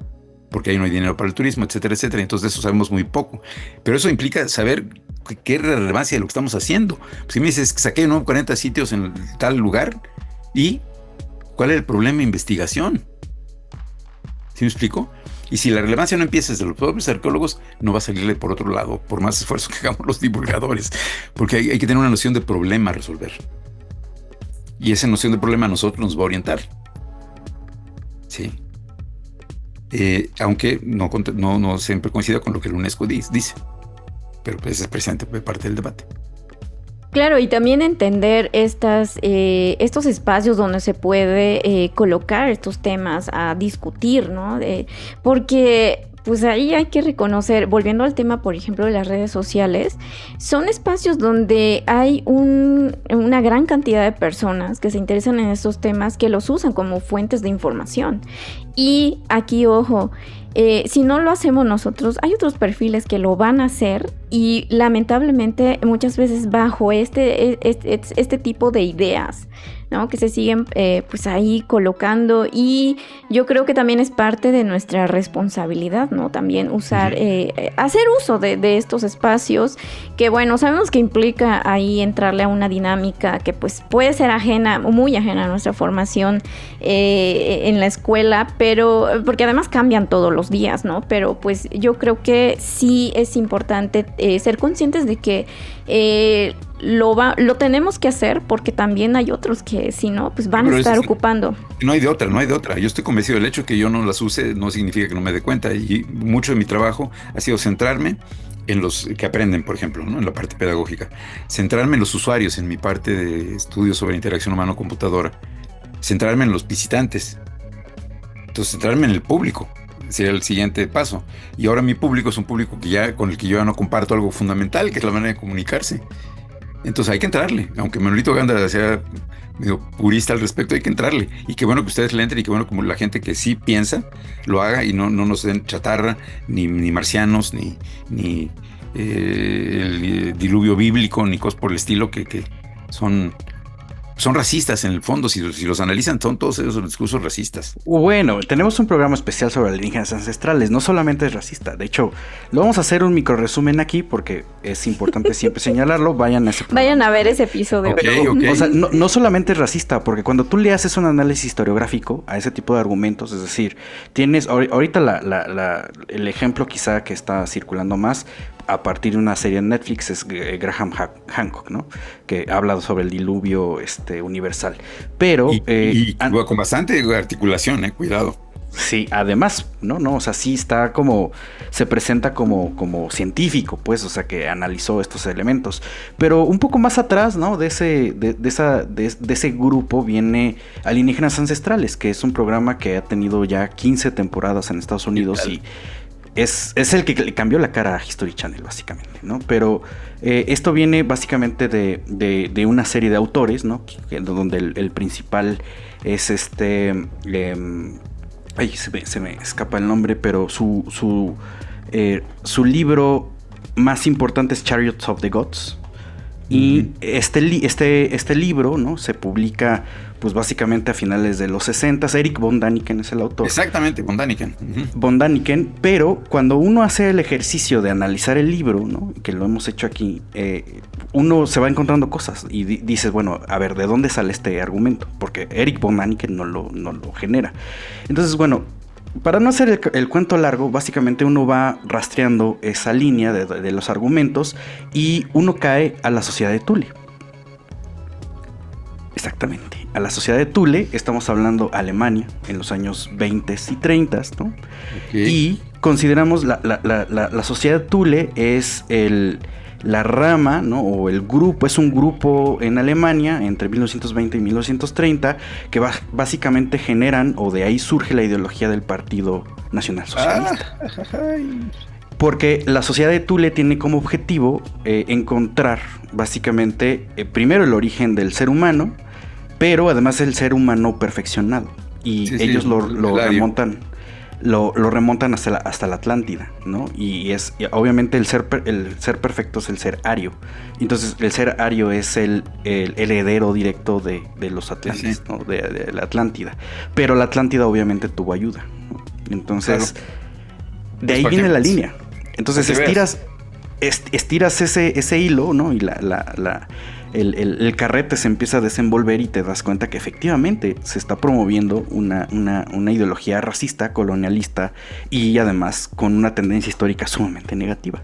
porque ahí no hay dinero para el turismo, etcétera, etcétera. Entonces de eso sabemos muy poco. Pero eso implica saber qué es la relevancia de lo que estamos haciendo. Si me dices que saqué 40 sitios en tal lugar, ¿y cuál es el problema de investigación? ¿Sí me explico? Y si la relevancia no empieza desde los propios arqueólogos, no va a salirle por otro lado, por más esfuerzo que hagamos los divulgadores, porque hay que tener una noción de problema a resolver. Y esa noción de problema a nosotros nos va a orientar. Sí. Aunque no siempre coincida con lo que el UNESCO dice. Pero pues es precisamente parte del debate. Claro, y también entender estos espacios donde se puede colocar estos temas a discutir, ¿no? Porque pues ahí hay que reconocer, volviendo al tema, por ejemplo, de las redes sociales, son espacios donde hay una gran cantidad de personas que se interesan en estos temas, que los usan como fuentes de información. Y aquí, ojo, si no lo hacemos nosotros, hay otros perfiles que lo van a hacer, y lamentablemente muchas veces bajo este tipo de ideas, ¿no? Que se siguen pues ahí colocando, y yo creo que también es parte de nuestra responsabilidad, ¿no? También usar, hacer uso de estos espacios, que bueno, sabemos que implica ahí entrarle a una dinámica que pues puede ser ajena, muy ajena a nuestra formación en la escuela, pero porque además cambian todos los días, ¿no? Pero pues yo creo que sí es importante ser conscientes de que lo tenemos que hacer, porque también hay otros que si no, pues van a estar ocupando. No hay de otra. Yo estoy convencido del hecho de que yo no las use, no significa que no me dé cuenta, y mucho de mi trabajo ha sido centrarme en los que aprenden, por ejemplo, ¿no? En la parte pedagógica, centrarme en los usuarios, en mi parte de estudios sobre interacción humano-computadora, centrarme en los visitantes, entonces centrarme en el público sería el siguiente paso. Y ahora mi público es un público con el que yo ya no comparto algo fundamental, que es la manera de comunicarse. Entonces hay que entrarle, aunque Manolito Gándara sea medio purista al respecto, hay que entrarle. Y qué bueno que ustedes le entren, y qué bueno que la gente que sí piensa lo haga, y no nos den chatarra, ni marcianos, ni el diluvio bíblico, ni cosas por el estilo que son racistas en el fondo. Si los analizan, son todos esos discursos racistas. Bueno, tenemos un programa especial sobre alienígenas ancestrales. No solamente es racista, de hecho, lo vamos a hacer un micro resumen aquí, porque es importante siempre señalarlo. Vayan a ese programa. Vayan a ver ese episodio. Okay. O sea, no solamente es racista, porque cuando tú le haces un análisis historiográfico a ese tipo de argumentos, es decir, tienes ahorita el ejemplo quizá que está circulando más a partir de una serie en Netflix es Graham Hancock, ¿no? Que ha hablado sobre el diluvio universal. Pero y con bastante articulación, cuidado. Sí, además, ¿no? O sea, sí está se presenta como científico, pues, o sea, que analizó estos elementos. Pero un poco más atrás, ¿no? De ese grupo viene Alienígenas Ancestrales, que es un programa que ha tenido ya 15 temporadas en Estados Unidos, y es el que le cambió la cara a History Channel, básicamente, ¿no? Pero esto viene básicamente de una serie de autores, ¿no? Donde el principal es se me escapa el nombre, pero su libro más importante es Chariots of the Gods. Y este libro, ¿no? Se publica pues básicamente a finales de los 60. Eric von Daniken es el autor. Exactamente, von Daniken. Von Daniken, pero cuando uno hace el ejercicio de analizar el libro, ¿no? Que lo hemos hecho aquí, uno se va encontrando cosas y dices, bueno, a ver, ¿de dónde sale este argumento? Porque Eric von Daniken no lo genera. Entonces, bueno, para no hacer el cuento largo, básicamente uno va rastreando esa línea de los argumentos, y uno cae a la sociedad de Thule. Exactamente, a la sociedad de Thule. Estamos hablando Alemania en los años 20 y 30, ¿no? Okay. Y consideramos la sociedad de Thule es la rama, ¿no? O el grupo, es un grupo en Alemania entre 1920 y 1930 que básicamente generan, o de ahí surge la ideología del Partido Nacional Socialista. Porque la sociedad de Thule tiene como objetivo encontrar básicamente primero el origen del ser humano, pero además el ser humano perfeccionado. Y Sí, ellos lo Hilario. remontan hasta la Atlántida, ¿no? Y obviamente el ser perfecto es el ser ario. Entonces el ser ario es el heredero directo de los Atlantes, Sí. ¿no? De la Atlántida. Pero la Atlántida obviamente tuvo ayuda, ¿no? Entonces, Claro. de Pues ahí para viene que la veas. línea. Entonces Para que veas. estiras ese hilo, ¿no? Y el carrete se empieza a desenvolver y te das cuenta que efectivamente se está promoviendo una ideología racista, colonialista y además con una tendencia histórica sumamente negativa.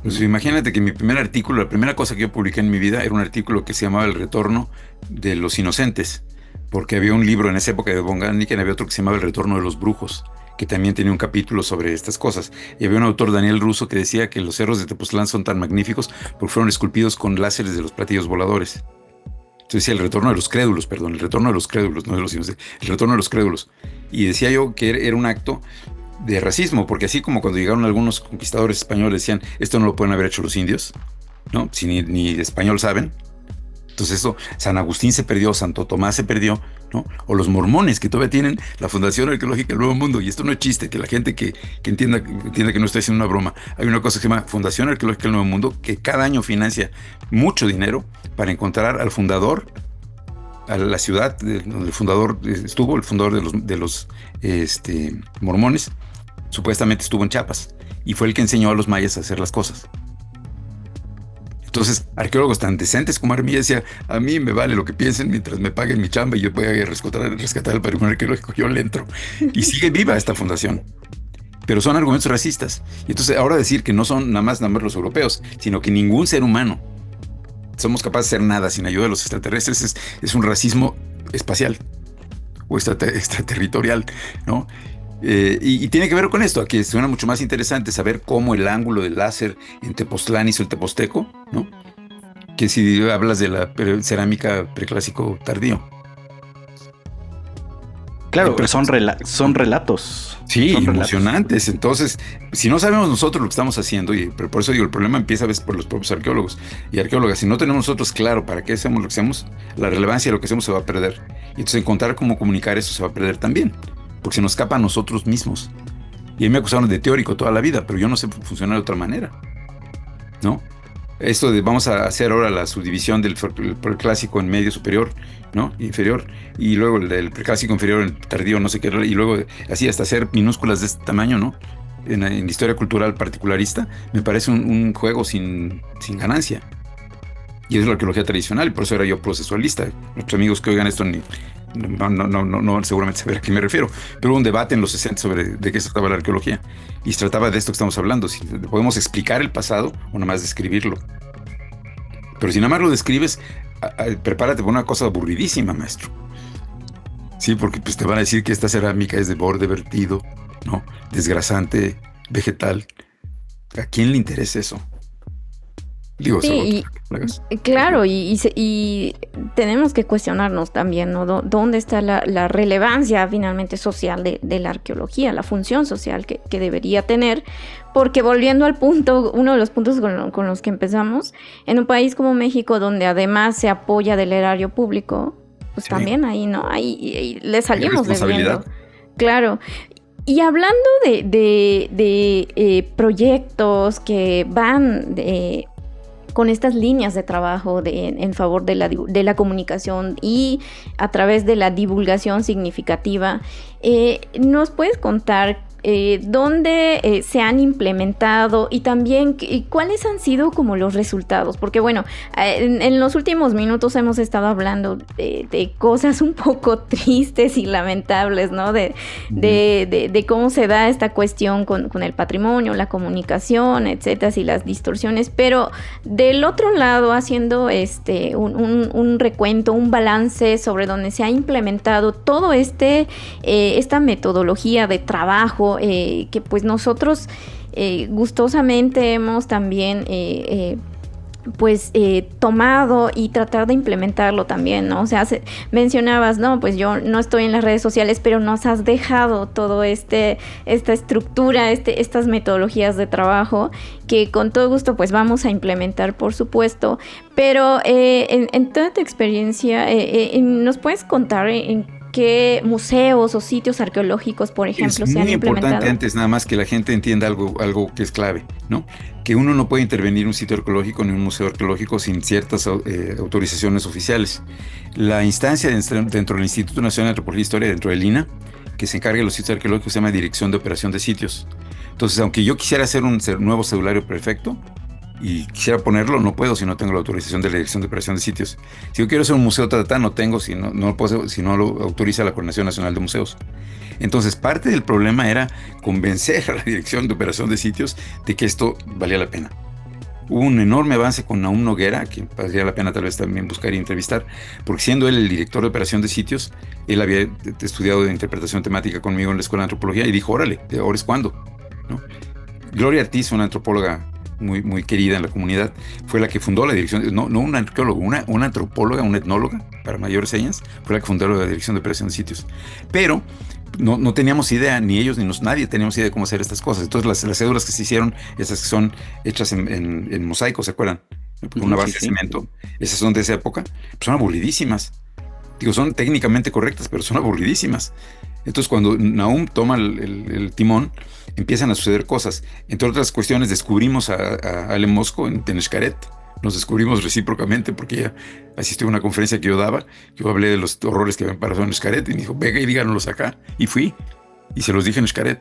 Pues imagínate que mi primer artículo, la primera cosa que yo publiqué en mi vida era un artículo que se llamaba El retorno de los inocentes, porque había un libro en esa época de von Däniken, había otro que se llamaba El retorno de los brujos, que también tenía un capítulo sobre estas cosas. Y había un autor, Daniel Russo, que decía que los cerros de Tepoztlán son tan magníficos porque fueron esculpidos con láseres de los platillos voladores. Entonces decía el retorno de los crédulos, perdón, el retorno de los crédulos, no de los inocentes, el retorno de los crédulos. Y decía yo que era un acto de racismo, porque así como cuando llegaron algunos conquistadores españoles decían, esto no lo pueden haber hecho los indios, ¿no? Si ni español saben. Entonces eso, San Agustín se perdió, Santo Tomás se perdió, ¿no? O los mormones que todavía tienen la Fundación Arqueológica del Nuevo Mundo, y esto no es chiste, que la gente que entienda que no estoy haciendo una broma. Hay una cosa que se llama Fundación Arqueológica del Nuevo Mundo, que cada año financia mucho dinero para encontrar al fundador, a la ciudad donde el fundador estuvo, el fundador de los mormones, supuestamente estuvo en Chiapas, y fue el que enseñó a los mayas a hacer las cosas. Entonces, arqueólogos tan decentes como Armilla decía, a mí me vale lo que piensen mientras me paguen mi chamba y yo voy a rescatar el patrimonio arqueológico, yo le entro. Y sigue viva esta fundación. Pero son argumentos racistas. Y entonces ahora decir que no son nada más los europeos, sino que ningún ser humano somos capaces de hacer nada sin ayuda de los extraterrestres es un racismo espacial o extraterritorial, ¿no? Y tiene que ver con esto, aquí suena mucho más interesante saber cómo el ángulo del láser en Tepoztlán hizo el teposteco, ¿no? Que si hablas de la cerámica preclásico tardío. Claro, pero son relatos. Sí, son emocionantes. Entonces, si no sabemos nosotros lo que estamos haciendo, pero por eso digo, el problema empieza a veces por los propios arqueólogos y arqueólogas. Si no tenemos nosotros claro para qué hacemos lo que hacemos, la relevancia de lo que hacemos se va a perder. Y entonces encontrar cómo comunicar eso se va a perder también, porque se nos escapa a nosotros mismos. Y a mí me acusaron de teórico toda la vida, pero yo no sé funcionar de otra manera, ¿no? Esto de vamos a hacer ahora la subdivisión del preclásico en medio superior, ¿no? Inferior, y luego el preclásico inferior en tardío, no sé qué, y luego así hasta hacer minúsculas de este tamaño, ¿no? En historia cultural particularista, me parece un juego sin ganancia. Y es la arqueología tradicional, y por eso era yo procesualista. Nuestros amigos que oigan esto no seguramente saber a qué me refiero, pero hubo un debate en los 60 sobre de qué se trataba la arqueología, y se trataba de esto que estamos hablando, si podemos explicar el pasado o nada más describirlo. Pero si nada más lo describes, prepárate para una cosa aburridísima, maestro. Sí, porque pues te van a decir que esta cerámica es de borde vertido, ¿no? Desgrasante, vegetal. ¿A quién le interesa eso? Digo, Sí, claro, y tenemos que cuestionarnos también, ¿no? ¿Dónde está la relevancia finalmente social de la arqueología, la función social que debería tener? Porque volviendo al punto, uno de los puntos con los que empezamos, en un país como México, donde además se apoya del erario público, pues sí, también ahí, ¿no? Ahí le salimos debiendo. Claro. Y hablando de proyectos que van con estas líneas de trabajo en favor de la comunicación y a través de la divulgación significativa, ¿nos puedes contar dónde se han implementado y también cuáles han sido como los resultados? Porque bueno, en los últimos minutos hemos estado hablando de cosas un poco tristes y lamentables, ¿no? De cómo se da esta cuestión con el patrimonio, la comunicación, etcétera, y las distorsiones, pero del otro lado, haciendo un recuento, un balance sobre donde se ha implementado todo esta metodología de trabajo que pues nosotros gustosamente hemos también pues tomado y tratar de implementarlo también, ¿no? O sea, mencionabas, no, pues yo no estoy en las redes sociales, pero nos has dejado todo esta estructura, estas metodologías de trabajo que con todo gusto pues vamos a implementar, por supuesto, pero en toda tu experiencia, ¿nos puedes contar en qué museos o sitios arqueológicos, por ejemplo, se han implementado? Es muy importante antes nada más que la gente entienda algo que es clave, ¿no? Que uno no puede intervenir en un sitio arqueológico ni un museo arqueológico sin ciertas autorizaciones oficiales. La instancia dentro del Instituto Nacional de Antropología e Historia, dentro del INAH, que se encarga de los sitios arqueológicos, se llama Dirección de Operación de Sitios. Entonces, aunque yo quisiera hacer un nuevo cedulario perfecto y quisiera ponerlo, no puedo si no tengo la autorización de la Dirección de Operación de Sitios. Si yo quiero hacer un museo no tengo, si no lo autoriza la Coordinación Nacional de Museos. Entonces, parte del problema era convencer a la Dirección de Operación de Sitios de que esto valía la pena. Hubo un enorme avance con Nahum Noguera, que valdría la pena tal vez también buscar y entrevistar, porque siendo él el director de Operación de Sitios, él había estudiado de interpretación temática conmigo en la Escuela de Antropología y dijo, órale, ahora es cuando, ¿no? Gloria Ortiz, una antropóloga muy, muy querida en la comunidad, fue la que fundó la dirección, no una arqueóloga, una antropóloga, una etnóloga, para mayores señas, fue la que fundó la Dirección de Operación de Sitios. Pero no teníamos idea, ni ellos ni nadie teníamos idea de cómo hacer estas cosas. Entonces las cédulas que se hicieron, esas que son hechas en mosaico, ¿se acuerdan? Una base de cemento, esas son de esa época, pues son aburridísimas. Digo, son técnicamente correctas, pero son aburridísimas. Entonces cuando Nahum toma el timón, empiezan a suceder cosas. Entre otras cuestiones, descubrimos a Ale Mosco en Xcaret. Nos descubrimos recíprocamente porque ella asistió a una conferencia que yo daba. Yo hablé de los horrores que habían pasado en Xcaret y me dijo, venga y díganos acá. Y fui y se los dije en Xcaret.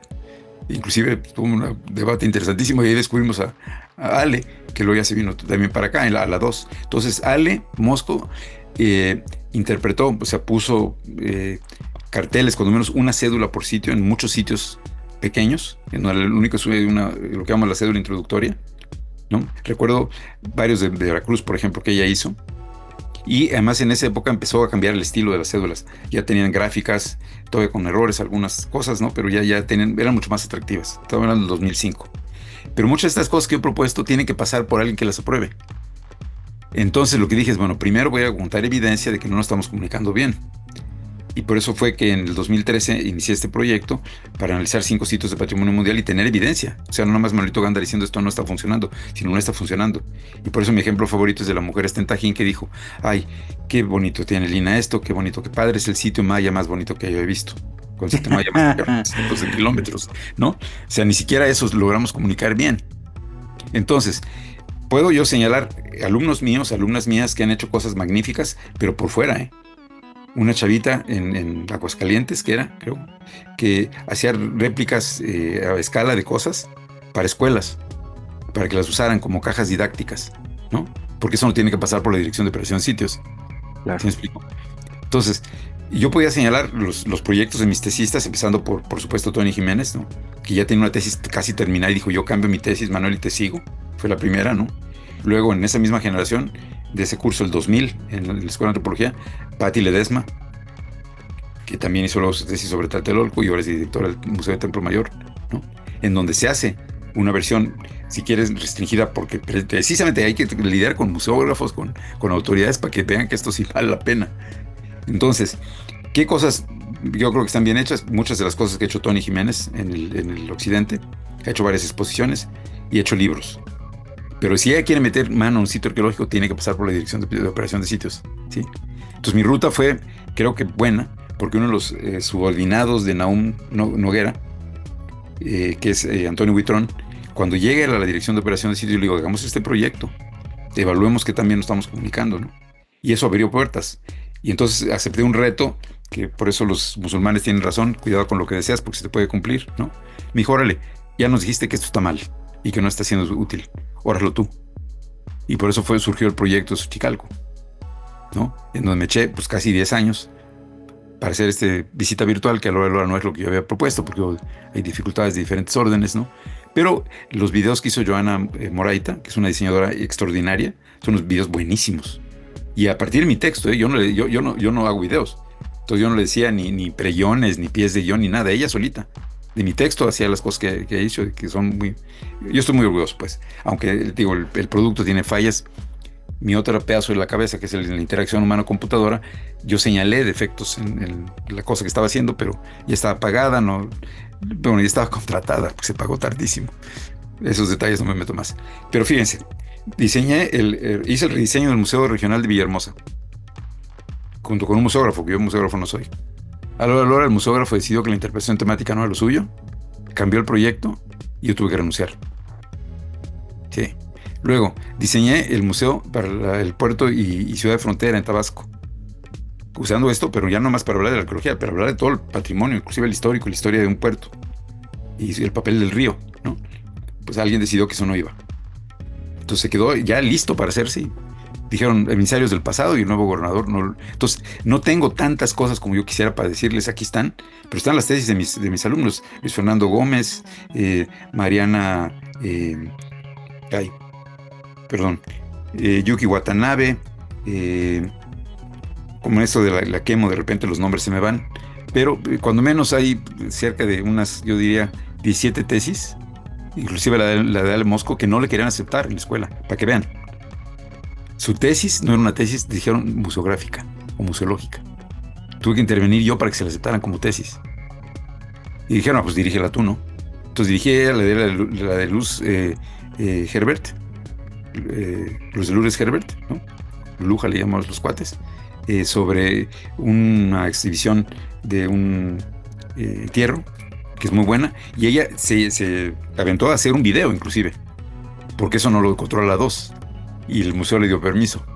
Inclusive tuvo un debate interesantísimo y ahí descubrimos a Ale, que luego ya se vino también para acá, en la 2. Entonces Ale Mosco interpretó, o sea, puso carteles, cuando menos una cédula por sitio, en muchos sitios pequeños, en el único es lo que llama la cédula introductoria, ¿no? Recuerdo varios de Veracruz, por ejemplo, que ella hizo. Y además en esa época empezó a cambiar el estilo de las cédulas. Ya tenían gráficas, todavía con errores, algunas cosas, ¿no? Pero ya eran mucho más atractivas. Estaba hablando del 2005. Pero muchas de estas cosas que yo he propuesto tienen que pasar por alguien que las apruebe. Entonces lo que dije es, bueno, primero voy a juntar evidencia de que no nos estamos comunicando bien. Y por eso fue que en el 2013 inicié este proyecto para analizar 5 sitios de patrimonio mundial y tener evidencia. O sea, no nada más Manolito Gándara diciendo esto no está funcionando, sino no está funcionando. Y por eso mi ejemplo favorito es de la mujer en Tajín, que dijo, ay, qué bonito tiene Lina esto, qué bonito, qué padre, es el sitio maya más bonito que yo he visto. Con sitio maya más de cientos de kilómetros, ¿no? O sea, ni siquiera eso logramos comunicar bien. Entonces, puedo yo señalar alumnos míos, alumnas mías que han hecho cosas magníficas, pero por fuera, una chavita en Aguascalientes, creo, que hacía réplicas a escala de cosas para escuelas, para que las usaran como cajas didácticas, ¿no? Porque eso no tiene que pasar por la Dirección de Operación de Sitios. Claro. ¿Sí me explico? Entonces, yo podía señalar los proyectos de mis tesistas, empezando por supuesto, Tony Jiménez, ¿no? Que ya tenía una tesis casi terminada y dijo, yo cambio mi tesis, Manuel, y te sigo. Fue la primera, ¿no? Luego, en esa misma generación, de ese curso, el 2000, en la Escuela de Antropología, Patti Ledesma, que también hizo la tesis sobre Tlatelolco y ahora es directora del Museo de Templo Mayor, ¿no? En donde se hace una versión, si quieres, restringida, porque precisamente hay que lidiar con museógrafos, con autoridades, para que vean que esto sí vale la pena. Entonces, ¿qué cosas yo creo que están bien hechas? Muchas de las cosas que ha hecho Tony Jiménez en el occidente, ha hecho varias exposiciones y ha hecho libros. Pero si ella quiere meter mano a un sitio arqueológico, tiene que pasar por la Dirección de Operación de Sitios, ¿sí? Entonces mi ruta fue, creo que buena, porque uno de los subordinados de Nahum Noguera, que es Antonio Buitrón, cuando llegue a la Dirección de Operación de Sitios, le digo, hagamos este proyecto, evaluemos que también nos estamos comunicando, ¿no? Y eso abrió puertas. Y entonces acepté un reto, que por eso los musulmanes tienen razón, cuidado con lo que deseas, porque se te puede cumplir, ¿no? Me dijo, órale, ya nos dijiste que esto está mal y que no está siendo útil, óralo tú. Y por eso surgió el proyecto de Xochicalco, ¿no? En donde me eché pues casi 10 años para hacer visita virtual, que a la hora no es lo que yo había propuesto, porque hay dificultades de diferentes órdenes, ¿no? Pero los videos que hizo Joana Moraita, que es una diseñadora extraordinaria, son unos videos buenísimos. Y a partir de mi texto, yo no hago videos. Entonces yo no le decía ni preguiones, ni pies de guión, ni nada. Ella solita, de mi texto, hacía las cosas que he hecho, que son muy... Yo estoy muy orgulloso, pues. Aunque, digo, el producto tiene fallas, mi otro pedazo de la cabeza, que es la interacción humano-computadora, yo señalé defectos en la cosa que estaba haciendo, pero ya estaba pagada, no, bueno, ya estaba contratada, porque se pagó tardísimo. Esos detalles no me meto más. Pero fíjense, hice el rediseño del Museo Regional de Villahermosa, junto con un museógrafo, que yo museógrafo no soy. A la hora el museógrafo decidió que la interpretación temática no era lo suyo, cambió el proyecto y yo tuve que renunciar. Sí. Luego, diseñé el museo para el puerto y ciudad de frontera en Tabasco. Usando esto, pero ya no más para hablar de la arqueología, para hablar de todo el patrimonio, inclusive el histórico, la historia de un puerto. Y el papel del río, ¿no? Pues alguien decidió que eso no iba. Entonces se quedó ya listo para hacerse. Dijeron emisarios del pasado y el nuevo gobernador. No, entonces, no tengo tantas cosas como yo quisiera para decirles, aquí están, pero están las tesis de mis alumnos. Luis Fernando Gómez, Mariana... Yuki Watanabe, como esto de la quemo, de repente los nombres se me van, pero cuando menos hay cerca de unas, yo diría, 17 tesis, inclusive la de Ale Mosco, que no le querían aceptar en la escuela, para que vean. Su tesis no era una tesis, dijeron museográfica o museológica. Tuve que intervenir yo para que se la aceptaran como tesis. Y dijeron, pues dirígela tú, ¿no? Entonces dirigí la de Luz Herbert, Luz de Lourdes Herbert, ¿no? Luja le llamamos los cuates, sobre una exhibición de un entierro, que es muy buena, y ella se aventó a hacer un video inclusive, porque eso no lo controla la 2, y el museo le dio permiso.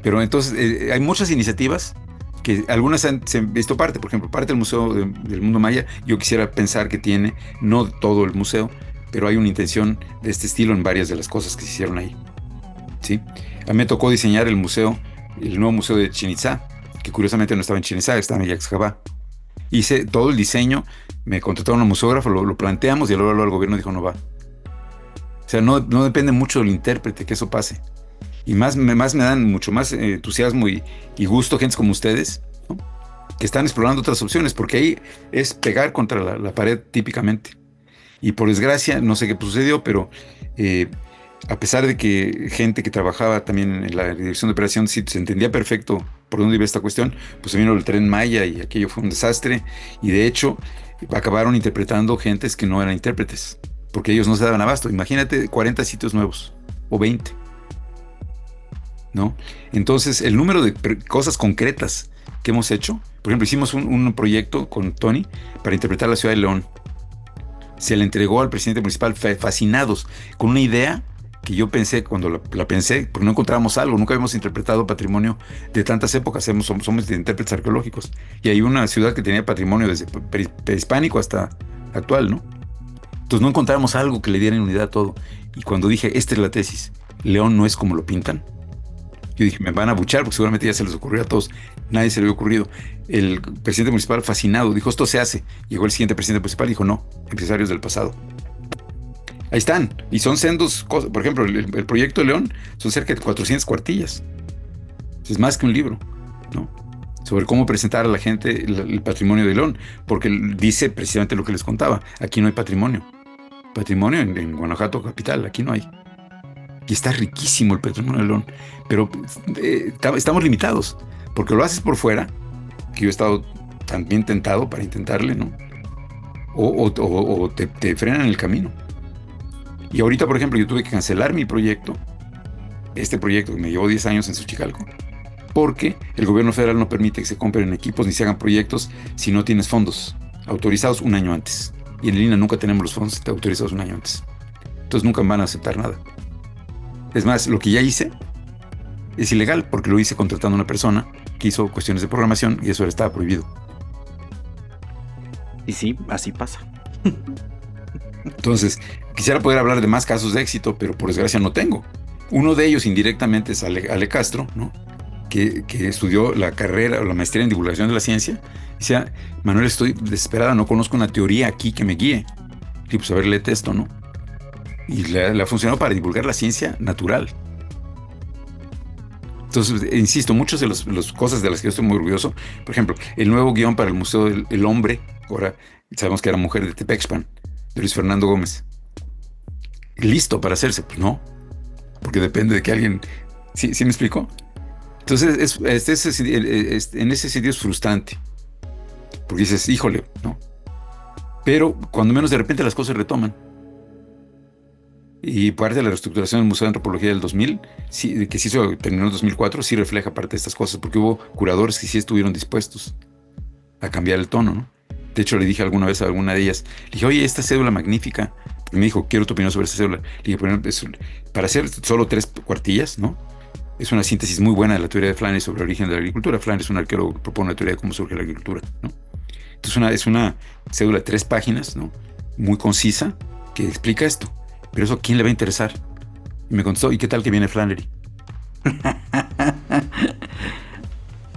Pero entonces hay muchas iniciativas que algunas se han visto parte, por ejemplo, parte del Museo del Mundo Maya, yo quisiera pensar que tiene, no todo el museo, pero hay una intención de este estilo en varias de las cosas que se hicieron ahí, ¿sí? A mí me tocó diseñar el nuevo museo de Chichén Itzá, que curiosamente no estaba en Chichén Itzá, estaba en Yaxcabá. Hice todo el diseño, me contrataron a un museógrafo, lo planteamos y luego el gobierno dijo no va. O sea, no depende mucho del intérprete que eso pase. Y más me dan mucho más entusiasmo y gusto gentes como ustedes, ¿no? Que están explorando otras opciones, porque ahí es pegar contra la pared típicamente. Y por desgracia, no sé qué sucedió, pero a pesar de que gente que trabajaba también en la dirección de operación sí se entendía perfecto por dónde iba esta cuestión, pues se vino el Tren Maya y aquello fue un desastre. Y de hecho, acabaron interpretando gentes que no eran intérpretes, porque ellos no se daban abasto. Imagínate 40 sitios nuevos o 20, ¿no? Entonces, el número de cosas concretas que hemos hecho, por ejemplo, hicimos un proyecto con Tony para interpretar la ciudad de León. Se le entregó al presidente municipal fascinados con una idea que yo pensé cuando la pensé, porque no encontrábamos algo, nunca habíamos interpretado patrimonio de tantas épocas, somos intérpretes arqueológicos, y hay una ciudad que tenía patrimonio desde prehispánico hasta actual, ¿no? Entonces no encontramos algo que le diera unidad a todo, y cuando dije, esta es la tesis, León no es como lo pintan, yo dije, me van a buchar porque seguramente ya se les ocurrió a todos, nadie se le había ocurrido. El presidente municipal fascinado dijo, esto se hace. Llegó el siguiente presidente municipal y dijo, no, empresarios del pasado. Ahí están, y son sendos cosas. Por ejemplo, el proyecto de León son cerca de 400 cuartillas. Es más que un libro, ¿no? Sobre cómo presentar a la gente el patrimonio de León, porque dice precisamente lo que les contaba, aquí no hay patrimonio. Patrimonio en Guanajuato capital, aquí no hay. Y está riquísimo el patrimonio de León, pero estamos limitados, porque lo haces por fuera, que yo he estado también tentado para intentarle, ¿no? O te frenan en el camino. Y ahorita, por ejemplo, yo tuve que cancelar mi proyecto, este proyecto que me llevó 10 años en Xochicalco, porque el gobierno federal no permite que se compren equipos ni se hagan proyectos si no tienes fondos autorizados un año antes. Y en el INAH nunca tenemos los fondos autorizados un año antes. Entonces nunca van a aceptar nada. Es más, lo que ya hice es ilegal porque lo hice contratando a una persona que hizo cuestiones de programación y eso estaba prohibido. Y sí, así pasa. Entonces, quisiera poder hablar de más casos de éxito, pero por desgracia no tengo. Uno de ellos indirectamente es Ale Castro, ¿no? Que estudió la carrera o la maestría en divulgación de la ciencia. Decía, Manuel, estoy desesperada, no conozco una teoría aquí que me guíe. Y pues a ver, léete esto, ¿no? Y le ha funcionado para divulgar la ciencia natural. Entonces, insisto, muchas de las cosas de las que yo estoy muy orgulloso, por ejemplo, el nuevo guión para el Museo del Hombre, ahora sabemos que era mujer de Tepexpan, de Luis Fernando Gómez. ¿Listo para hacerse? Pues no, porque depende de que alguien ¿Sí, sí me explico? Entonces, en ese sentido es frustrante, porque dices, híjole, ¿no? Pero cuando menos de repente las cosas retoman. Y parte de la reestructuración del Museo de Antropología del 2000, sí, que se hizo, terminó en 2004, sí refleja parte de estas cosas, porque hubo curadores que sí estuvieron dispuestos a cambiar el tono, ¿no? De hecho, le dije alguna vez a alguna de ellas, le dije, oye, esta cédula magnífica, y me dijo, quiero tu opinión sobre esta cédula. Le dije, bueno, para hacer solo 3 cuartillas, ¿no? Es una síntesis muy buena de la teoría de Flannery sobre el origen de la agricultura. Flannery es un arqueólogo que propone una teoría de cómo surge la agricultura, ¿no? Entonces es una cédula de 3 páginas, ¿no? Muy concisa, que explica esto. Pero eso, ¿a quién le va a interesar? Y me contestó, ¿y qué tal que viene Flannery?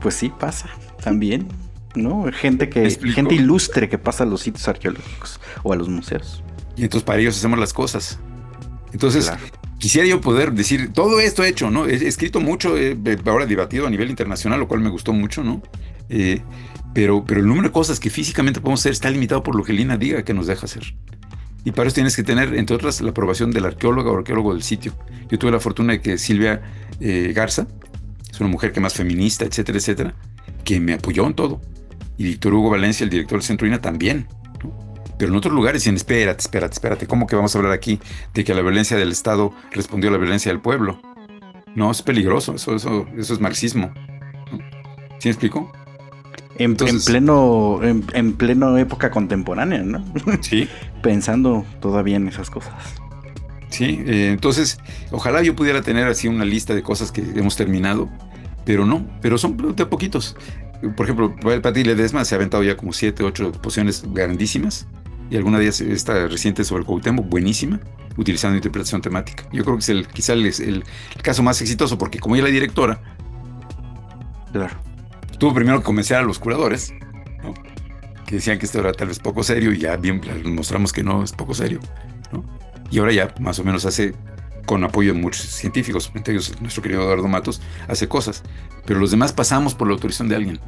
Pues sí, pasa también, ¿no? Gente ilustre que pasa a los sitios arqueológicos o a los museos. Y entonces para ellos hacemos las cosas. Entonces, Claro. quisiera yo poder decir, todo esto hecho, ¿no? He escrito mucho, ahora debatido a nivel internacional, lo cual me gustó mucho, ¿no? Pero el número de cosas que físicamente podemos hacer está limitado por lo que Lina diga que nos deja hacer. Y para eso tienes que tener, entre otras, la aprobación del arqueólogo o arqueólogo del sitio. Yo tuve la fortuna de que Silvia Garza, es una mujer que más feminista, etcétera, etcétera, que me apoyó en todo. Y Víctor Hugo Valencia, el director del Centro INA, también, ¿no? Pero en otros lugares dicen, espérate, ¿cómo que vamos a hablar aquí de que la violencia del Estado respondió a la violencia del pueblo? No, es peligroso, eso es marxismo, ¿no? ¿Sí me explico? Entonces, En pleno época contemporánea, ¿no? sí. Pensando todavía en esas cosas. Sí, entonces, ojalá yo pudiera tener así una lista de cosas que hemos terminado, pero no, pero son de poquitos. Por ejemplo, Patti Ledesma se ha aventado ya como 7, 8 exposiciones grandísimas, y alguna de ellas, esta reciente sobre Cuauhtémoc, buenísima, utilizando interpretación temática. Yo creo que es quizá el caso más exitoso, porque como ella es la directora, Claro. tuvo primero que convencer a los curadores, ¿no? Que decían que esto era tal vez poco serio, y ya bien mostramos que no es poco serio, ¿no? Y ahora ya más o menos hace, con apoyo de muchos científicos, entre ellos nuestro querido Eduardo Matos, hace cosas. Pero los demás pasamos por la autorización de alguien.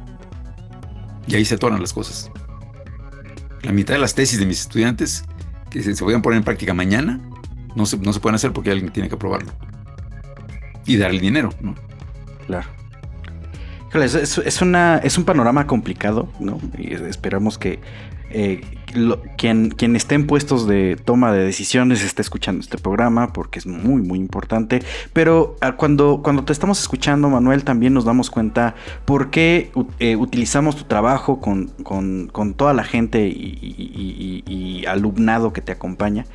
Y ahí se atoran las cosas. La mitad de las tesis de mis estudiantes, que se podían poner en práctica mañana, no se pueden hacer porque alguien tiene que aprobarlo. Y dar el dinero, ¿no? Claro. Híjole, es un panorama complicado, ¿no? Y esperamos que quien esté en puestos de toma de decisiones esté escuchando este programa, porque es muy, muy importante. Pero cuando te estamos escuchando, Manuel, también nos damos cuenta por qué utilizamos tu trabajo con toda la gente y alumnado que te acompaña.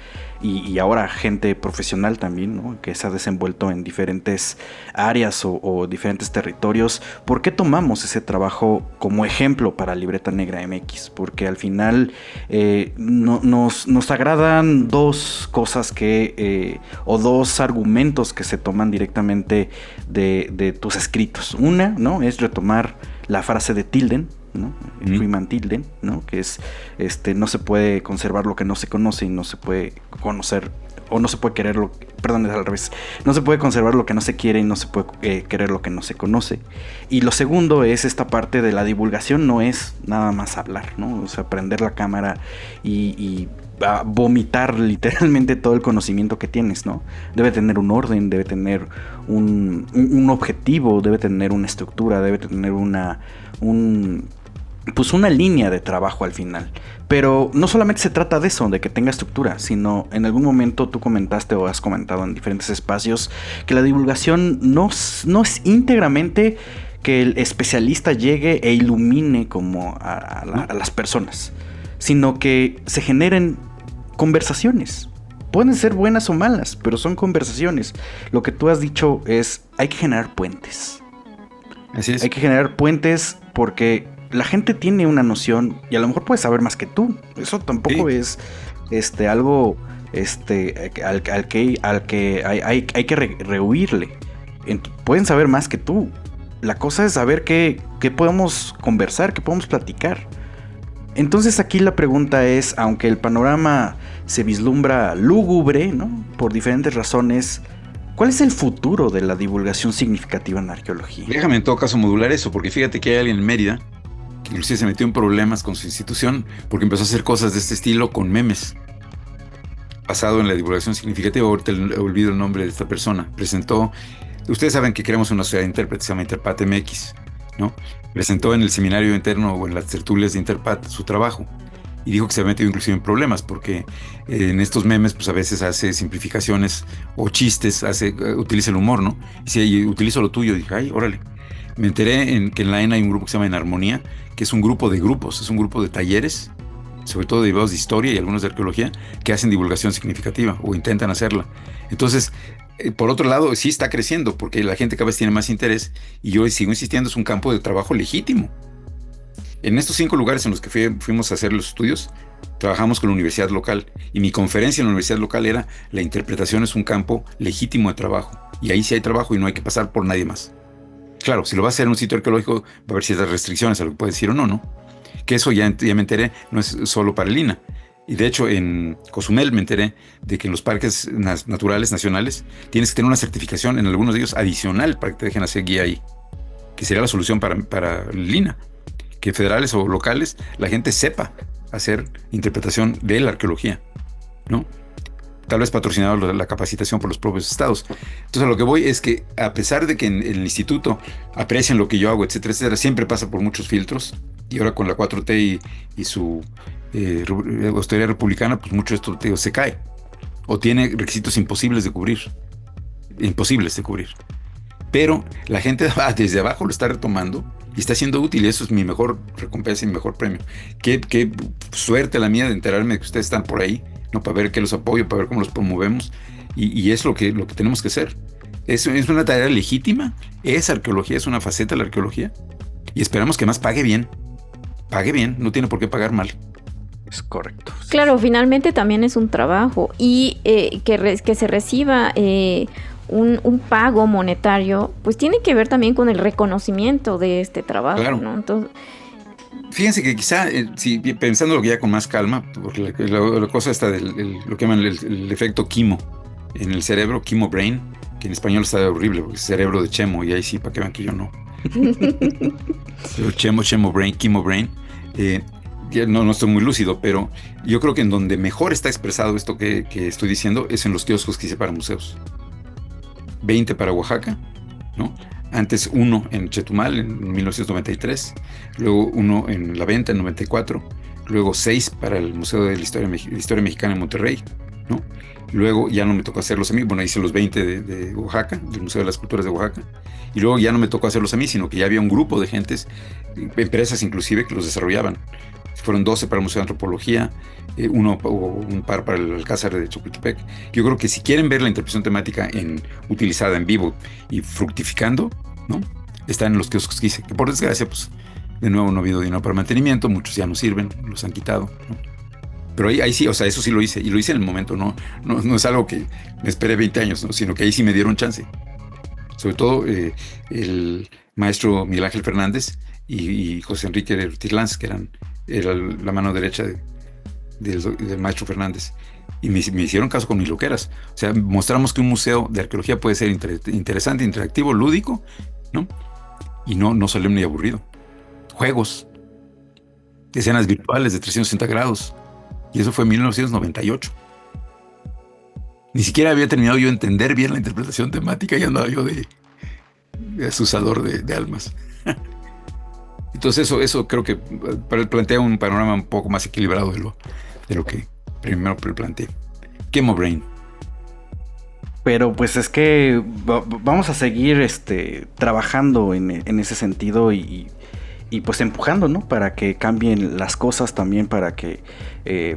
Y ahora gente profesional también, ¿no? Que se ha desenvuelto en diferentes áreas o diferentes territorios. ¿Por qué tomamos ese trabajo como ejemplo para Libreta Negra MX? Porque al final nos agradan dos cosas o dos argumentos que se toman directamente de tus escritos. Una, ¿no? Es retomar la frase de Tilden, ¿no? Freeman Tilden, ¿no? Que es no se puede conservar lo que no se conoce y no se puede conocer o no se puede querer perdón, es al revés. No se puede conservar lo que no se quiere y no se puede querer lo que no se conoce. Y lo segundo es esta parte de la divulgación, no es nada más hablar, ¿no? O sea, prender la cámara y a vomitar literalmente todo el conocimiento que tienes, ¿no? Debe tener un orden, debe tener un objetivo, debe tener una estructura, debe tener una línea de trabajo al final. Pero no solamente se trata de eso, de que tenga estructura, sino en algún momento tú comentaste o has comentado en diferentes espacios que la divulgación no es íntegramente que el especialista llegue e ilumine como a las personas, sino que se generen conversaciones. Pueden ser buenas o malas, pero son conversaciones. Lo que tú has dicho es, hay que generar puentes. Así es. Hay que generar puentes porque la gente tiene una noción y a lo mejor puede saber más que tú. Eso tampoco es algo al que hay que rehuirle. Pueden saber más que tú. La cosa es saber qué podemos conversar, qué podemos platicar. Entonces aquí la pregunta es, aunque el panorama se vislumbra lúgubre, ¿no? Por diferentes razones, ¿cuál es el futuro de la divulgación significativa en arqueología? Déjame en todo caso modular eso, porque fíjate que hay alguien en Mérida que inclusive se metió en problemas con su institución porque empezó a hacer cosas de este estilo con memes. Basado en la divulgación significativa, ahorita olvido el nombre de esta persona, presentó Ustedes saben que creamos una sociedad de intérpretes, se llama Interpat MX, ¿no? Presentó en el seminario interno o en las tertulias de Interpat su trabajo y dijo que se había metido inclusive en problemas porque en estos memes pues a veces hace simplificaciones o chistes, utiliza el humor, ¿no? Y si utilizo lo tuyo, dije, ay, órale. Me enteré que en la ENA hay un grupo que se llama En Armonía, que es un grupo de grupos, es un grupo de talleres, sobre todo derivados de historia y algunos de arqueología, que hacen divulgación significativa o intentan hacerla. Entonces, por otro lado, sí está creciendo porque la gente cada vez tiene más interés y yo sigo insistiendo, es un campo de trabajo legítimo. En estos 5 lugares en los que fuimos a hacer los estudios, trabajamos con la universidad local y mi conferencia en la universidad local era: la interpretación es un campo legítimo de trabajo y ahí sí hay trabajo y no hay que pasar por nadie más. Claro, si lo va a hacer en un sitio arqueológico va a haber ciertas restricciones a lo que puede decir o no, ¿no? Que eso ya me enteré, no es solo para el INAH. Y de hecho en Cozumel me enteré de que en los parques naturales nacionales tienes que tener una certificación, en algunos de ellos adicional, para que te dejen hacer guía ahí, que sería la solución para el INAH, que federales o locales la gente sepa hacer interpretación de la arqueología, ¿no? Tal vez patrocinado la capacitación por los propios estados. Entonces a lo que voy es que a pesar de que en el instituto aprecian lo que yo hago, etcétera, etcétera, siempre pasa por muchos filtros y ahora con la 4T y su austeridad republicana, pues mucho de esto se cae o tiene requisitos imposibles de cubrir. Pero la gente desde abajo lo está retomando y está siendo útil y eso es mi mejor recompensa y mi mejor premio. Qué suerte la mía de enterarme de que ustedes están por ahí, ¿no? Para ver qué los apoyo, para ver cómo los promovemos y es lo que tenemos que hacer. Es una tarea legítima, es arqueología, es una faceta de la arqueología y esperamos que más pague bien, no tiene por qué pagar mal. Es correcto. Claro, finalmente también es un trabajo y que se reciba un pago monetario, pues tiene que ver también con el reconocimiento de este trabajo, claro, ¿no? Entonces, fíjense que quizá, pensando lo que ya con más calma, porque la cosa está lo que llaman el efecto Quimo en el cerebro, Quimo Brain, que en español está horrible, porque es cerebro de Chemo, y ahí sí, para que vean que yo no. Pero Chemo Brain, Quimo Brain, no estoy muy lúcido, pero yo creo que en donde mejor está expresado esto que estoy diciendo es en los kioscos que hice para museos. 20 para Oaxaca, ¿no? Antes 1 en Chetumal en 1993, luego 1 en La Venta en 94, luego 6 para el Museo de la Historia Mexicana en Monterrey, ¿no? Luego ya no me tocó hacerlos a mí, bueno, hice los 20 de Oaxaca, del Museo de las Culturas de Oaxaca, y luego ya no me tocó hacerlos a mí, sino que ya había un grupo de gentes, empresas inclusive, que los desarrollaban. Fueron 12 para el Museo de Antropología, un par para el Alcázar de Chapultepec. Yo creo que si quieren ver la interpretación temática utilizada en vivo y fructificando, ¿no? Están en los kioscos que hice, que por desgracia, pues, de nuevo no ha habido dinero para mantenimiento, muchos ya no sirven, los han quitado, ¿no? Pero ahí sí, o sea, eso sí lo hice, y lo hice en el momento, no es algo que me esperé 20 años, ¿no? Sino que ahí sí me dieron chance. Sobre todo el maestro Miguel Ángel Fernández y José Enrique Ortiz Lanz, que era la mano derecha del maestro Fernández, y me hicieron caso con mis loqueras. O sea, mostramos que un museo de arqueología puede ser interesante, interactivo, lúdico, ¿no? Y no solemne ni aburrido. Juegos, escenas virtuales de 360 grados. Y eso fue en 1998. Ni siquiera había terminado yo de entender bien la interpretación temática y andaba yo de asusador de almas. Entonces eso creo que plantea un panorama un poco más equilibrado de lo que primero planteé. Quemo Brain. Pero pues es que vamos a seguir trabajando en ese sentido y pues empujando, ¿no? Para que cambien las cosas también, para que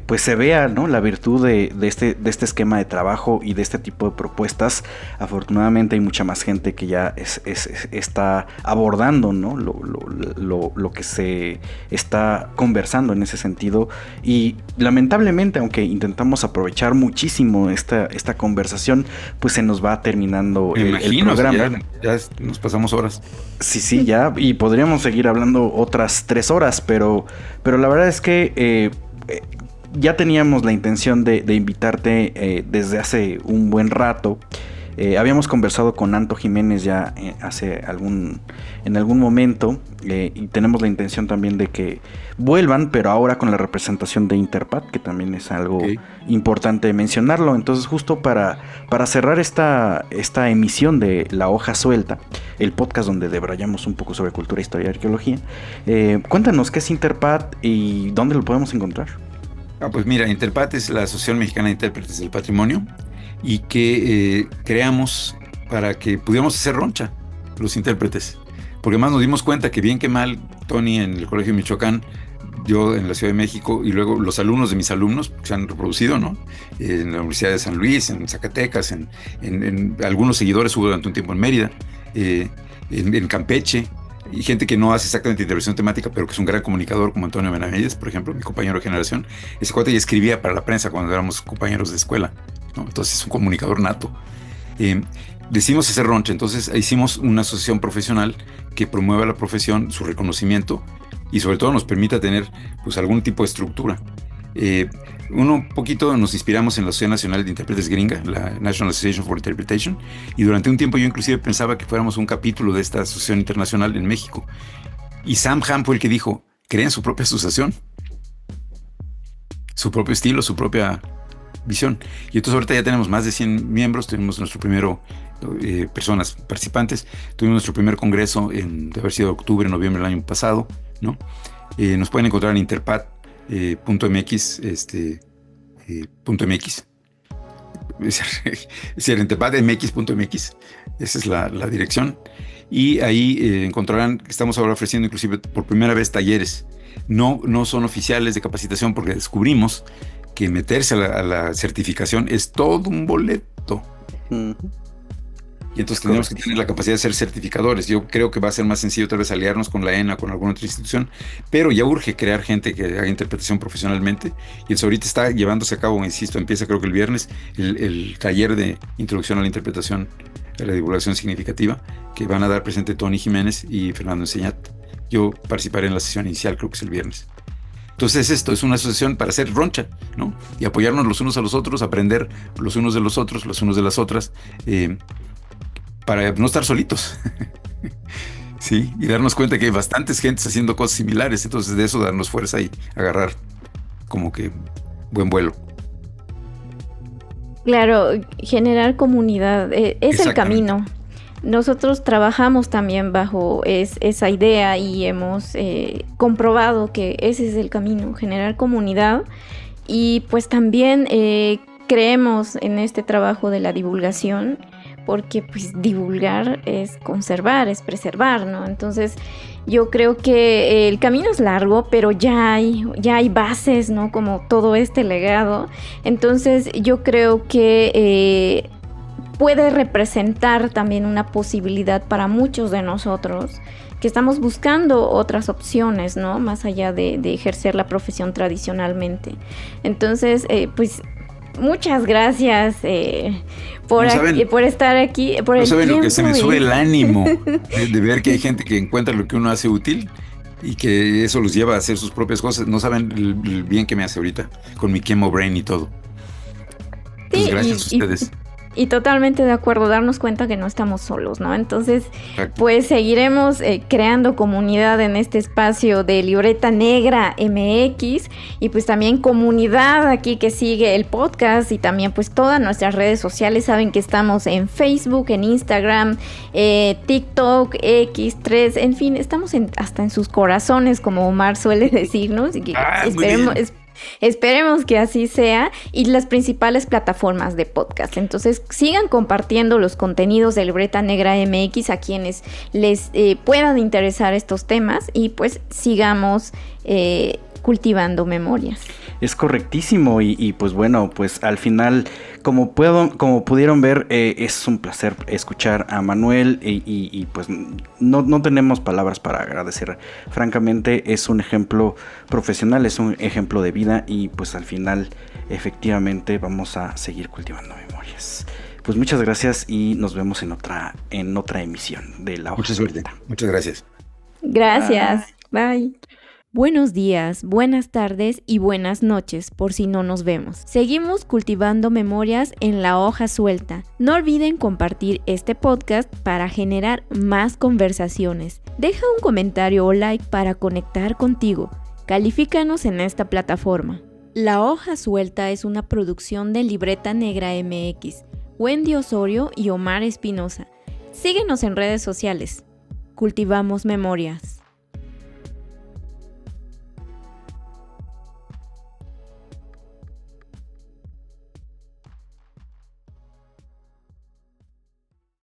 pues se vea, ¿no? La virtud de este esquema de trabajo y de este tipo de propuestas. Afortunadamente hay mucha más gente que ya está abordando, ¿no? Lo que se está conversando en ese sentido. Y lamentablemente, aunque intentamos aprovechar muchísimo esta conversación, pues se nos va terminando el programa. Ya nos pasamos horas. Sí, ya. Y podríamos seguir hablando otras 3 horas, pero la verdad es que ya teníamos la intención de invitarte desde hace un buen rato. Habíamos conversado con Anto Jiménez ya en algún momento, y tenemos la intención también de que vuelvan, pero ahora con la representación de Interpat, que también es algo importante mencionarlo. Entonces, justo para cerrar esta emisión de La Hoja Suelta, el podcast donde debrayamos un poco sobre cultura, historia y arqueología, cuéntanos qué es Interpat y dónde lo podemos encontrar. Pues mira, Interpat es la Asociación Mexicana de Intérpretes del Patrimonio, y que creamos para que pudiéramos hacer roncha los intérpretes, porque más nos dimos cuenta que bien que mal, Tony en el Colegio de Michoacán, yo en la Ciudad de México, y luego los alumnos de mis alumnos que se han reproducido, ¿no? En la Universidad de San Luis, en Zacatecas, en algunos seguidores hubo durante un tiempo en Mérida, en Campeche, y gente que no hace exactamente intervención temática, pero que es un gran comunicador, como Antonio Benavides, por ejemplo, mi compañero de generación. Ese cuate ya escribía para la prensa cuando éramos compañeros de escuela, ¿no? Entonces es un comunicador nato. Decidimos hacer roncha, entonces hicimos una asociación profesional que promueva la profesión, su reconocimiento, y sobre todo nos permita tener pues algún tipo de estructura. Un poquito nos inspiramos en la Asociación Nacional de Intérpretes Gringa, la National Association for Interpretation, y durante un tiempo yo inclusive pensaba que fuéramos un capítulo de esta asociación internacional en México. Y Sam Ham fue el que dijo, creen su propia asociación, su propio estilo, su propia visión. Y entonces ahorita ya tenemos más de 100 miembros, tenemos nuestro primero personas participantes, tuvimos nuestro primer congreso de haber sido octubre, noviembre del año pasado, ¿no? Nos pueden encontrar en interpat.mx, .mx. Es decir, interpat.mx.mx, esa es la dirección. Y ahí encontrarán que estamos ahora ofreciendo inclusive por primera vez talleres. No son oficiales de capacitación, porque descubrimos que meterse a la certificación es todo un boleto. Y entonces tenemos que tener la capacidad de ser certificadores. Yo creo que va a ser más sencillo tal vez aliarnos con la ENA, con alguna otra institución, pero ya urge crear gente que haga interpretación profesionalmente. Y eso ahorita está llevándose a cabo, insisto, empieza creo que el viernes, el taller de introducción a la interpretación, a la divulgación significativa, que van a dar presente Tony Jiménez y Fernando Enseñat. Yo participaré en la sesión inicial, creo que es el viernes. Entonces esto es una asociación para hacer roncha, ¿no? Y apoyarnos los unos a los otros, aprender los unos de los otros, los unos de las otras, para no estar solitos. Sí, y darnos cuenta que hay bastantes gentes haciendo cosas similares, entonces de eso darnos fuerza y agarrar como que buen vuelo. Claro, generar comunidad es el camino. Nosotros trabajamos también bajo esa idea y hemos comprobado que ese es el camino, generar comunidad. Y pues también creemos en este trabajo de la divulgación, porque pues divulgar es conservar, es preservar, ¿no? Entonces yo creo que el camino es largo, pero ya hay bases, ¿no? Como todo este legado. Entonces yo creo que puede representar también una posibilidad para muchos de nosotros que estamos buscando otras opciones, ¿no? Más allá de ejercer la profesión tradicionalmente. Entonces, pues muchas gracias por estar aquí. No saben lo que se me sube el ánimo de ver que hay gente que encuentra lo que uno hace útil y que eso los lleva a hacer sus propias cosas. No saben el bien que me hace ahorita con mi Chemo Brain y todo. Pues gracias a ustedes. Y totalmente de acuerdo, darnos cuenta que no estamos solos, ¿no? Entonces, pues seguiremos creando comunidad en este espacio de Libreta Negra MX, y pues también comunidad aquí que sigue el podcast, y también pues todas nuestras redes sociales. Saben que estamos en Facebook, en Instagram, TikTok, X3, en fin, estamos hasta en sus corazones, como Omar suele decirnos, y que esperemos que así sea, y las principales plataformas de podcast. Entonces sigan compartiendo los contenidos de Libreta Negra MX a quienes les puedan interesar estos temas, y pues sigamos cultivando memorias. Es correctísimo, y pues bueno, pues al final, como pudieron ver, es un placer escuchar a Manuel, y pues no tenemos palabras para agradecer. Francamente es un ejemplo profesional, es un ejemplo de vida, y pues al final efectivamente vamos a seguir cultivando memorias. Pues muchas gracias y nos vemos en otra emisión de La Hoja Suelta. Muchas gracias. Gracias. Bye. Buenos días, buenas tardes y buenas noches por si no nos vemos. Seguimos cultivando memorias en la hoja suelta. No olviden compartir este podcast para generar más conversaciones. Deja un comentario o like para conectar contigo. Califícanos en esta plataforma. La hoja suelta es una producción de Libreta Negra MX, Wendy Osorio y Omar Espinosa. Síguenos en redes sociales. Cultivamos memorias.